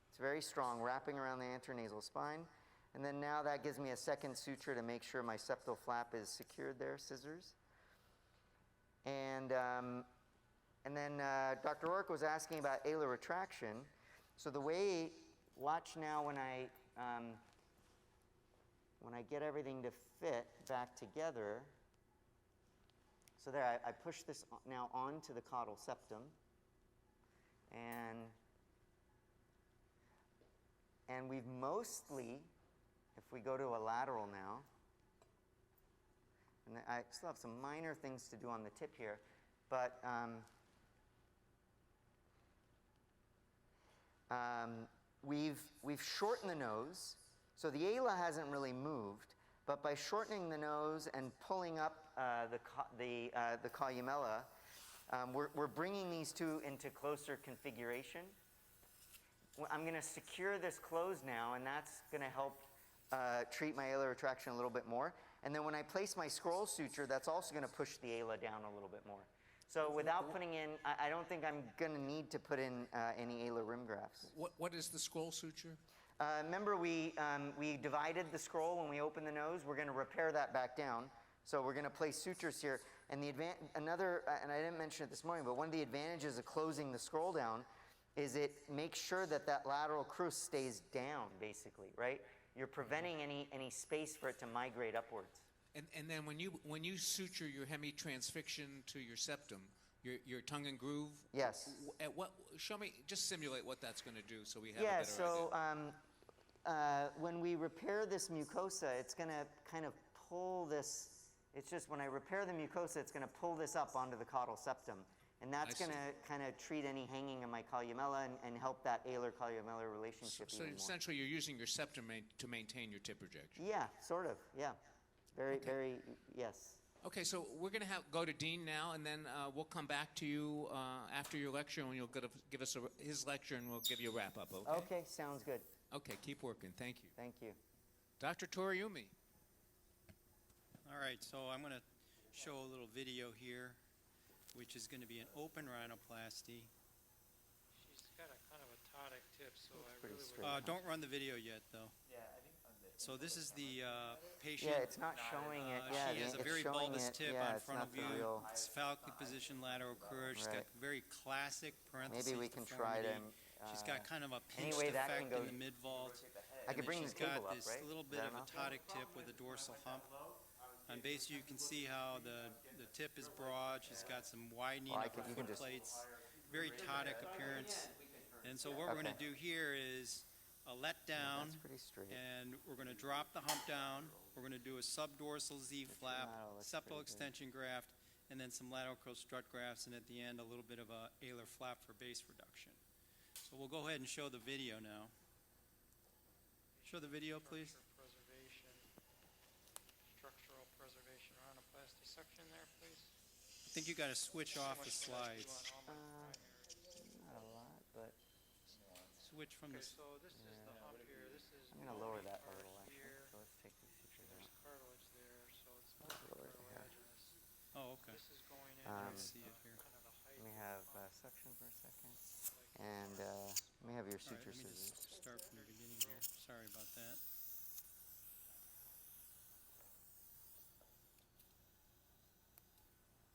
It's very strong, wrapping around the intranasal spine. And then now that gives me a second suture to make sure my septal flap is secured there, scissors. And then Dr. Rourke was asking about alar retraction. So the way, watch now when I get everything to fit back together. So there, I push this now onto the caudal septum. And we've mostly, if we go to a lateral now, and I still have some minor things to do on the tip here, but we've shortened the nose, so the ala hasn't really moved, but by shortening the nose and pulling up the columella, we're bringing these two into closer configuration. I'm going to secure this closed now, and that's going to help treat my alar retraction a little bit more. And then when I place my scroll suture, that's also going to push the ala down a little bit more. So without putting in, I don't think I'm going to need to put in any alar rim grafts. What is the scroll suture? Remember, we divided the scroll when we opened the nose. We're going to repair that back down. So we're going to place sutures here. And and I didn't mention it this morning, but one of the advantages of closing the scroll down is it makes sure that lateral crus stays down, basically, right? You're preventing any space for it to migrate upwards. And then when you suture your hemitransfixion to your septum, your tongue and groove. Yes. Show me, just simulate what that's going to do, so we have a better idea. When we repair this mucosa, it's going to kind of pull this. It's just when I repair the mucosa, it's going to pull this up onto the caudal septum. And that's going to kind of treat any hanging of my columella and help that alar-columellar relationship even more. So essentially you're using your septum to maintain your tip projection. Yeah, sort of, yeah. Very, yes. Okay, so we're going to go to Dean now, and then we'll come back to you after your lecture, and you'll give us his lecture, and we'll give you a wrap-up, okay? Okay, sounds good. Okay, keep working. Thank you. Thank you. Dr. Toriumi. All right, so I'm going to show a little video here, which is going to be an open rhinoplasty. She's got a kind of a ptotic tip, so I really would... Don't run the video yet, though. Yeah, I think So this is the patient. Yeah, it's not showing it. Yeah, she has a it's very showing bulbous it. tip Yeah, on it's frontal not the view. real. It's phallically positioned lateral curve. She's got Right. very classic parentheses. Maybe we can try to. deformity. She's got kind of a any pinched way that can effect go- in the mid vault. I could bring the She's got table up, this right? little Is bit that of a enough? ptotic tip with a dorsal hump. On base, you can see how the tip is broad. She's got some widening Well, I of her can- you can foot just- plates. Very ptotic appearance. And so what we're going to Okay. do here is a let down, That's pretty straight. and we're going to drop the hump down. We're going to do a subdorsal Z flap, lateral looks septal pretty good. extension graft, and then some lateral curl strut grafts, and at the end, a little bit of a alar flap for base reduction. So we'll go ahead and show the video now. Show the video, please. Structural preservation rhinoplasty section there, please. I think you got to switch off the slides. Not a lot, but Switch from the. Okay, so this is the hump here, this is. I'm gonna lower that a part little actually. here. So let's take these features There's out. cartilage there, so it's Let's mostly lower it here. cartilaginous. Oh, okay. This is going in. Um, Let's see it here. Kind of the height. Let me have suction for a second, and let me have your All right, suture let me scissors. just start from the beginning here. Sorry about that.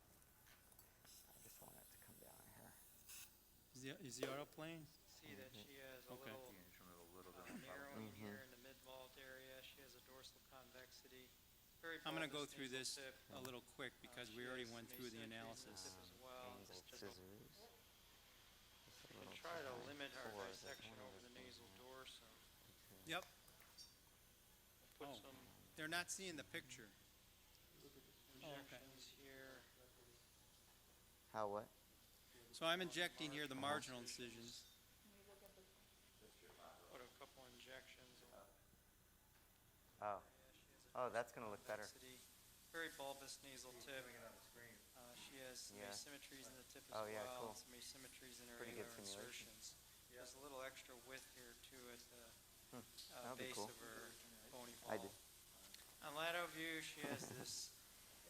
I just want it to come down here. Is the autoplane? See that she has a Okay. little You can just remove a little bit. narrowing Mhm. here in the mid-vault area. She has a dorsal convexity. Very I'm going to go bulbous through nasal this tip. a little quick because She we already has went through the asymmetries in analysis. tip as well. Angled Just scissors. Just a we little try to behind. limit our Or is it dissection one of over the those nasal ones? dorsum. Yep. Put Oh. some They're not seeing the picture. injections here. How what? So I'm injecting here the marginal incisions. Put a couple injections. Oh. Oh, that's gonna look better. Convexity. Very bulbous nasal tip. She has some Yeah. asymmetries in the tip as Oh, well. yeah, cool. And some asymmetries in her Pretty good alar simulation. insertions. There's a little extra width here too at the That'll be base cool. of her bony I ball. did. On lateral view, she has this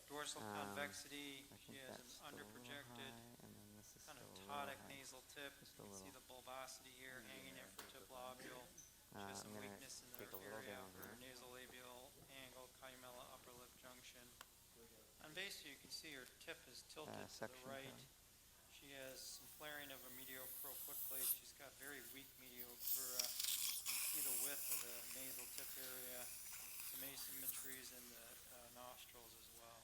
dorsal Um, convexity. I She think has that's an still a little underprojected, high, and then this is kind of still a little tonic high. nasal tip. Just You a can see little. the bulbosity here hanging in for tip lobule. She has I'm some gonna weakness in the take a little area down of her here. nasolabial angle, columella upper lip junction. On base, you can see her tip is tilted to the Section right. down. She has some flaring of her mediocrural foot plate. She's got very weak mediocrura. You can see the width of the nasal tip area, some asymmetries in the nostrils as well.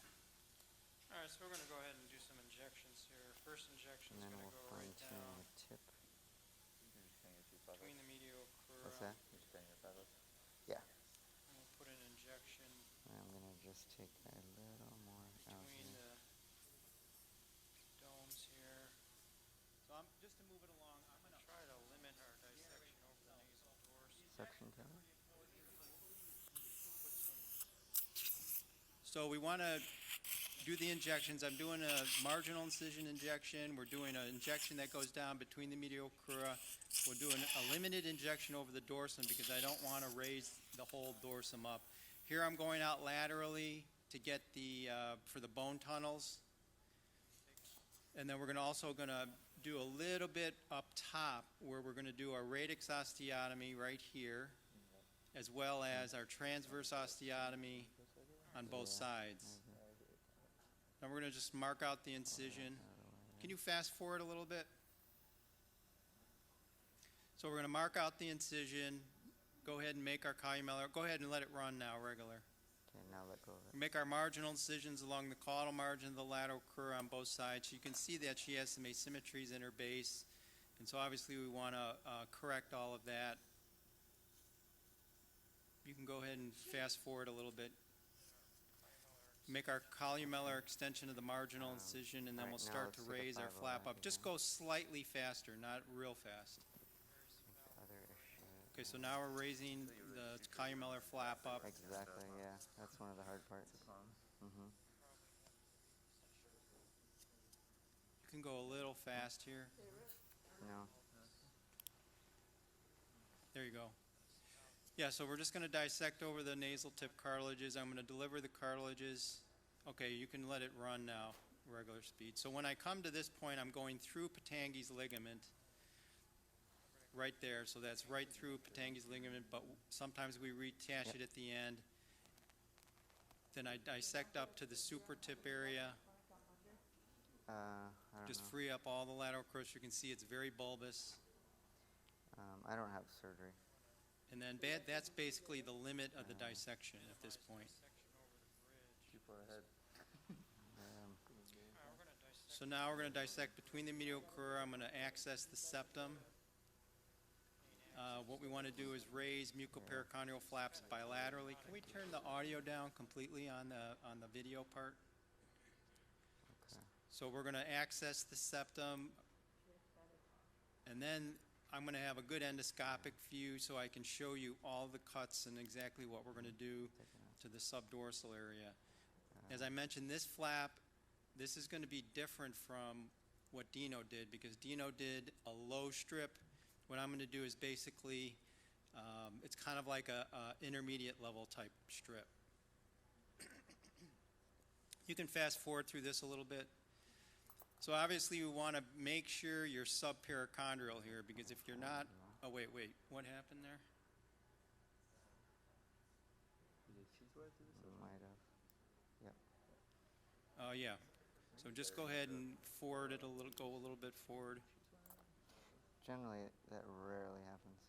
All right, so we're going to go ahead and do some injections here. First injection And is then going we'll to go right fine tune down the tip. You're just getting your two feathers. between the mediocrura. What's that? You're just getting your feathers. Yeah. And we'll put an injection I'm gonna just take a little more out between here. the domes here. So I'm just to move it along. I'm going to Try to limit our dissection over the nasal dorsum. Suction cup. So we want to do the injections. I'm doing a marginal incision injection. We're doing an injection that goes down between the mediocrura. We're doing a limited injection over the dorsum because I don't want to raise the whole dorsum up. Here I'm going out laterally to get the for the bone tunnels. And then we're also going to do a little bit up top where we're going to do our radix osteotomy right here, as well as our transverse osteotomy on both sides. Now we're going to just mark out the incision. Can you fast forward a little bit? So we're going to mark out the incision. Go ahead and make our columellar. Go ahead and let it run now, regular. Okay, now let go of it. Make our marginal incisions along the caudal margin of the lateral crura on both sides. You can see that she has some asymmetries in her base. And so obviously we want to correct all of that. You can go ahead and fast forward a little bit. Make our columellar extension of the marginal incision, and then alright, we'll now start let's to take a raise our 509 flap up. Just again. go slightly faster, not real fast. Other-ish, Okay, so now we're raising the columellar flap up. Exactly, yeah. That's one of the hard parts. Mm-hmm. You can go a little fast here. No. There you go. Yeah, so we're just going to dissect over the nasal tip cartilages. I'm going to deliver the cartilages. Okay, you can let it run now, regular speed. So when I come to this point, I'm going through Patangi's ligament. right there, so that's right through Patangi's ligament, but sometimes we reattach it at the end. Then I dissect up to the super tip area, I don't just know. free up all the lateral crus. You can see it's very bulbous. I don't have surgery. And then that's basically the limit of the dissection at this point. People ahead. So now we're going to dissect between the medial crura. I'm going to access the septum. What we want to do is raise mucopericardial flaps bilaterally. Can we turn the audio down completely on the video part? Okay. So we're going to access the septum, and then I'm going to have a good endoscopic view so I can show you all the cuts and exactly what we're going to do to the subdorsal area. As I mentioned, this flap, this is going to be different from what Dino did, because Dino did a low strip. What I'm going to do is basically, it's kind of like a intermediate level type strip. You can fast forward through this a little bit. So obviously you want to make sure you're subperichondrial here, because if you're not, oh wait, what happened there? Might have. Yep. Oh yeah. So just go ahead and forward it a little, go a little bit forward. Generally, that rarely happens.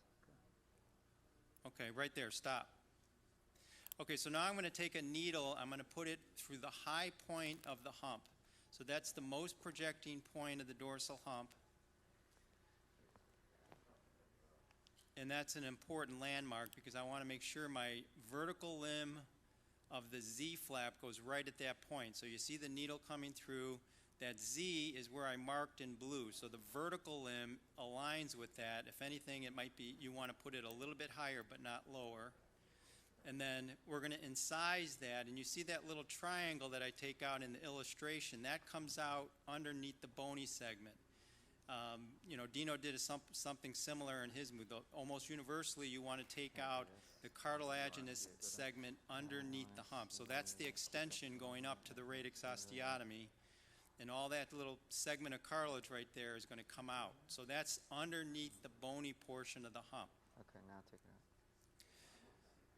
Okay, right there, stop. Okay, so now I'm going to take a needle, I'm going to put it through the high point of the hump. So that's the most projecting point of the dorsal hump. And that's an important landmark because I want to make sure my vertical limb of the Z flap goes right at that point. So you see the needle coming through. That Z is where I marked in blue. So the vertical limb aligns with that. If anything, it might be, you want to put it a little bit higher but not lower. And then we're going to incise that. And you see that little triangle that I take out in the illustration. That comes out underneath the bony segment. You know, Dino did something similar in his move. Almost universally, you want to take out the cartilaginous segment underneath the hump. So that's the extension going up to the radix osteotomy. And all that little segment of cartilage right there is going to come out. So that's underneath the bony portion of the hump. Okay, now take it out.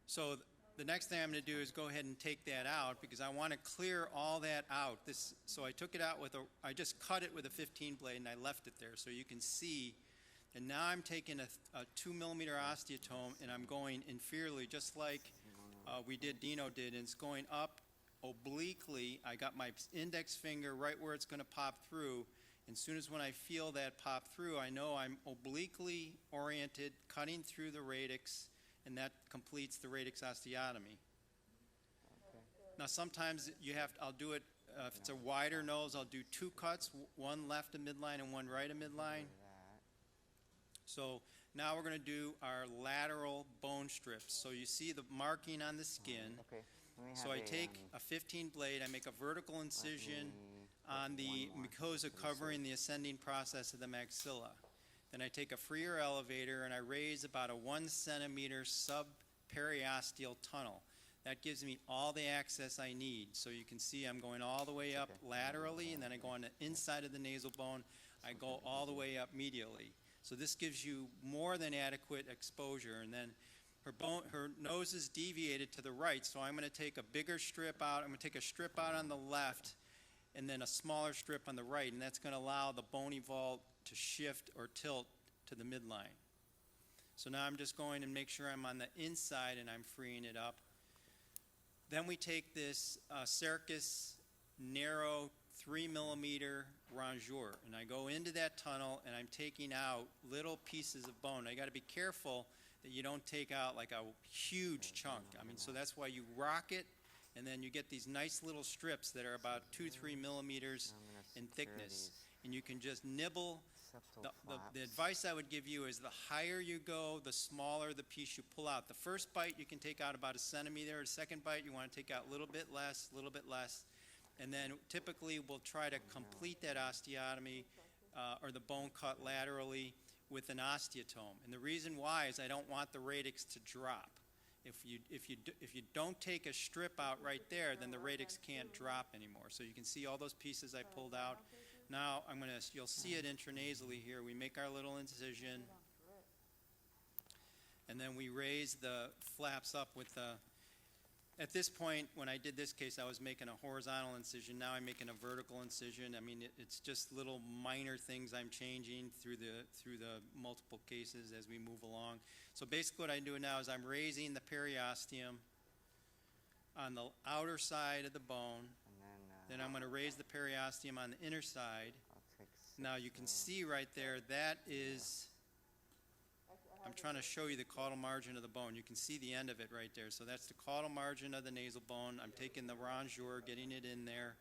So the next thing I'm going to do is go ahead and take that out because I want to clear all that out. So I took it out with I just cut it with a 15 blade and I left it there so you can see. And now I'm taking a 2 millimeter osteotome and I'm going inferiorly just like Dino did. And it's going up obliquely. I got my index finger right where it's going to pop through. And as soon as when I feel that pop through, I know I'm obliquely oriented, cutting through the radix, and that completes the radix osteotomy. Okay. Now sometimes I'll do it, if it's a wider nose, I'll do 2 cuts, one left of midline and one right of midline. So now we're going to do our lateral bone strips. So you see the marking on the skin. Okay. So I take a 15 blade, I make a vertical incision on the mucosa covering the ascending process of the maxilla. Then I take a freer elevator and I raise about a 1 centimeter subperiosteal tunnel. That gives me all the access I need. So you can see I'm going all the way up laterally, and then I go on the inside of the nasal bone. I go all the way up medially. So this gives you more than adequate exposure. And then her nose is deviated to the right, so I'm going to take a bigger strip out. I'm going to take a strip out on the left and then a smaller strip on the right, and that's going to allow the bony vault to shift or tilt to the midline. So now I'm just going to make sure I'm on the inside and I'm freeing it up. Then we take this Cercus narrow 3 millimeter rongeur, and I go into that tunnel and I'm taking out little pieces of bone. I got to be careful that you don't take out like a huge chunk. I mean, so that's why you rock it, and then you get these nice little strips that are about 2-3 millimeters in thickness, and you can just nibble. The advice I would give you is the higher you go, the smaller the piece you pull out. The first bite you can take out about 1 centimeter. The second bite you want to take out a little bit less, and then typically we'll try to complete that osteotomy or the bone cut laterally with an osteotome. And the reason why is I don't want the radix to drop. If you don't take a strip out right there, then the radix can't drop anymore. So you can see all those pieces I pulled out. Now you'll see it intranasally here. We make our little incision. and then we raise the flaps up with the, at this point, when I did this case, I was making a horizontal incision. Now I'm making a vertical incision. I mean, it's just little minor things I'm changing through the multiple cases as we move along. So basically what I'm doing now is I'm raising the periosteum on the outer side of the bone. And Then I'm going to raise the periosteum on the inner side. I'll take Now you can see right there, that is, I'm trying to show you the caudal margin of the bone. You can see the end of it right there. So that's the caudal margin of the nasal bone. I'm taking the rongeur, getting it in there,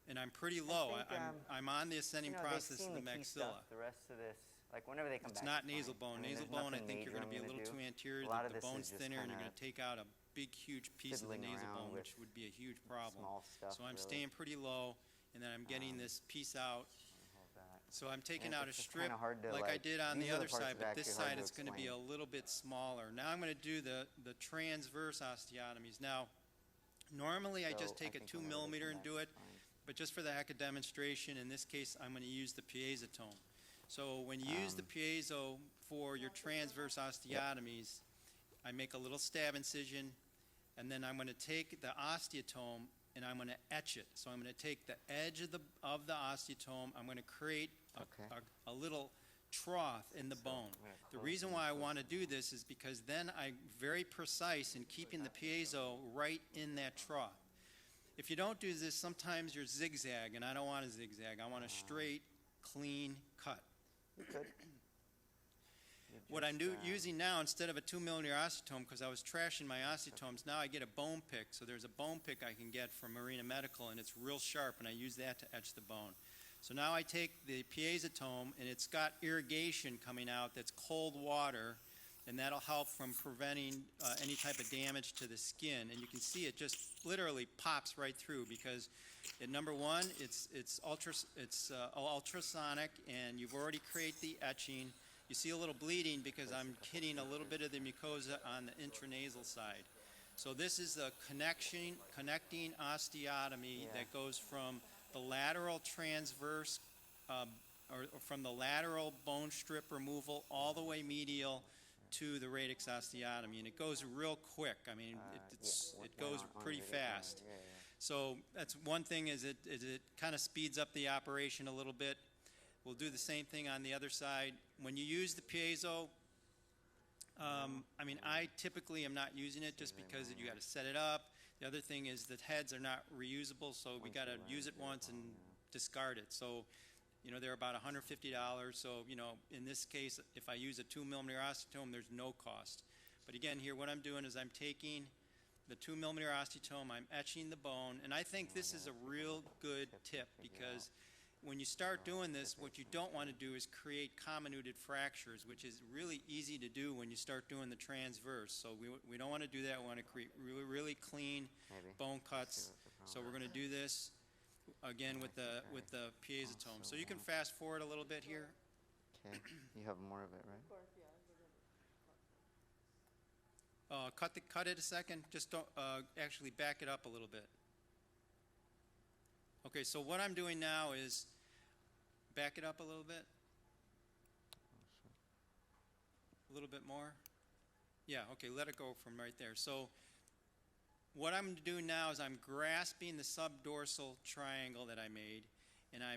and I'm pretty low. think, I'm on the ascending they've process seen of the key maxilla. stuff, the rest of this, like whenever they come It's back. not nasal fine. bone. I mean, Nasal there's bone, I nothing think you're major going to be a I'm little gonna too do. anterior. A lot of The this is bone's just thinner, and you're kinda going to take out a big, huge piece of the fiddling nasal around bone, which with would be a huge problem. small stuff, So I'm really. staying pretty low, and then I'm getting this piece out. Hold that. So I'm taking Yeah, out a it's just strip kinda hard to, like I like- did on these the are the other parts side, that are but this actually hard side to it's going to be a explain. little bit smaller. Now I'm going to do the transverse osteotomies. Now, normally I So just take a think 2 whenever they millimeter come and back, do it, it's fine. but just for the heck of demonstration, in this case, I'm going to use the piezotome. So when you use the piezo for your transverse osteotomies, I make a little stab incision, and then I'm going to take the osteotome and I'm going to etch it. So I'm going to take the edge of the osteotome, I'm going to create Okay. a little trough in the So bone. I'm gonna The close reason them why I close want to do this is because then I'm very precise in keeping the piezo right in that trough. If you don't do this, sometimes you're zigzag, and I don't want a zigzag. I want a straight, clean cut. You could. You What I'm just, using now, instead of a 2 millimeter osteotome, because I was trashing my osteotomes, now I get a bone pick. So there's a bone pick I can get from Marina Medical, and it's real sharp, and I use that to etch the bone. So now I take the piezotome, and it's got irrigation coming out that's cold water, and that'll help from preventing any type of damage to the skin. And you can see it just literally pops right through because, number one, it's ultrasonic, and you've already created the etching. You see a little bleeding because I'm hitting a little bit of the mucosa on the intranasal side. So this is the connecting osteotomy that goes from the lateral transverse, or from the lateral bone strip removal all the way medial to the radix osteotomy, and it goes real quick. I mean, it goes pretty fast. Yeah, yeah. So that's one thing is it kind of speeds up the operation a little bit. We'll do the same thing on the other side. When you use the piezo, I mean, I typically am not using it just because you got to set it up. The other thing is that heads are not reusable, so we got to use it once and discard it. So, you know, they're about $150. So, you know, in this case, if I use a 2 millimeter osteotome, there's no cost. But again, here what I'm doing is I'm taking the 2 millimeter osteotome, I'm etching the bone, and I think this is a real good tip because when you start doing this, what you don't want to do is create comminuted fractures, which is really easy to do when you start doing the transverse. So we don't want to do that. We want to create really, really clean Maybe. bone cuts. See what the problem So we're going to do this again with the piezotome. So you can fast forward a little bit here. Okay. You have more of it, right? Cut it a second. Just don't actually back it up a little bit. Okay, so what I'm doing now is back it up a little bit. A little bit more. Yeah, okay, let it go from right there. So what I'm doing now is I'm grasping the subdorsal triangle that I made, and I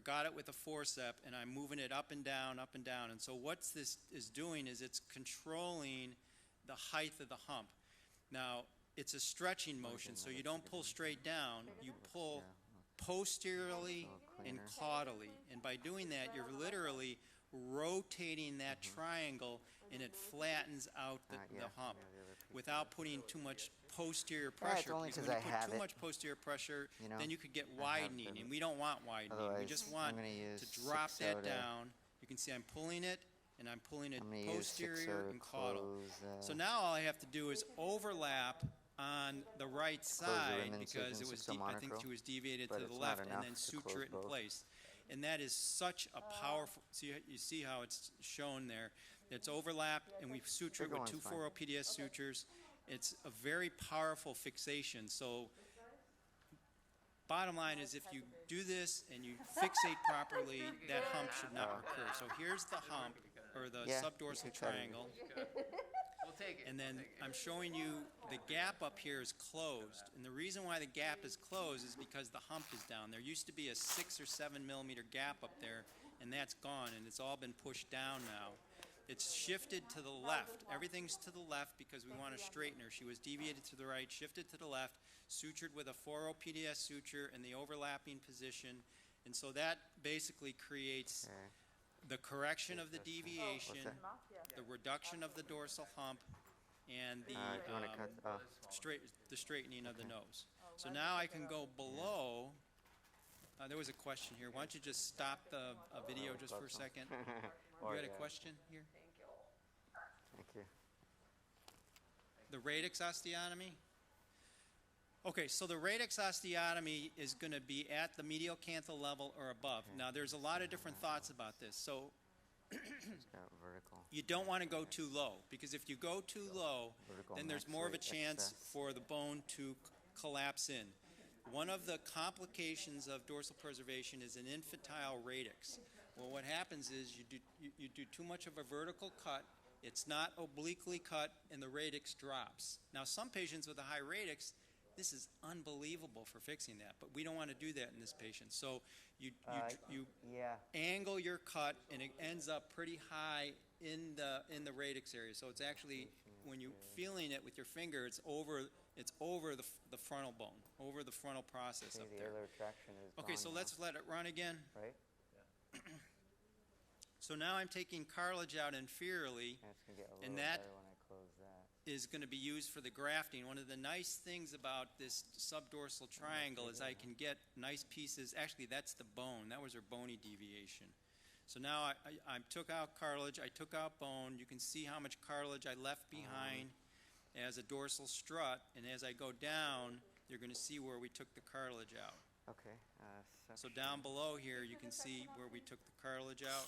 got it with a forceps, and I'm moving it up and down, up and down. And so what this is doing is it's controlling the height of the hump. Now, it's a stretching motion, so you don't pull straight down, you pull posteriorly and caudally. And by doing that, you're literally rotating that triangle, and it flattens out the hump without putting too much posterior pressure. only Because 'cause when I you put have too it, much posterior pressure, you know, then you could get I have widening, the- and we don't want widening. We Otherwise, just I'm want gonna use to drop 6 that soda. down. You can see I'm pulling it, and I'm pulling it I'm gonna use 6 posterior soda, and caudal. close, So now all I have to do is overlap on the right side rim because incision, it was 6 I think monochrome, she was deviated but to it's the not left, and enough then to suture close it in both. place. And that is such a powerful. You see how it's shown there. It's overlapped, and we've sutured Bigger with one's 2 fine. 4 PDS sutures. It's a very powerful fixation. So bottom line is if you do this and you fixate properly, that hump should not recur. So here's the hump, or the Yeah, you subdorsal could cut it. triangle. take it. And then I'm showing you the gap up here is closed. And the reason why the gap is closed is because the hump is down. There used to be a 6 or 7 millimeter gap up there, and that's gone, and it's all been pushed down now. It's shifted to the left. Everything's to the left because we want to straighten her. She was deviated to the right, shifted to the left, sutured with a 4-0 PDS suture in the overlapping position. And so that basically creates the correction of the deviation, the reduction of the dorsal hump, and the, you wanna cut- the straightening of the nose. So now I can go below. There was a question here. Why don't you just stop the video just for a second? You had a question here? Thank you. The radix osteotomy? Okay, so the radix osteotomy is going to be at the medial canthal level or above. Now, there's a lot of different thoughts about this. So Vertical. you don't want to go too low, because if you go too low, Vertical then there's more of a maxillary chance excess. for the bone to collapse in. One of the complications of dorsal preservation is an infantile radix. Well, what happens is you do too much of a vertical cut, it's not obliquely cut, and the radix drops. Now, some patients with a high radix, this is unbelievable for fixing that, but we don't want to do that in this patient. So you angle your cut, and it ends up pretty high in the radix area. So it's actually, when you're feeling it with your finger, it's over the frontal bone, over the frontal process See, up the there. earlier traction is Okay, gone so now, let's let it run again. right? So now I'm taking cartilage out inferiorly, And it's gonna get a and little that better when I close that. is going to be used for the grafting. One of the nice things about this subdorsal triangle is I can get nice pieces. Actually, that's the bone. That was her bony deviation. So now I took out cartilage, I took out bone. You can see how much cartilage I left behind as a dorsal strut, and as I go down, you're going to see where we took the cartilage out. Okay. So down below here, you can see where we took the cartilage out.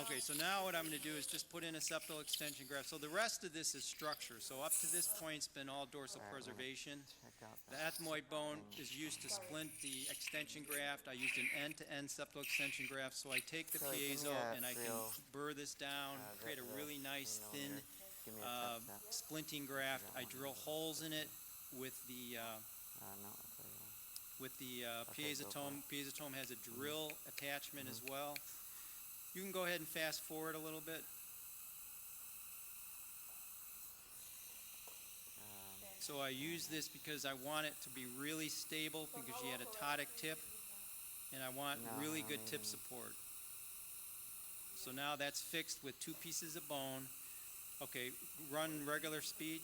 Okay, so now what I'm going to do is just put in a septal extension graft. So the rest of this is structure. So up to this point, it's been all dorsal preservation. The ethmoid bone is used to splint the extension graft. I used an end-to-end septal extension graft. So I take the So give me piezo a and I can real, burr this down, create a really nice thin Give me a tap. splinting graft. I drill holes in it with the No, I'll tell you what. with the Okay, go for piezotome. Piezotome has a drill attachment as well. You can go ahead and fast forward a little bit. So I use this because I want it to be really stable, because she had a ptotic tip, and I want really good tip support. So now that's fixed with 2 pieces of bone. Okay, run regular speed.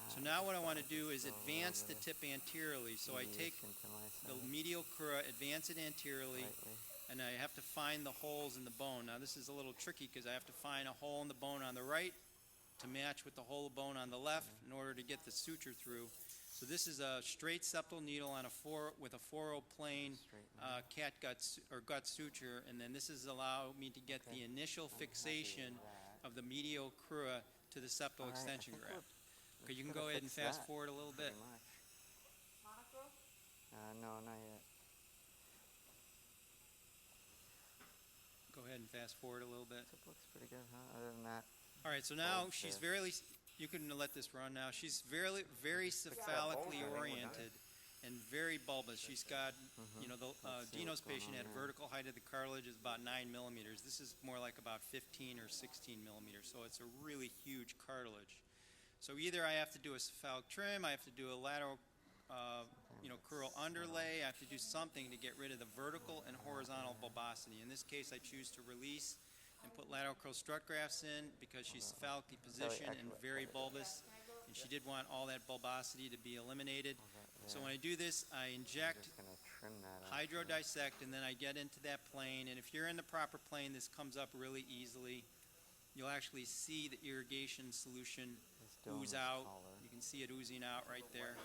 So now what I want to do is advance the tip anteriorly. So I take the medial crura, advance it anteriorly, and I have to find the holes in the bone. Now this is a little tricky because I have to find a hole in the bone on the right to match with the hole of bone on the left in order to get the suture through. So this is a straight septal needle on with a 4-0 plane cat gut suture, and then this is allow me to get the initial fixation of the medial crura to the septal extension graft. Okay, you can go ahead and fast forward a little bit. No, not yet. Go ahead and fast forward a little bit. Tip looks pretty good, huh? Other than that. All right, so now Bones she's there. you can let this run now. She's very cephalically oriented and very bulbous. She's got, you know, the Dino's patient had a vertical height of the cartilage is about 9 millimeters. This is more like about 15 or 16 millimeters, so it's a really huge cartilage. So either I have to do a cephalic trim, I have to do a lateral, crural underlay, I have to do something to get rid of the vertical and horizontal bulbosity. In this case, I choose to release and put lateral curl strut grafts in because she's cephalically positioned and very bulbous, and she did want all that bulbosity to be eliminated. So when I do this, I inject, hydrodissect, and then I get into that plane, and if you're in the proper plane, this comes up really easily. You'll actually see the irrigation solution ooze out. You can see it oozing out right there.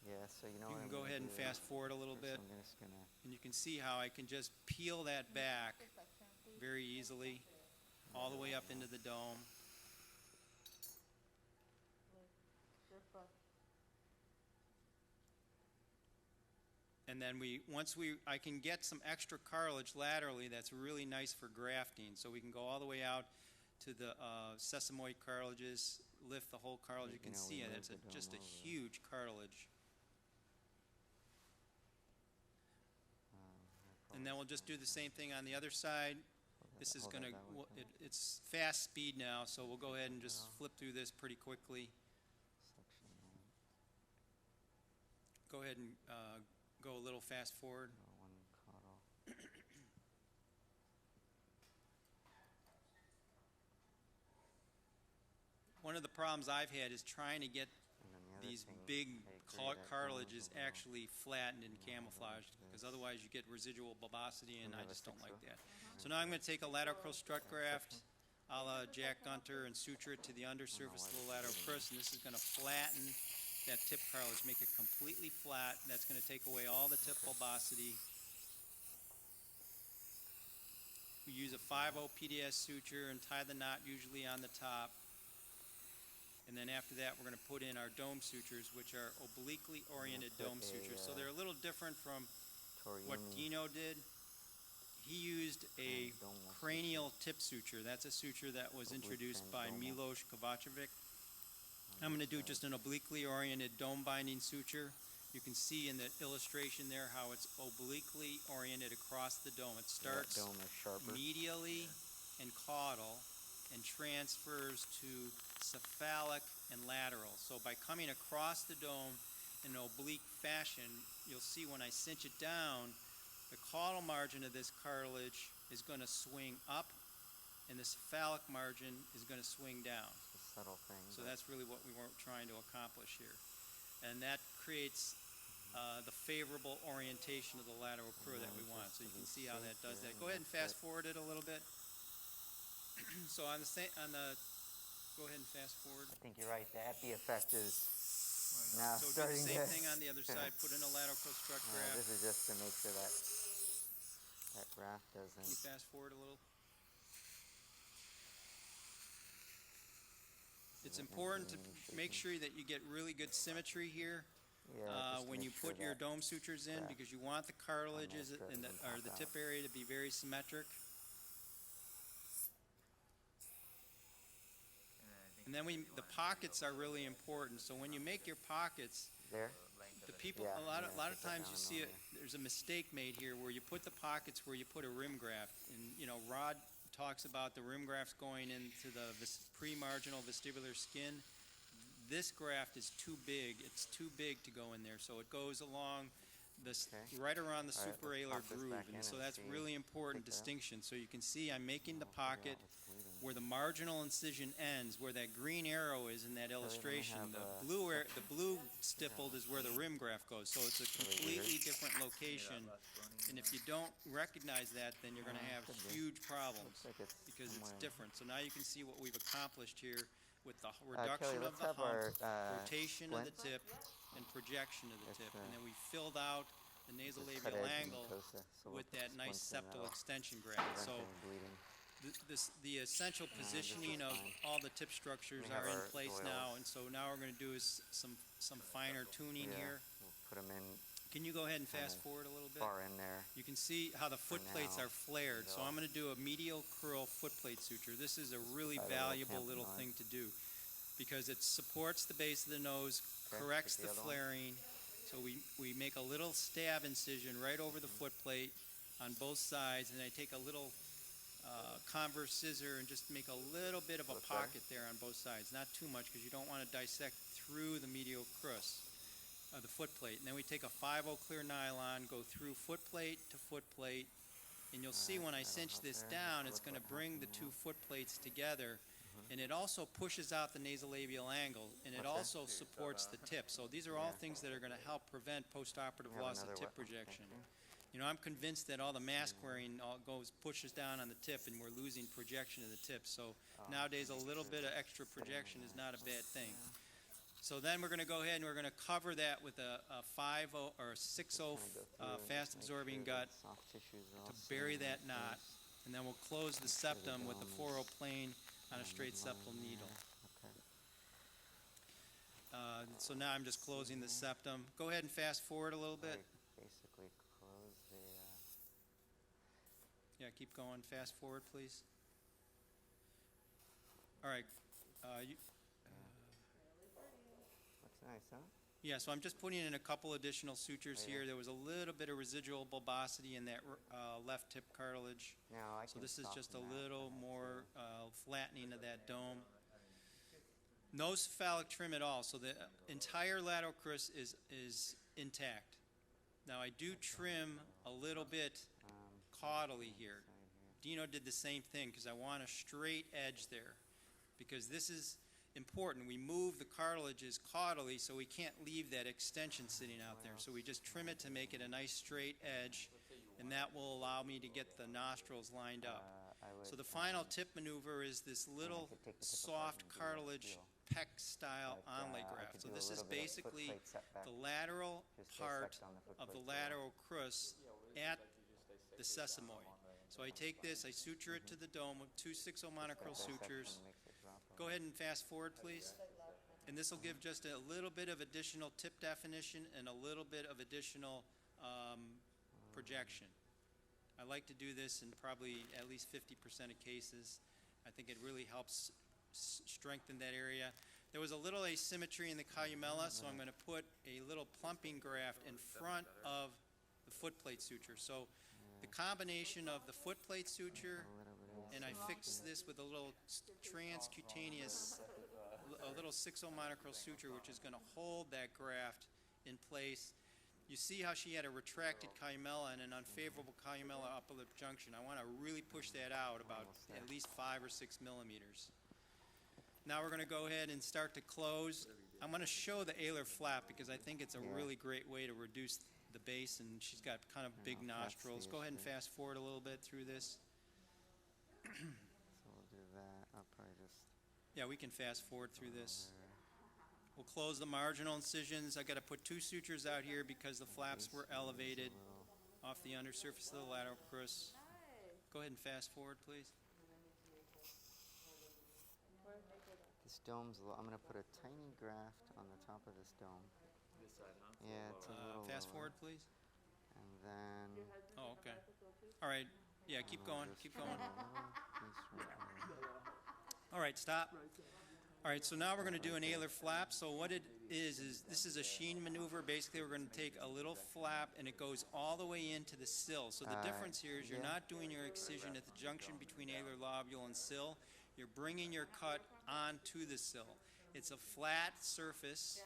Yeah, so you know You what can I'm go gonna ahead and do? fast forward a little bit, I'm just gonna and you can see how I can just peel that back very easily all the way up into the dome. And then I can get some extra cartilage laterally that's really nice for grafting. So we can go all the way out to the sesamoid cartilages, lift the whole cartilage. You can see it. It's just a huge cartilage. And then we'll just do the same thing on the other side. This is going to, it's fast speed now, so we'll go ahead and just flip through this pretty quickly. Go ahead and go a little fast forward. One of the problems I've had is trying to get these big cartilages actually flattened and camouflaged, because otherwise you get residual bulbosity, and I just don't like that. So now I'm going to take a lateral crural strut graft a la Jack Gunter and suture it to the undersurface of the lateral crus, and this is going to flatten that tip cartilage, make it completely flat. That's going to take away all the tip bulbosity. We use a 5/0 PDS suture and tie the knot usually on the top. And then after that, we're going to put in our dome sutures, which are obliquely oriented dome sutures. So they're a little different from what Dino did. He used a cranial tip suture. That's a suture that was introduced by Milos Kovacevic. I'm going to do just an obliquely oriented dome binding suture. You can see in the illustration there how it's obliquely oriented across the dome. It starts medially and caudal and transfers to cephalic and lateral. So by coming across the dome in an oblique fashion, you'll see when I cinch it down, the caudal margin of this cartilage is going to swing up, and the cephalic margin is going to swing down. It's a subtle thing. So that's really what we were trying to accomplish here. And that creates the favorable orientation of the lateral crura that we want. So you can see how that does that. Go ahead and fast forward it a little bit. So go ahead and fast forward. I think you're right. The epi effect is now So do starting the same to... thing on the other side. Put in a lateral crural strut graft. This is just to make sure that graft Can you doesn't... fast forward a little? It's important to make sure that you get really good symmetry here when you put your dome sutures in, because you want the cartilages or the tip area to be very symmetric. And then the pockets are really important. So when you make your pockets, the people a lot of times you see there's a mistake made here where you put the pockets where you put a rim graft, and Rod talks about the rim grafts going into the pre-marginal vestibular skin. This graft is too big. It's too big to go in there, so it goes along right around the supraalar groove, and so that's really important distinction. So you can see I'm making the pocket where the marginal incision ends, where that green arrow is in that illustration. The blue stippled is where the rim graft goes. So it's a completely different location. And if you don't recognize that, then you're going to have huge problems because it's different. So now you can see what we've accomplished here with the reduction of the hump, rotation of the tip, and projection of the tip. And then we filled out the nasolabial angle with that nice septal extension graft. So the essential positioning of all the tip structures are in place now, and so now we're going to do is some finer tuning here. We'll put them in. Can you go ahead and fast forward a little bit? Far in there. You can see how the foot plates are flared. So I'm going to do a medial crural foot plate suture. This is a really valuable little thing to do because it supports the base of the nose, corrects the flaring. So we make a little stab incision right over the foot plate on both sides, and I take a little Converse scissor and just make a little bit of a pocket there on both sides. Not too much because you don't want to dissect through the medial crus of the foot plate. And then we take a 5/0 clear nylon, go through foot plate to foot plate, and you'll see when I cinch this down, it's going to bring the two foot plates together, and it also pushes out the nasolabial angle, and it also supports the tip. So these are all things that are going to help prevent postoperative loss of tip projection. I'm convinced that all the mask wearing pushes down on the tip, and we're losing projection of the tip. So nowadays, a little bit of extra projection is not a bad thing. So then we're going to go ahead and we're going to cover that with a 5/0 or a 6/0 fast absorbing gut to bury that knot, and then we'll close the septum with the 4/0 plane on a straight septal needle. So now I'm just closing the septum. Go ahead and fast forward a little bit. Basically Yeah, keep going. Fast forward, please. All right. Looks nice, huh? Yeah, so I'm just putting in a couple additional sutures here. There was a little bit of residual bulbosity in that left tip cartilage. Now I So can this is just a soften that. little more flattening of that dome. No cephalic trim at all, so the entire lateral crus is intact. Now I do trim a little bit caudally here. Dino did the same thing because I want a straight edge there, because this is important. We move the cartilages caudally, so we can't leave that extension sitting out there. So we just trim it to make it a nice straight edge, and that will allow me to get the nostrils lined up. So the final tip maneuver is this little soft cartilage pec style onlay graft. So this is basically the lateral part of the lateral crus at the sesamoid. So I take this, I suture it to the dome with 2 6/0 monocrystal sutures. Go ahead and fast forward, please. And this will give just a little bit of additional tip definition and a little bit of additional projection. I like to do this in probably at least 50% of cases. I think it really helps strengthen that area. There was a little asymmetry in the columella, so I'm going to put a little plumping graft in front of the foot plate suture. So the combination of the foot plate suture, and I fix this with a little transcutaneous, a little 6/0 monocrystal suture, which is going to hold that graft in place. You see how she had a retracted columella and an unfavorable columella upper lip junction. I want to really push that out about at least 5 or 6 millimeters. Now we're going to go ahead and start to close. I'm going to show the alar flap because I think it's a really great way to reduce the base, and she's got kind of big nostrils. Go ahead and fast forward a little bit through this. So we'll do that. I'll probably just... Yeah, we can fast forward through this. We'll close the marginal incisions. I got to put 2 sutures out here because the flaps were elevated off the undersurface of the lateral crus. Go ahead and fast forward, please. This dome's a little... I'm going to put a tiny graft on the top of this dome. This side, huh? Yeah, it's a little Fast lower. forward, please. And then... Oh, okay. All right. Yeah, keep going. Keep going. All right, stop. All right, so now we're going to do an alar flap. So what it is this is a sheen maneuver. Basically, we're going to take a little flap, and it goes all the way into the sill. So the difference here is you're not doing your excision at the junction between alar lobule and sill. You're bringing your cut onto the sill. It's a flat surface.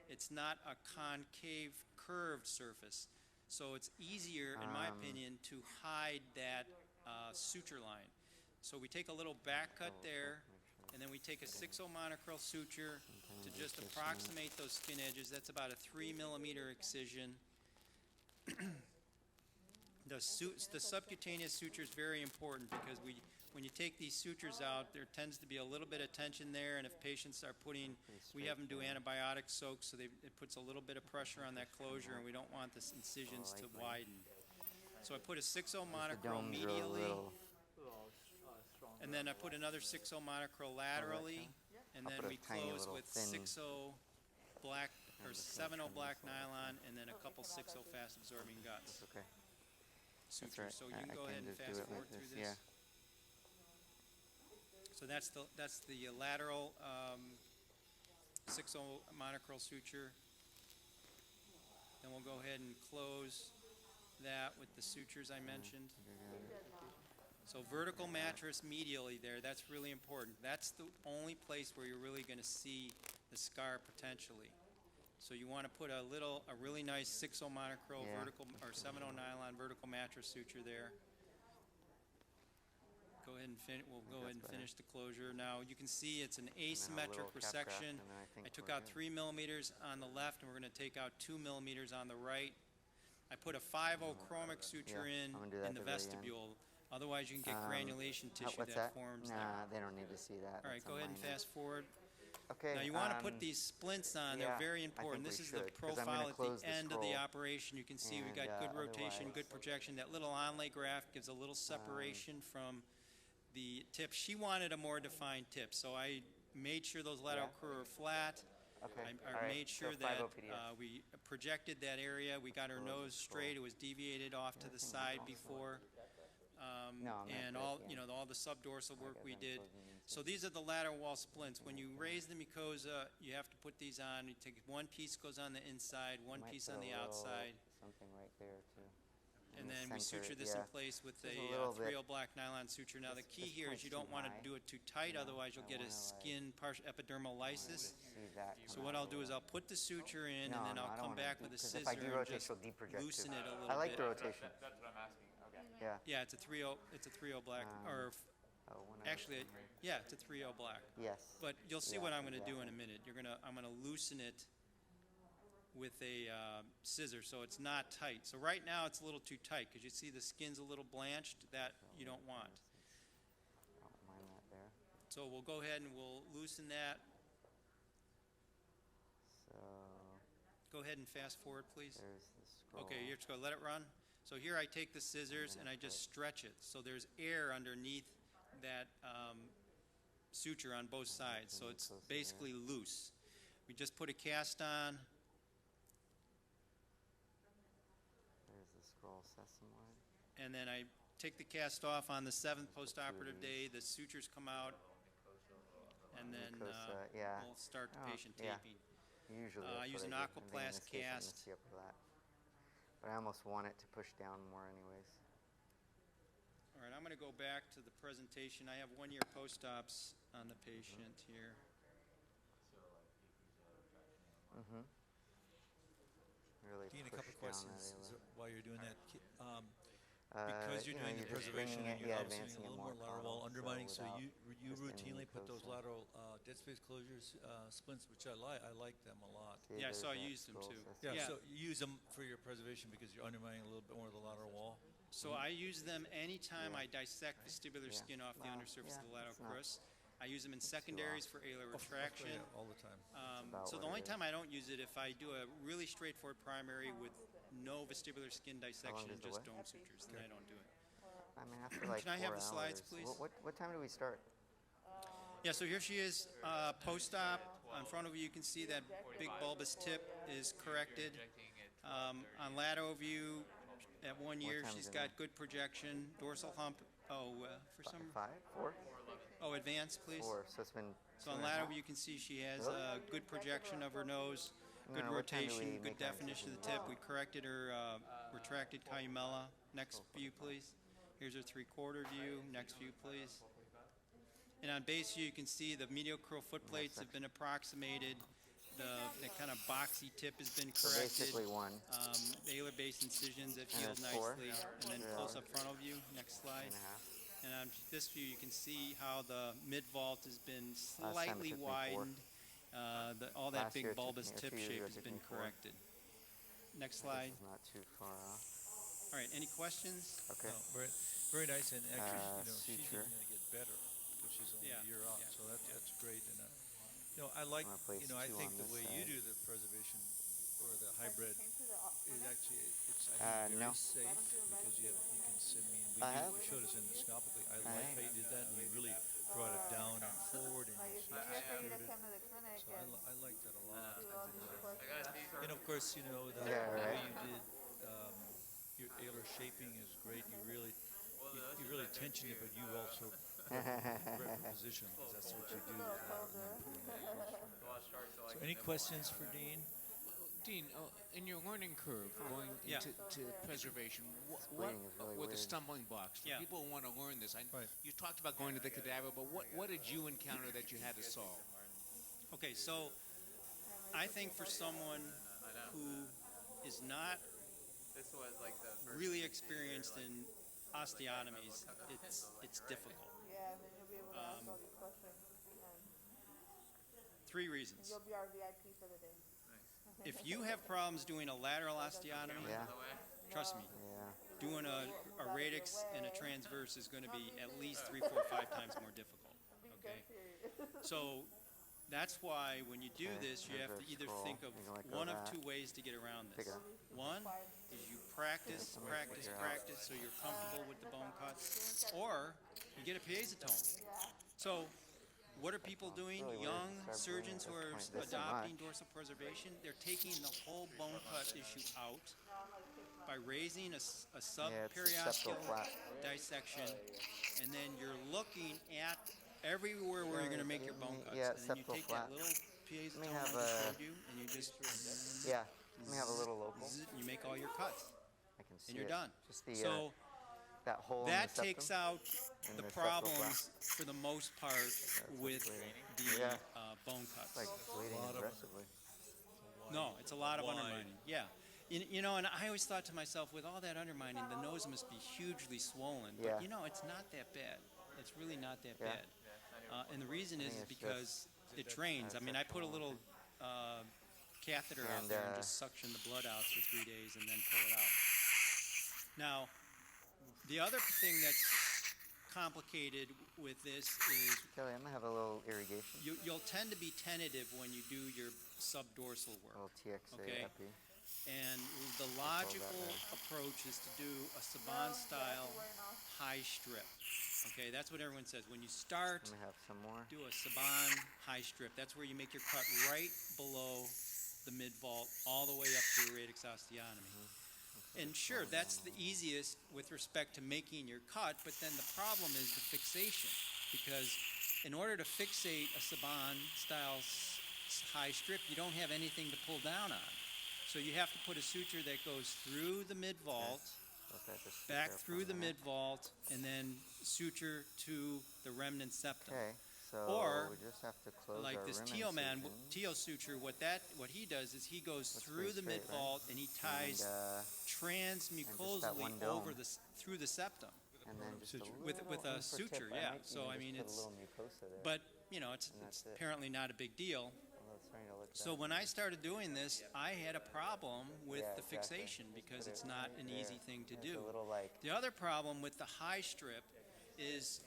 It's not a concave, curved surface. So it's easier, in my opinion, to hide that suture line. So we take a little back cut there, and then we take a 6/0 monocrystal suture to just approximate those skin edges. That's about a 3 millimeter excision. The subcutaneous suture is very important because when you take these sutures out, there tends to be a little bit of tension there, and if patients are we have them do antibiotic soaks, so it puts a little bit of pressure on that closure, and we don't want the incisions to widen. So I put a 6/0 monocrystal medially, and then I put another 6/0 monocrystal laterally, and then we close with 6/0 black or 7/0 black nylon, and then a couple 6/0 fast absorbing guts. Okay. Sutures. Right. So you can go ahead and fast forward through this. Yeah. So that's the lateral 6/0 monocrystal suture. Then we'll go ahead and close that with the sutures I mentioned. So vertical mattress medially there, that's really important. That's the only place where you're really going to see the scar potentially. So you want to put a really nice 6/0 monocrystal vertical or 7/0 nylon vertical mattress suture there. Go ahead and we'll go ahead and finish the closure. Now you can see it's an asymmetric resection. I took out 3 millimeters on the left, and we're going to take out 2 millimeters on the right. I put a 5/0 chromic suture in the vestibule. Otherwise, you can get granulation tissue that forms there. Nah, they don't need to see that. All right, go ahead and fast forward. Okay. Now you want to put these splints on. They're very important. This is the profile at the end of the operation. You can see we got good rotation, good projection. That little onlay graft gives a little separation from the tip. She wanted a more defined tip, so I made sure those lateral crura were flat. Okay. I made sure that we projected that area. We got her nose straight. It was deviated off to the side before. No, I meant and that, all, yeah. you know, all the subdorsal work we I'm did. closing in So these are the lateral wall splints. When you raise the mucosa, you have to put these on. You take one piece goes on the inside, one Might piece put on a the little outside, Something right there too. and In the then we center, suture this in yeah. place with Just a a little bit. 3/0 black nylon suture. Now the This- key this here is point's you too don't want to high, do it too tight, you know? otherwise you'll I get a wanna, skin partial epidermal lysis. See that So come what out I'll a do is little. I'll put the suture in, No, and then no, I I'll don't come wanna back deep- with a 'cause scissor if I do and rotate, just she'll deep project loosen too. it a little I like bit. the rotation. That's what I'm asking. Okay. Yeah. Yeah, it's a 3/0. It's a 3/0 black, or Oh, when I was actually, yeah, it's a 3/0 black. Yes. But you'll see Yeah, what I'm going to do in exactly. a minute. I'm going to loosen it with a scissor so it's not tight. So right now it's a little too tight because you see the skin's a little blanched. That you don't want. I don't mind that there. So we'll go ahead and we'll loosen that. So Go ahead and fast forward, please. there's the scroll. Okay, you're just going to let it run. So here I take the scissors and I just stretch it. So there's air underneath that suture on both sides. So it's basically loose. We just put a cast on. There's the scroll sesamoid. And then I take the cast off on the 7th postoperative day. The sutures come out, and then Mucosa, yeah. we'll start the Oh, patient yeah. taping. Usually I that's use what an I do. I think in Aquaplast this case I'm cast. gonna see upper lap. But I almost want it to push down more anyways. All right, I'm going to go back to the presentation. I have 1-year post-ops on the patient here. Mm-hmm. Really Dean, a push couple down questions that area. while you're doing that. Because you're you know, doing the you're just preservation bringing and it- you're yeah, obviously advancing doing a it little more more lateral wall caudal, undermining, so without you just any routinely put those mucosa. lateral dead space closures, splints, which I like them a lot. See, Yeah, I there's saw you that used them scroll too. sesame. Yeah, Yeah. so you use them for your preservation because you're undermining a little bit more of the lateral wall. So I use them anytime Yeah. I dissect vestibular Yeah. skin off the Well, undersurface yeah, of the lateral it's not- crus. I use them in secondaries for alar retraction. Yeah, all the time. about So the what only it time I don't use it if I do a really straightforward primary with no vestibular skin dissection does and the just what? dome sutures, then I don't do it. I mean, after like Can I have 4 the slides, hours- please? What time do we start? Yeah, so here she is, post-op. In front of you, you can see that big bulbous tip is corrected. On lateral view, at 1 year, time's she's in got good projection, dorsal hump. For some, 5? 4? advance, please. 4. So it's been So 2 on and a lateral half? view, you can see she has Really? good projection of her nose, good No, what time do we rotation, good make our definition of the incision? tip. We corrected her retracted columella. Next view, please. Here's her 3/4 view. Next view, please. And on base view, you can see the medial curl foot plates have been approximated. The kind of boxy tip has been So corrected. basically 1. The alar base incisions have And healed it's 4? nicely. And then Yeah. close up frontal view. Next slide. 2.5. And on this view, you can see how the mid-vault has been time it slightly took me 4. widened. All that Last year big it took bulbous me- or tip 2 years shape ago it has took been me 4. corrected. Next This slide. is not too far off. All right, any questions? Okay. No, very, very nice, and actually, she's suture. going to get better because she's only Yeah, a year out, yeah, so that's great. And I like, I'm gonna place I 2 think on the this way you side. do the preservation or the hybrid is actually it's I think no. very safe because you can see. I have. You showed us endoscopically. I I like have. how you did that, and you really brought it down and forward, and you Easier for you to secured it. come to the clinic So I like that a lot. do all these questions. And of course, the Yeah, way right. you did your alar shaping is great. You really tension it, but you also correct the position because that's what you do. And then putting that across. So, any questions for Dean? Dean, in your learning curve going Yeah. into to preservation, what bleeding is really were the weird. stumbling blocks? For Yeah. people who want to learn this, Right. you talked about going to the cadaver, but what did you encounter that you had to solve? Okay, so I think for someone who is not This was like the first really experienced in osteotomies, it's difficult. Yeah, and then you'll be able to ask all these questions. And 3 reasons. you'll be our VIP for the day. If you have problems doing a lateral osteotomy, Yeah. trust me, Yeah. doing a radix and a transverse is going to be at least 3, 4, 5 times more difficult. Okay? So that's why when you do Okay, this, you there's have to our either scroll. think of You can let go one of of that. 2 ways to get around Pick this. it up. One is you practice, practice, figure out. practice so you're comfortable with the bone cuts, or you get a piezotome. So what are people doing? really weird. Young Start surgeons who bringing are this point this adopting much. dorsal preservation, they're taking the whole bone cut issue out by raising a Yeah, it's the subperiosteal septal flap. dissection, and then you're looking at everywhere where you're going to make your bone cuts. Yeah, and then you septal take flap. that little piezo Let me I have just a- showed you, and you just Yeah, let me have a little local. you make all your cuts, I can see and you're it. done. Just the, So that hole in that the septum. takes out and the the septal problems for the most part with the Yeah. bone cuts. It's like bleeding aggressively. No, it's a lot of Wide. undermining. Yeah. You know, and I always thought to myself, with all that undermining, the nose must be hugely swollen. Yeah. But, you know, it's not that bad. It's really not that Yeah. bad. And the reason is it's because it drains. I mean, I put a little catheter out And, there and just suction the blood out for 3 days and then pull it out. Now, the other thing that's complicated with this is Kelly, I'm gonna have a little irrigation. you'll tend to be tentative when you do your subdorsal work. A little TXA Okay. epi. And the logical approach is to do a Saban style high strip. Okay, that's what everyone says. When you start, I'm gonna have some more. do a Saban high strip. That's where you make your cut right below the mid vault, all the way up to your radix osteotomy. And sure, that's the easiest with respect to making your cut, but then the problem is the fixation. Because in order to fixate a Saban style high strip, you don't have anything to pull down on. So you have to put a suture that goes through the mid vault, Okay, just be back careful through on the that. mid vault, and then suture to the remnant septum. Okay, so Or, we just have to close like our this rim Teo man, incision. Teo suture, what he does is he goes Looks through pretty the mid straight, right? vault and he ties And, that transmucosally one dome. over through the septum. and then just a with little a infra suture, tip. I yeah. might So even I just mean, put a it's little mucosa there. but you know, it's And that's it. apparently not a big deal. Although it's starting to look So bad. when I started doing this, I had a problem with Yeah, the exactly. fixation because Put it's it not right an there. easy thing to It's do. a little like The other problem with the high strip is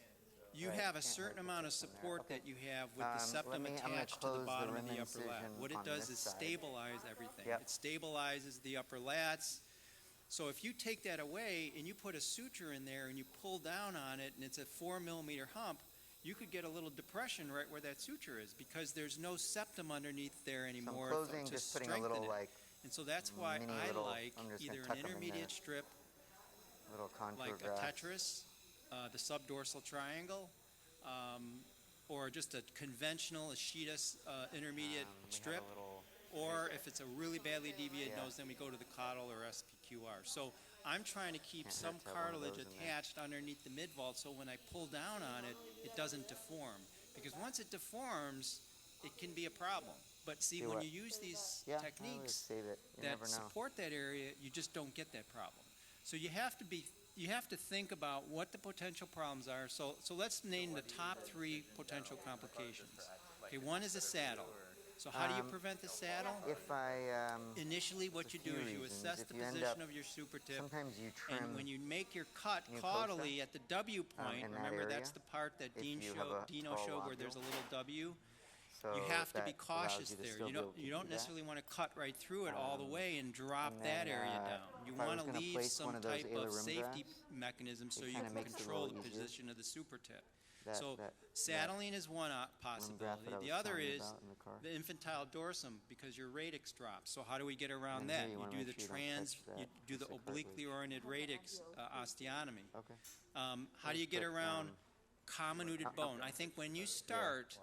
you Right, have a can't certain hurt amount of this one there. support Okay. that you have with the Let septum me- I'm gonna attached to the close the bottom of rim the upper lat. incision What it on does this is side. stabilize everything. Yep. It stabilizes the upper lats. So if you take that away and you put a suture in there and you pull down on it and it's a 4 millimeter hump, you could get a little depression right where that suture is because there's no septum underneath there so I'm anymore closing, to just putting a strengthen little it. like And so that's why mini I little- like I'm just gonna either tuck an 'em in intermediate there. strip little contour like a graft. tetris, the subdorsal triangle, or just a conventional Ishida intermediate We have strip, a little, or if it's a really badly deviated Yeah. nose, then we go to the caudal or SPQR. So I'm trying to keep Can't hurt some to have one of cartilage those in there. attached underneath the mid vault, so when I pull down on it, it doesn't deform. Because once it deforms, it can be a problem. But see, Do when what? you use these yeah, I always techniques save it. You that never know. support that area, you just don't get that problem. So you have to think about what the potential problems are. So let's name the top 3 potential complications. Okay, one is a saddle. So how do you prevent the saddle? If I Initially, what there's a you do few is you reasons. assess If the you end position up- of your super tip, sometimes you trim and when you make your cut mucosa, caudally at the W point, in that remember area, that's the part that if you have Dino a tall showed where there's a lobule. little W. so You have to be that allows cautious you to there. still You be able don't to you don't do that. necessarily want to cut right through it all the way and drop And that then, area down. You if I want was to gonna leave place some one of those type of Ayla rim safety grafts, mechanism so it you kinda can makes it a control the little easier. position of the super tip. That- So that- saddling is one rim graft possibility. that I was The other telling you is about in the car. the infantile dorsum because your radix drops. So how do we get around And here that? you You wanna do make the sure you don't trans, touch that you do the piece of obliquely oriented radix osteotomy. Okay. How do you get put, around comminuted bone? I think when you start,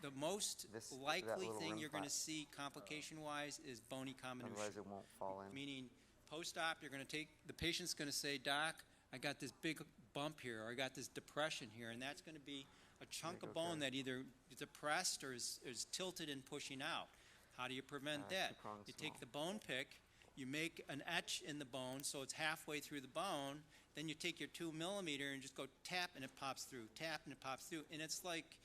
the most This- that likely little thing rim you're going to flap. see complication-wise is bony comminution. Otherwise it won't fall in. Meaning, post-op, you're going to the patient's going to say, Doc, I got this big bump here, or I got this depression here, and that's going to be a chunk of bone that either is depressed or is tilted and pushing out. How do you prevent that? two-pronged You take small. the bone pick, you make an etch in the bone so it's halfway through the bone, then you take your 2 millimeter and just go tap and it pops through, tap and it pops through, and it's like,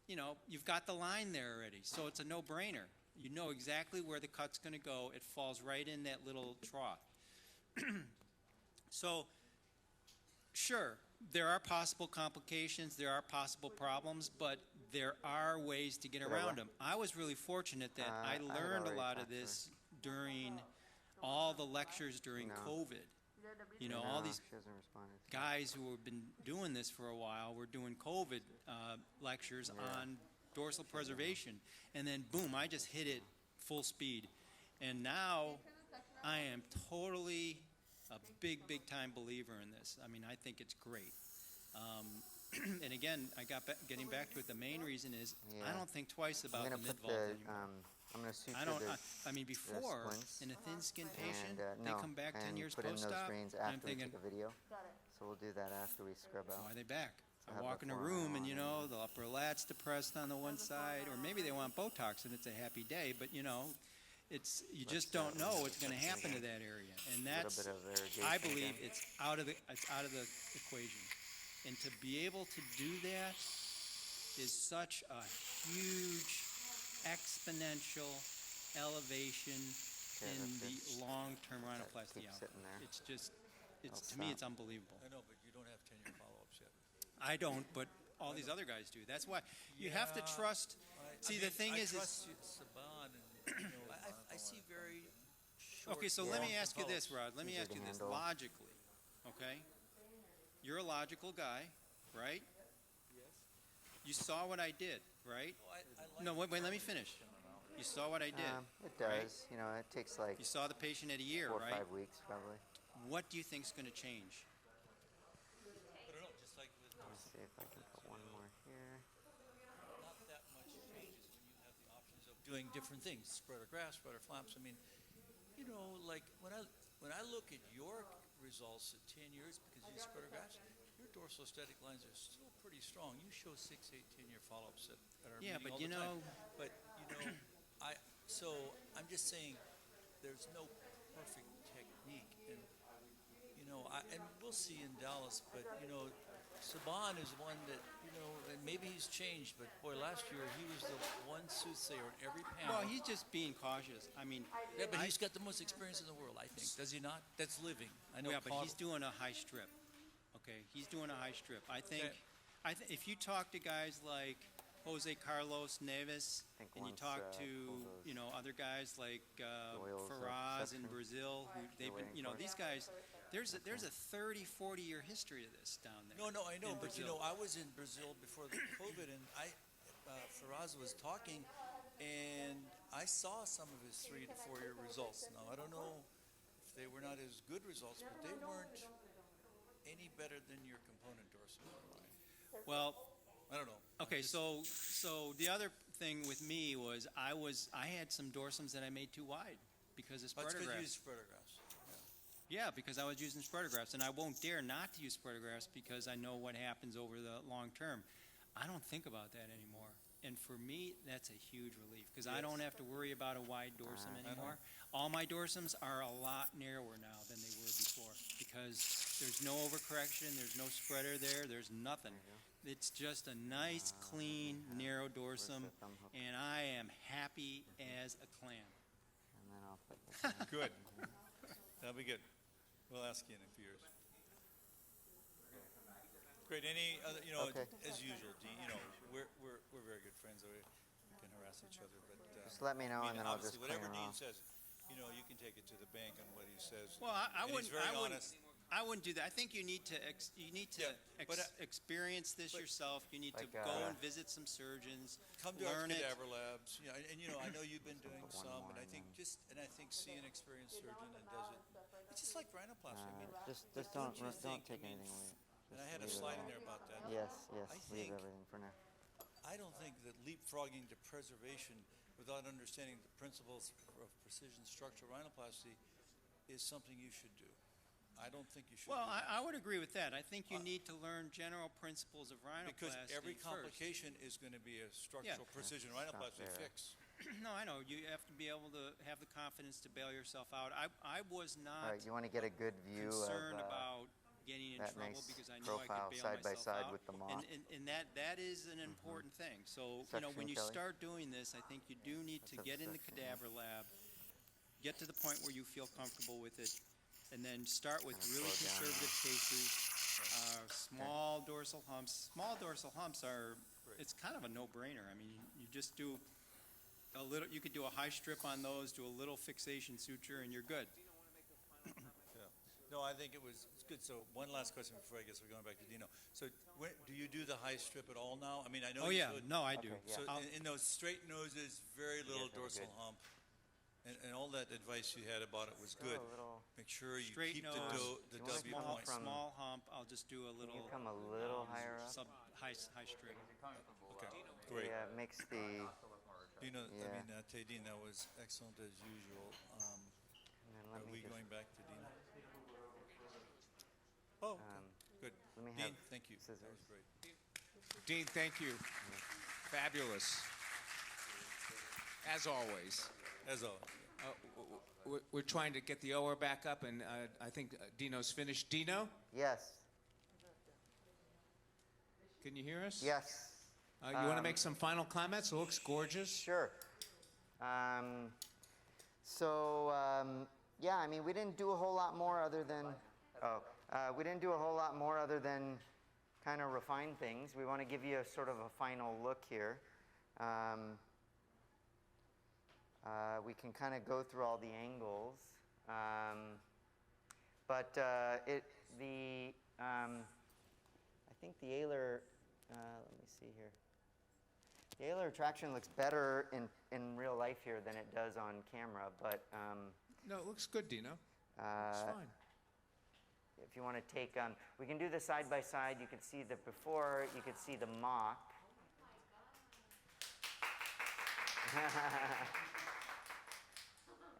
you know, you've got the line there already, so it's a no-brainer. You know exactly where the cut's going to go. It falls right in that little trough. So, sure, there are possible complications, there are possible problems, but there are ways to get around them. I was really fortunate that I had learned a already lot of talked to her. this during all the lectures during No. COVID. You know, all No, these she hasn't responded. guys who have been doing this for a while were doing COVID lectures on dorsal preservation. And then, boom, I just hit it full speed. And now I am totally a big, big time believer in this. I mean, I think it's great. And again, getting back to it, the main reason is I Yeah. don't think twice I'm about gonna the put mid-vault the anymore. I'm gonna suture I don't. the I mean, before splints in a thin-skin patient, and they no, come back 10 and years put in those post-op. greens I'm after we thinking, take a video. Got it. So we'll do that after we scrub out. why are they back? So I have walk the in a forearm room and on you know the upper lat's depressed on the one side, or maybe they want Botox and it's a happy day. But you know, you just don't know what's going to happen to that area, and that's bit of irrigation I believe again. it's out of the equation. And to be able to do that is such a huge exponential elevation Okay, in that's the good. long-term rhinoplasty keep outcome. sitting there. It's just, I'll to me, stop. it's unbelievable. I know, but you don't have 10-year follow-ups yet. I don't, but all these other guys do. That's why you have to Yeah, trust. See, the thing I is, trust you, Saban, and, you know, I see very short. okay, so let me long ask you this, follow-ups. Rod. Let me Easier ask to you this handle. logically, okay? You're a logical guy, right? Yes. You saw what I did, right? Oh, I like No, wait, let me finish. You saw what I did. It right? does. You know, it takes like You saw the patient at a year, 4 or right? 5 weeks probably. What do you think's going to change? I don't know, just like with Let's see if I can put one more here. not that much changes when you have the options of doing different things, spreader grafts, spreader flaps. I mean, you know, like when I look at your results at 10 years because you use spreader grafts, your dorsal aesthetic lines are still pretty strong. You show 6, 8, 10-year follow-ups at our Yeah, meeting but all you the know, time. But you know, so I'm just saying, there's no perfect technique, and you know, and we'll see in Dallas. But you know, Saban is one that you know, and maybe he's changed. But boy, last year he was the one soothsayer in every panel. well, he's just being cautious. I mean, Yeah, but he's got the most experience in the world, I think. Does he not? That's living. I know. yeah, but he's Caudle- doing a high strip. Okay, he's doing a high strip. I think, Okay. if you talk to guys like Jose Carlos Neves, think and you once, talk to Carlos you know other guys like Doyle's Faraz in exception. Brazil, who they've been, waiting you know, for it. these guys. There's a 30, 40-year history of this down there. No, I know, in but you Brazil. know, I was in Brazil before the COVID, and Faraz was talking, and I saw some of his 3 to 4 year results. Now I don't know if they were not as good results, but they weren't any better than your component dorsal line. Well, I don't know. okay, so the other thing with me was I had some dorsums that I made too wide because of That's spreader because you grafts. use spreader grafts. Yeah, because I was using spreader grafts, and I won't dare not to use spreader grafts because I know what happens over the long term. I don't think about that anymore, and for me, that's a huge relief because I Yes. don't have to worry about a wide dorsum I know. anymore. All my dorsums are a lot narrower now than they were before because there's no overcorrection, there's no spreader there, there's nothing. It's just a nice, clean, narrow dorsum, the thumb hook? and I am happy as a clam. And then I'll put this on. Good. That'll be good. We'll ask you in a few years. Great. Any other? You know, Okay. as usual, Dean. You know, we're very good friends. We can harass each other, but Just let me know I mean, and then I'll obviously, just clean whatever her Dean off. says, you know, you can take it to the bank on what he says. Well, I And wouldn't. He's very I wouldn't. honest. I wouldn't do that. I think you need to Yeah, but, experience this yourself. You need Like, to go and visit some surgeons, Come to our learn it. cadaver labs. You know, and you know, I know you've been doing Put one some, more and I and think see an experienced surgeon that does it. It's just like rhinoplasty. I mean, Just but don't you think, take I mean, anything away. And I Just had a leave it slide in alone. there about that. Yes, I leave think everything for now. I don't think that leapfrogging to preservation without understanding the principles of precision structural rhinoplasty is something you should do. I don't think you should. Well, do that. I would agree with that. I think you need to learn general principles of rhinoplasty Because every first. complication is going to be a structural precision rhinoplasty there. fix. No, I know. You have to be able to have the confidence to bail yourself out. I was All not right, you want to get a good view concerned of about getting in that trouble nice because I knew I profile could bail side by myself side out. with the moth. And that is an important thing. So, you know, Section, when you Kelly? start doing this, I think you do need to That's a get in the section, cadaver lab, get to the point where you feel comfortable with it, and then start with Kinda really slow down conservative cases. Small dorsal humps. Small dorsal humps are, it's kind of a no-brainer. I mean, you just do a little, you could do a high strip on those, do a little fixation suture, and you're good. Yeah. No, I think it's good. So one last question before I guess we're going back to Dino. So do you do the high strip at all now? I mean, I know Oh, you yeah. should. No, I do. Okay, yeah. So I'll- in those straight noses, very little very dorsal good. hump. And all that advice you had about it was Still good. a little- Make sure you Straight keep nose, the You wanna W come up point. from- Small hump, I'll just do a Can little. you come a little higher up? High straight. Okay, great. Yeah, it makes the, Dina, Yeah. I mean, Tadine, that was excellent as usual. and then let Are me we just, going back to Dina? Oh, okay, good. let me Dean, have thank you. That scissors. was great. Dean, thank you. Fabulous. As always. As always. We're trying to get the OR back up, and I think Dino's finished. Dino, yes, can you hear us? yes. You want to make some final comments? It looks gorgeous. Sure. Yeah, I mean, we didn't do a whole lot more other than, we didn't do a whole lot more other than kind of refine things. We want to give you a sort of a final look here. We can kind of go through all the angles. I think the Ayler, let me see here. The Ayler attraction looks better in real life here than it does on camera, but No, it looks good, Dino. It's fine. if you want to take, we can do the side by side. You can see the before, you can see the mock.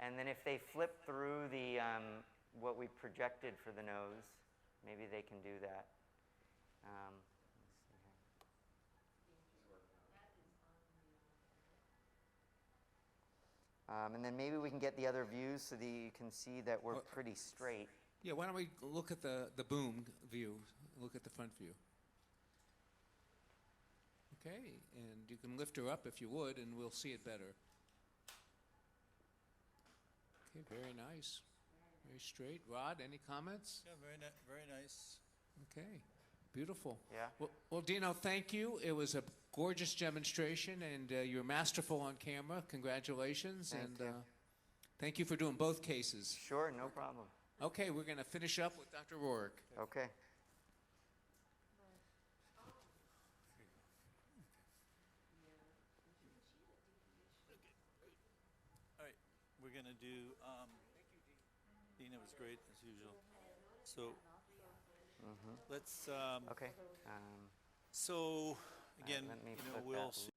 And then if they flip through the, what we projected for the nose, maybe they can do that. Let's see here. And then maybe we can get the other views so that you can see that we're pretty straight. Yeah, why don't we look at the boom view, look at the front view. Okay, and you can lift her up if you would, and we'll see it better. Okay, very nice. Very straight. Rod, any comments? Yeah, very nice. Okay, beautiful. Yeah. Well, Dino, thank you. It was a gorgeous demonstration, and you're masterful on camera. Congratulations. Thank you. Thank you for doing both cases. Sure, no problem. Okay, we're going to finish up with Dr. Rourke. Okay. All right, we're gonna do, Dina was great as usual. So, let's, Okay. so, again, let me you know, put we'll that see.